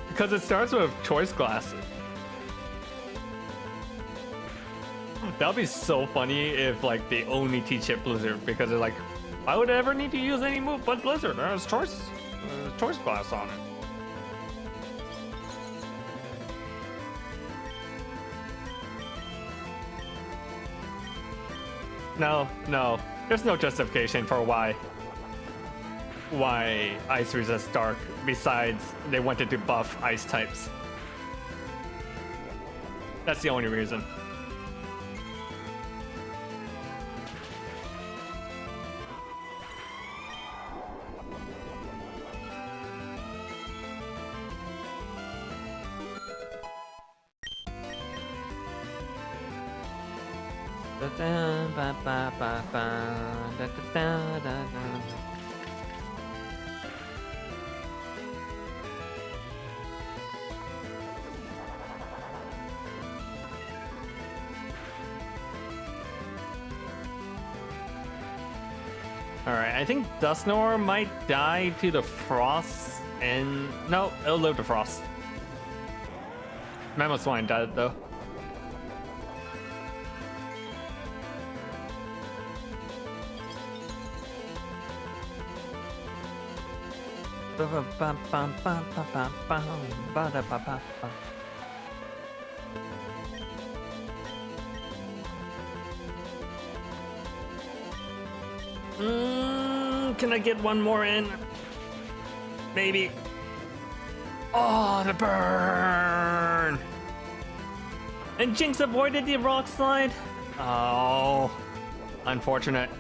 Because it starts with choice classes. That'd be so funny if like they only teach it Blizzard, because they're like, why would I ever need to use any move but Blizzard? There's choice class on it. No, there's no justification for why ice resists dark, besides they wanted to buff ice types. That's the only reason. Alright, I think Dusknoir might die to the frost, and no, it'll live to frost. Mamoswine died though. Can I get one more in? Maybe. Oh, the burn! And Jinx avoided the rock slide? Oh, unfortunate.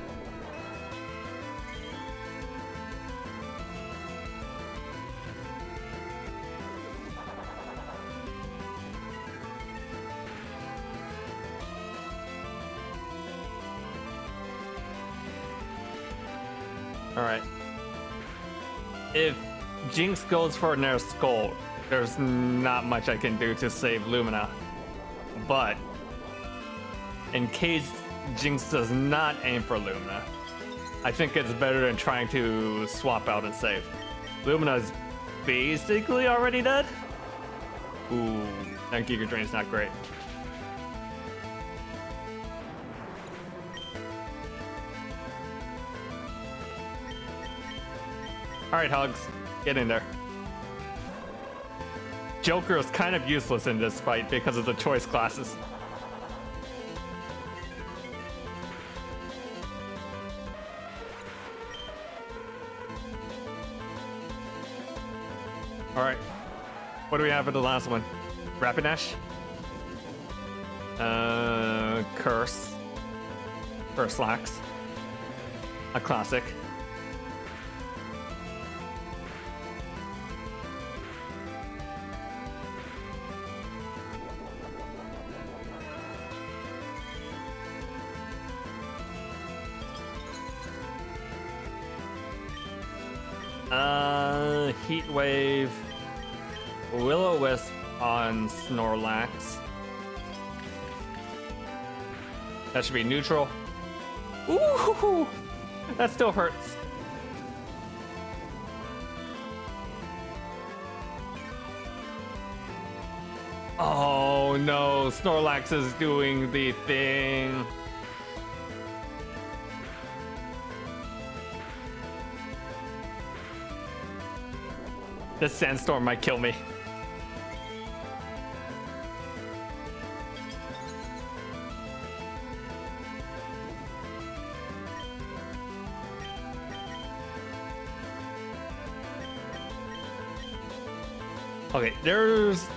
Alright. If Jinx goes for Nair Skull, there's not much I can do to save Lumina. But in case Jinx does not aim for Lumina, I think it's better than trying to swap out and save. Lumina's basically already dead. Ooh, that Giga Drain's not great. Alright, Hugs, get in there. Joker is kind of useless in this fight because of the choice classes. Alright, what do we have for the last one? Rapidash? Curse. Curse Lax. A classic. Heat Wave, Will-O-Wisp on Snorlax. That should be neutral. Ooh, that still hurts. Oh no, Snorlax is doing the thing. The sandstorm might kill me. Okay, there's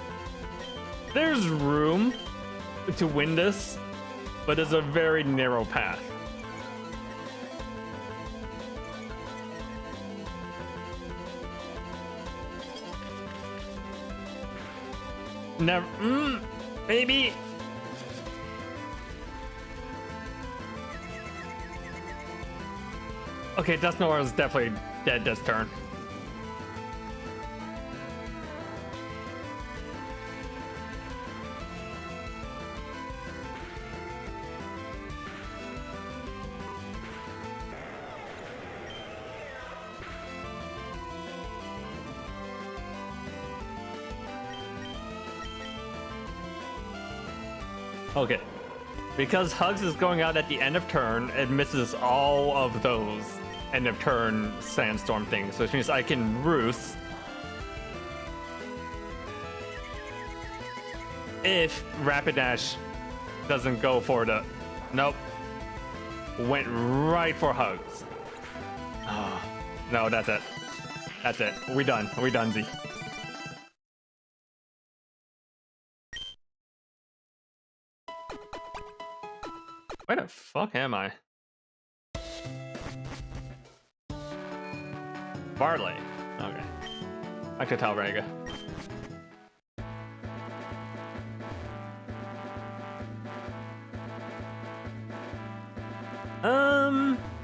room to win this, but it's a very narrow path. Never. Maybe. Okay, Dusknoir is definitely dead this turn. Okay, because Hugs is going out at the end of turn, it misses all of those end of turn sandstorm things, which means I can Roost if Rapidash doesn't go for the... Nope. Went right for Hugs. Oh, no, that's it. That's it. We done. We done, Z. Where the fuck am I? Barley. Okay. Back to Talrega.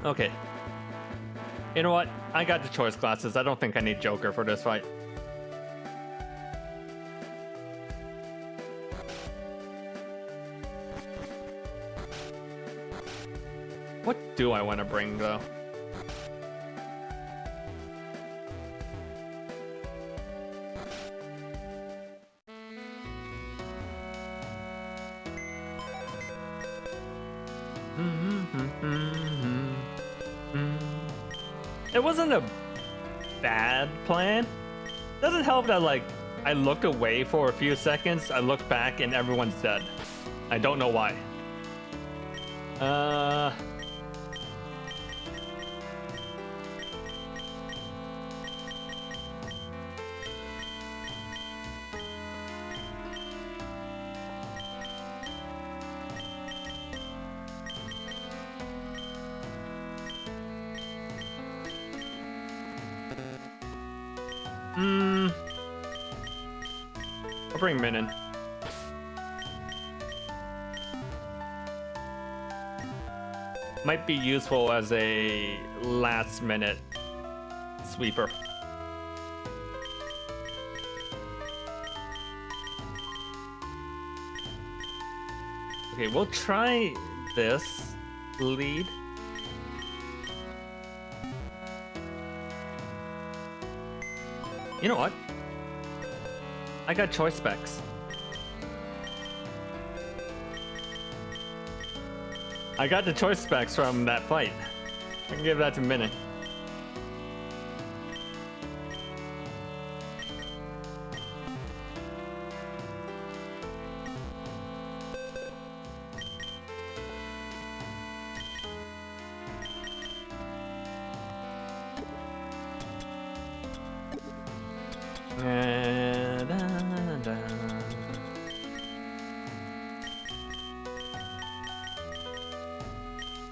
Okay. You know what? I got the choice classes. I don't think I need Joker for this fight. What do I want to bring, though? It wasn't a bad plan. Doesn't help that, like, I looked away for a few seconds, I looked back, and everyone's dead. I don't know why. I'll bring Min in. Might be useful as a last minute sweeper. Okay, we'll try this lead. You know what? I got choice specs. I got the choice specs from that fight. I can give that to Minnie.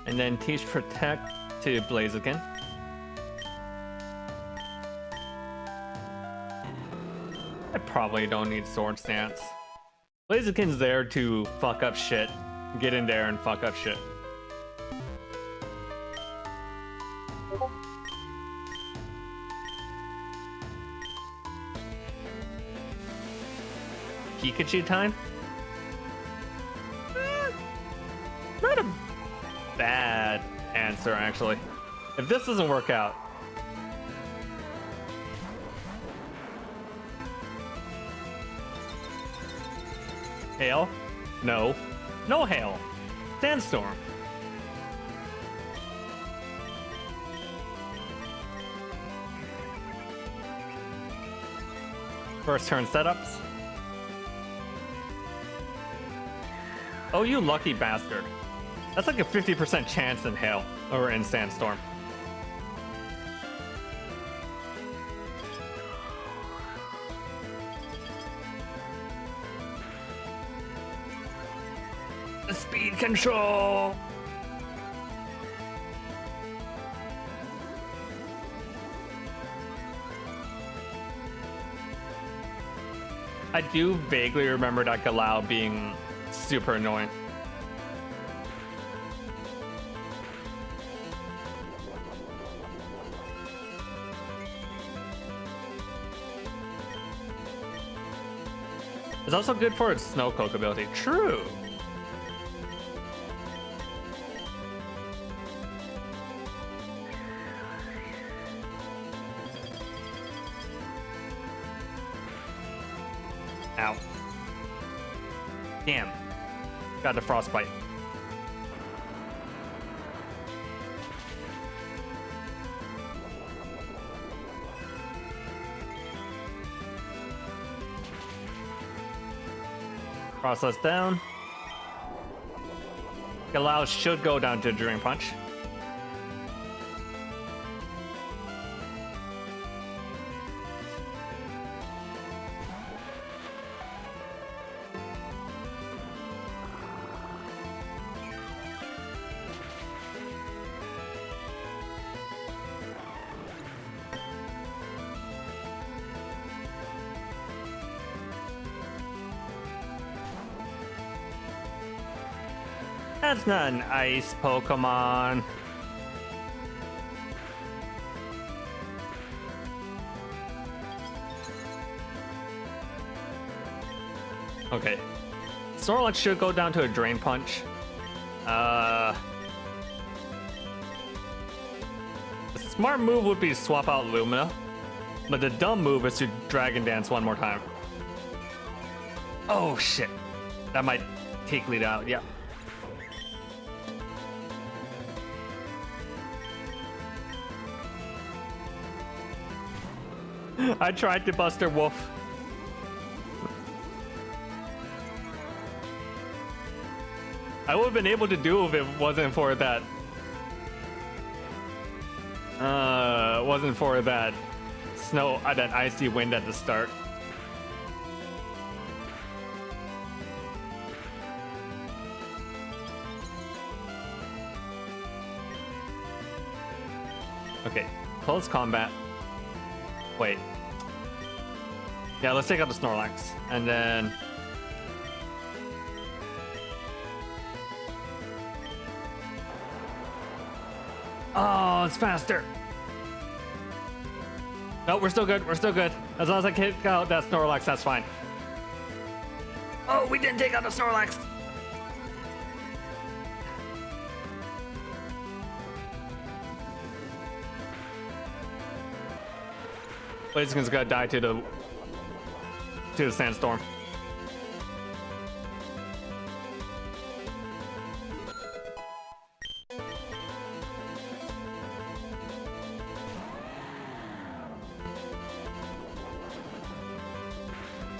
And then teach protect to Blaziken. I probably don't need sword stance. Blaziken's there to fuck up shit. Get in there and fuck up shit. Pikachu time? Not a bad answer, actually. If this doesn't work out, hail? No. No hail. Sandstorm. First turn setups. Oh, you lucky bastard. That's like a 50% chance in hail or in sandstorm. The speed control. I do vaguely remember that Galao being super annoying. It's also good for its Snowcloak ability. True. Ow. Damn. Got the frostbite. Process down. Galao should go down to Dream Punch. That's not an ice Pokemon. Okay. Snorlax should go down to a Drain Punch. The smart move would be swap out Lumina, but the dumb move is to Dragon Dance one more time. Oh shit. That might take lead out, yeah. I tried to Buster Wolf. I would have been able to do if it wasn't for that. Wasn't for that snow, that icy wind at the start. Okay, close combat. Wait. Yeah, let's take out the Snorlax. And then... Oh, it's faster. No, we're still good. We're still good. As long as I take out that Snorlax, that's fine. Oh, we didn't take out the Snorlax. Blaziken's gonna die to the sandstorm.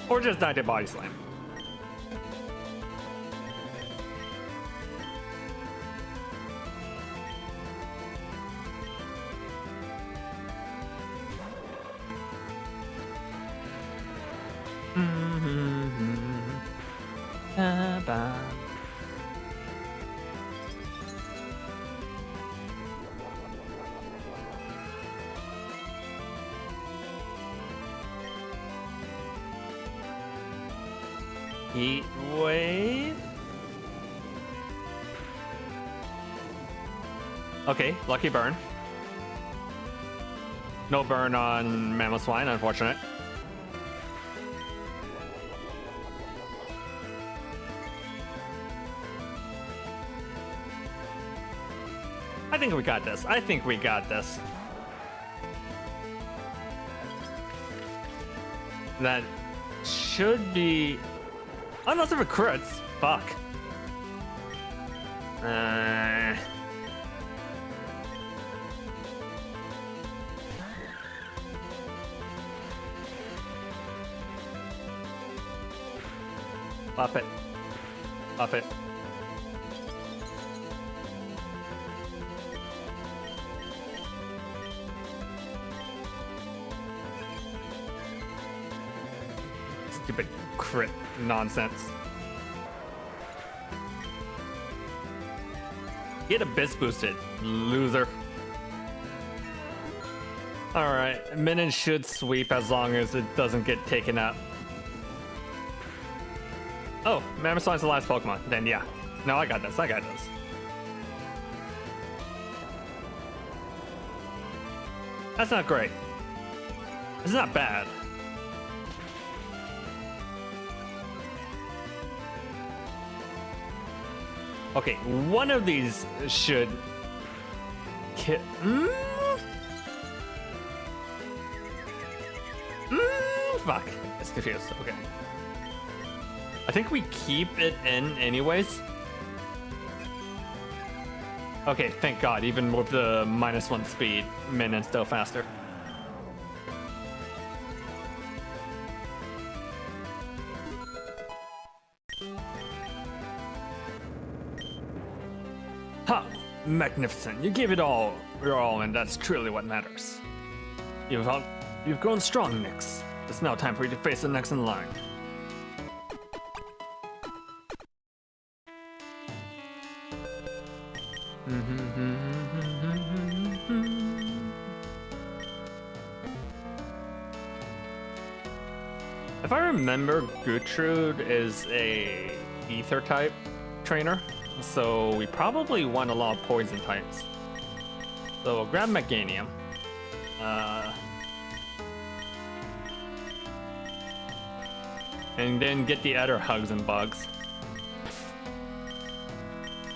Or just die to body slam. Heat wave. Okay, lucky burn. No burn on Mamoswine, unfortunate. I think we got this. I think we got this. That should be... Unless if it crits. Fuck. Buff it. Buff it. Stupid crit nonsense. Get Abyss boosted, loser. Alright, Minion should sweep as long as it doesn't get taken up. Oh, Mamoswine's the last Pokemon. Then yeah. No, I got this, I got this. That's not great. It's not bad. Okay, one of these should kill. Fuck. It's confused. Okay. I think we keep it in anyways. Okay, thank God. Even with the -1 speed, Minion's still faster. Ha! Magnificent. You gave it all your all, and that's truly what matters. You've grown strong, Nyx. It's now time for you to face the next in line. If I remember, Gertrude is a ether type trainer, so we probably want a lot of poison types. So we'll grab Meganium. And then get the other Hugs and Bugs.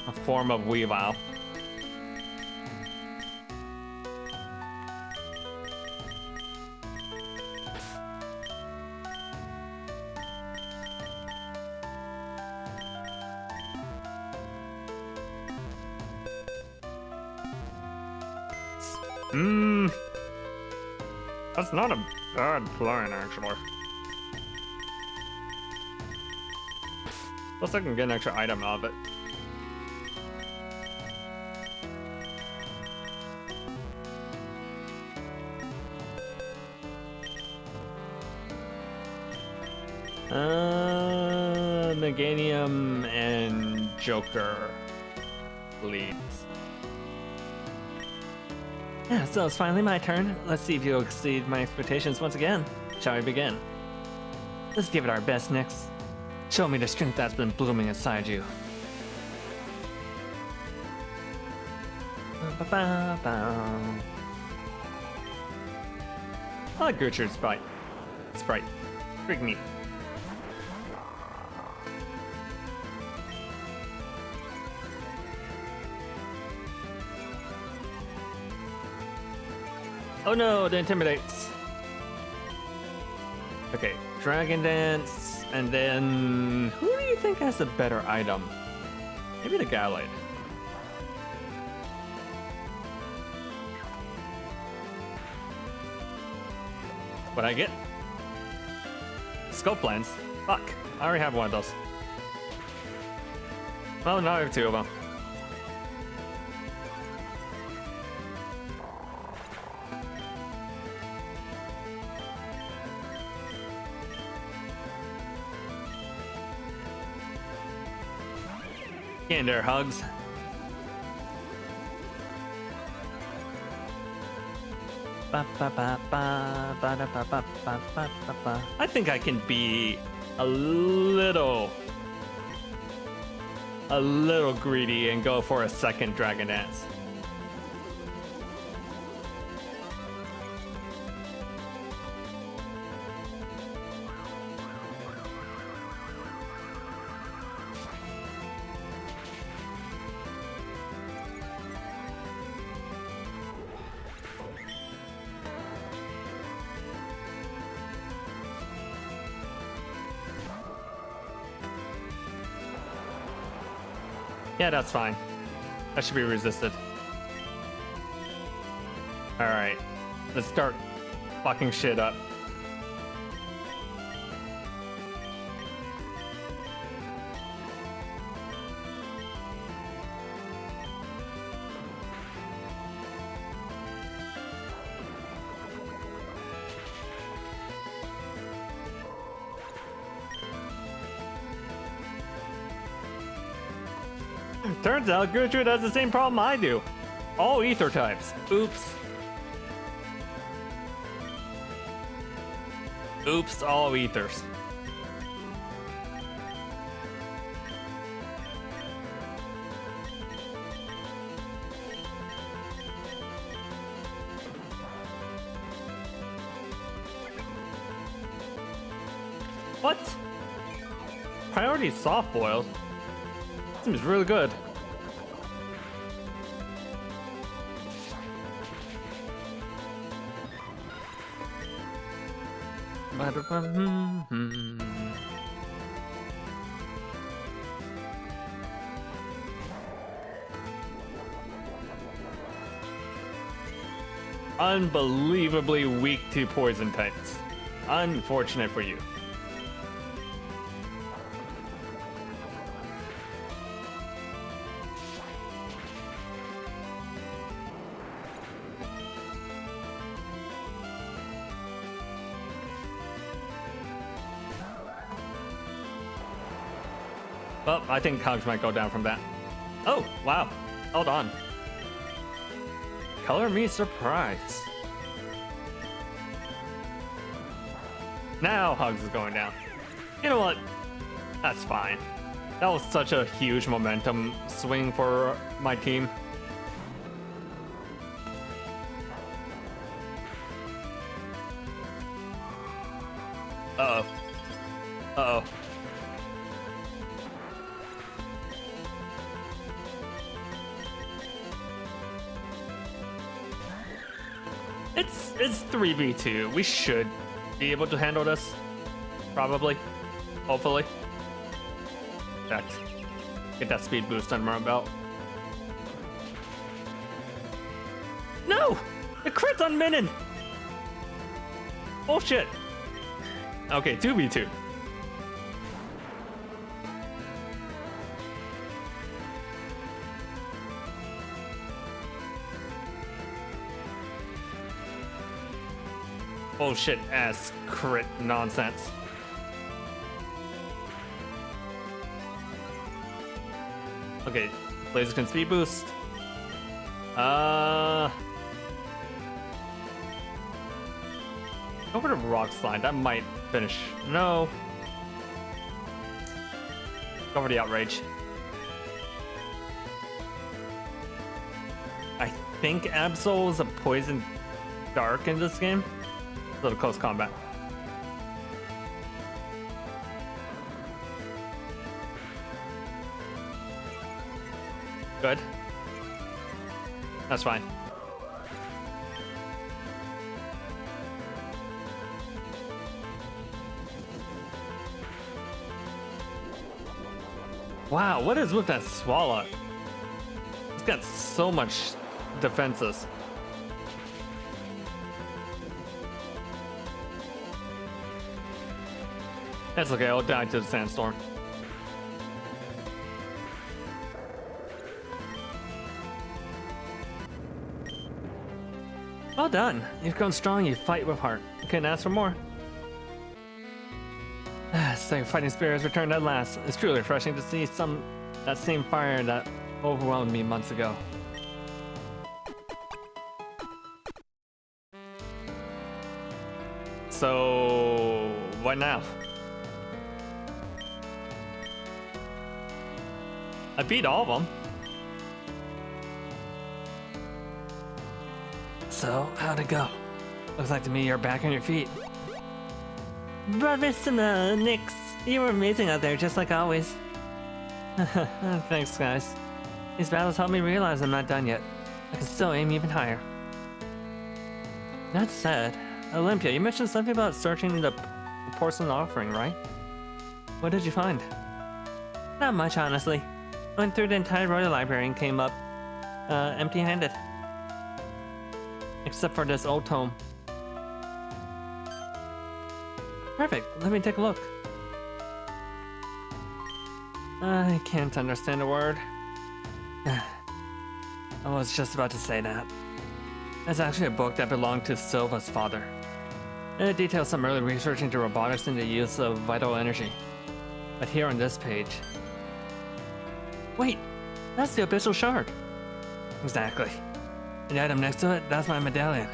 A form of Weavile. That's not a Good plan, actually. Plus I can get an extra item out of it. Meganium and Joker leads. Yeah, so it's finally my turn. Let's see if you'll exceed my expectations once again. Shall we begin? Let's give it our best, Nyx. Show me the strength that's been blooming inside you. I like Gertrude's sprite. Freak me. Oh no, it intimidates. Okay, Dragon Dance, and then who do you think has a better item? Maybe the Gallade. What'd I get? Scope lens. Fuck, I already have one of those. Well, now I have two of them. Get in there, Hugs. I think I can be a little greedy and go for a second Dragon Dance. Yeah, that's fine. That should be resisted. Alright. Let's start fucking shit up. Turns out Gertrude has the same problem I do. All ether types. Oops. Oops, all ethers. What? Priority soft boiled? Seems really good. Unbelievably weak to poison types. Unfortunate for you. Well, I think cogs might go down from that. Oh, wow. Hold on. Color me surprised. Now Hugs is going down. You know what? That's fine. That was such a huge momentum swing for my team. Uh-oh. Uh-oh. It's 3v2. We should be able to handle this. Probably. Hopefully. Get that speed boost under my belt. No! The crit's on Minin! Oh shit! Okay, 2v2. Bullshit ass crit nonsense. Okay, laser can speed boost. Over to rock slide. That might finish. No. Go over the outrage. I think Absol is a poison dark in this game. A little close combat. Good. That's fine. Wow, what is with that swallow? It's got so much defenses. That's okay, I'll die to the sandstorm. Well done. You've grown strong, you fight with heart. You couldn't ask for more. So your fighting spirit has returned at last. It's truly refreshing to see that same fire that overwhelmed me months ago. So what now? I beat all of them. So, how'd it go? Looks like to me you're back on your feet. Bravissima, Nix. You were amazing out there, just like always. Thanks, guys. These battles helped me realize I'm not done yet. I can still aim even higher. That said, Olympia, you mentioned something about searching the porcelain offering, right? What did you find? Not much, honestly. Went through the entire royal library and came up empty-handed. Except for this old tome. Perfect, let me take a look. I can't understand a word. I was just about to say that. It's actually a book that belonged to Silva's father. It details some early research into robotics and the use of vital energy. But here on this page... Wait, that's the Abyssal Shard. Exactly. And the item next to it, that's my medallion.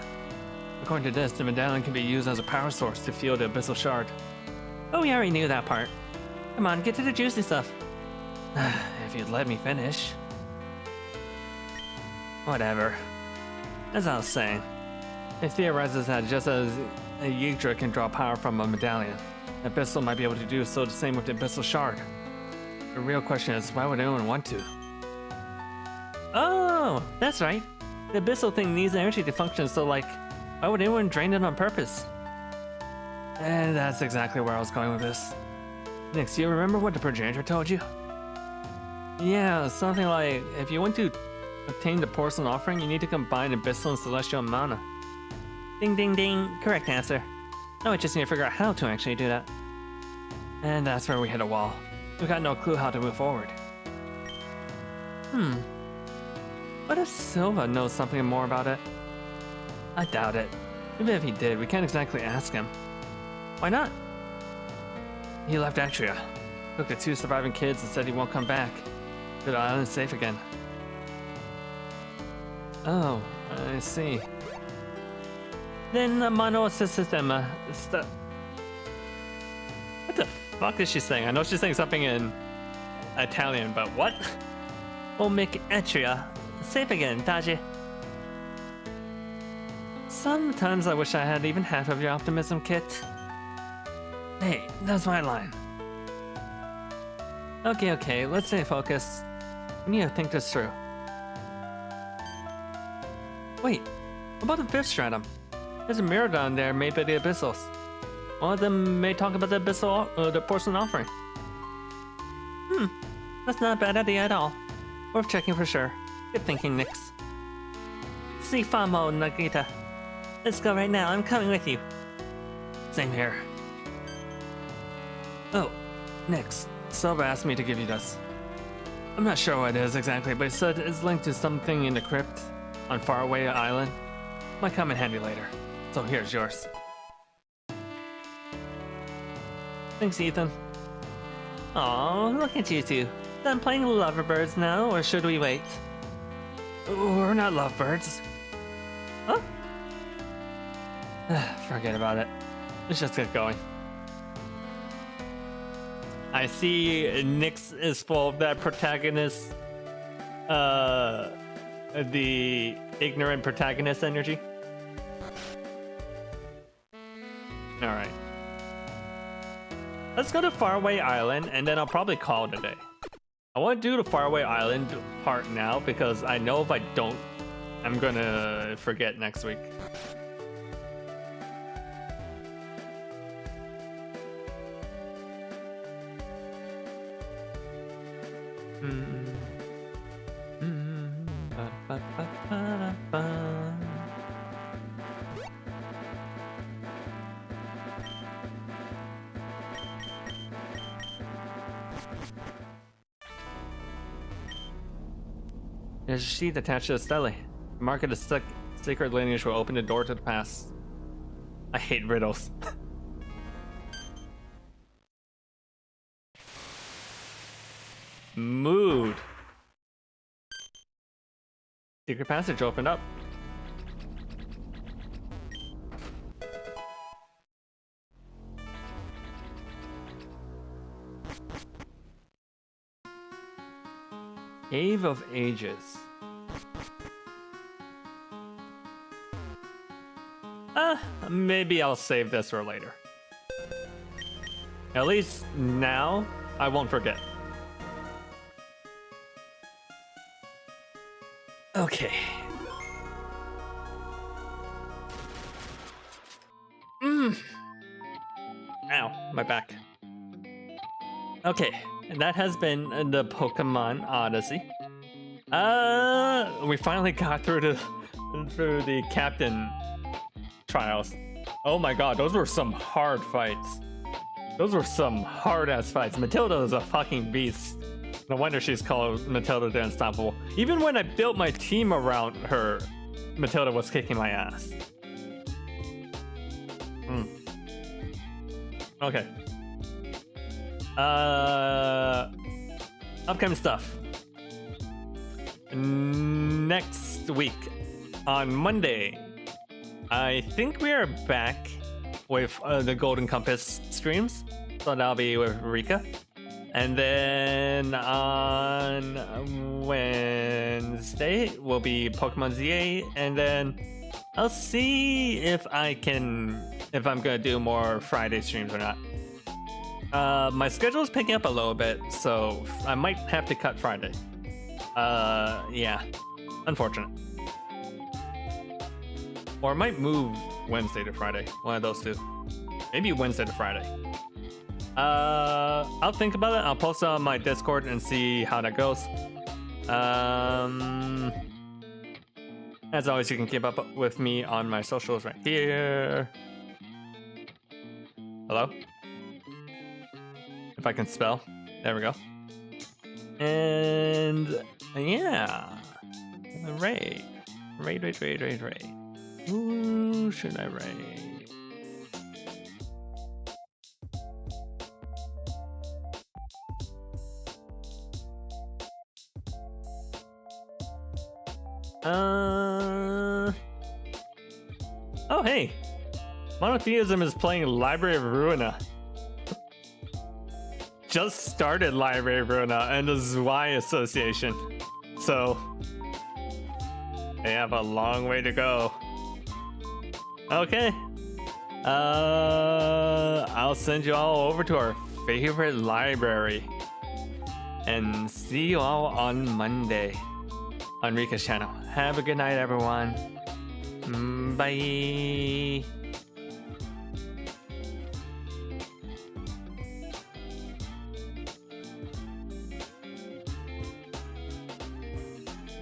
According to this, the medallion can be used as a power source to fuel the Abyssal Shard. Oh, we already knew that part. Come on, get to the juicy stuff. If you'd let me finish. Whatever. As I was saying, it theorizes that just as a Yggdra can draw power from a medallion, Abyssal might be able to do so the same with the Abyssal Shard. The real question is, why would anyone want to? Oh, that's right. The Abyssal thing needs energy to function, so like, why would anyone drain it on purpose? And that's exactly where I was going with this. Nix, you remember what the progenitor told you? Yeah, something like, if you want to obtain the porcelain offering, you need to combine Abyssal and Celestial mana. Ding ding ding, correct answer. Now we just need to figure out how to actually do that. And that's where we hit a wall. We got no clue how to move forward. What if Silva knows something more about it? I doubt it. Even if he did, we can't exactly ask him. Why not? He left Atria, took the 2 surviving kids and said he won't come back. The island's safe again. Oh, I see. Then Mano assisted them, What the fuck is she saying? I know she's saying something in Italian, but what? Oh, make Atria safe again, Taji. Sometimes I wish I had even half of your optimism, Kit. Hey, that's my line. Okay, let's stay focused. We need to think this through. Wait, what about the 5th stratum? There's a mirror down there made by the Abyssals. One of them may talk about the the porcelain offering. That's not a bad idea at all. Worth checking for sure. Good thinking, Nix. Si famo, Nagita. Let's go right now, I'm coming with you. same here. Oh, Nix. Silva asked me to give you this. I'm not sure what it is exactly, but he said it's linked to something in the crypt on Faraway Island. Might come in handy later. So here's yours. Thanks, Ethan. Aw, look at you two. Done playing Loverbirds now, or should we wait? We're not lovebirds. Huh? Forget about it. Let's just get going. I see Nyx is full of that protagonist, the ignorant protagonist energy. Alright. Let's go to Faraway Island, and then I'll probably call it a day. I want to do the Faraway Island part now, because I know if I don't, I'm gonna forget next week. There's a sheet attached to the stele. Mark it as sacred lineage will open the door to the past. I hate riddles. Mood. Secret passage opened up. Cave of Ages. Maybe I'll save this for later. At least now, I won't forget. Okay. Ow, my back. Okay, and that has been the Pokemon Odyssey. We finally got through the captain trials. Oh my god, those were some hard fights. Those were some hard-ass fights. Matilda is a fucking beast. No wonder she's called Matilda the Unstoppable. Even when I built my team around her, Matilda was kicking my ass. Okay. Upcoming stuff. Next week, on Monday, I think we are back with the Golden Compass streams. So that'll be with Rika. And then on Wednesday will be Pokemon ZA. And then I'll see if I'm gonna do more Friday streams or not. My schedule is picking up a little bit, so I might have to cut Friday. Yeah, unfortunate. Or I might move Wednesday to Friday, one of those two. Maybe Wednesday to Friday. I'll think about it. I'll post it on my Discord and see how that goes. As always, you can keep up with me on my socials right here. Hello? If I can spell. There we go. And yeah. Raid. Raid. Who should I raid? Oh hey. Monotheism is playing Library of Ruina. Just started Library of Ruina and the Zwei Association. So they have a long way to go. Okay. I'll send you all over to our favorite library. And see you all on Monday on Rika's channel. Have a good night, everyone. Bye.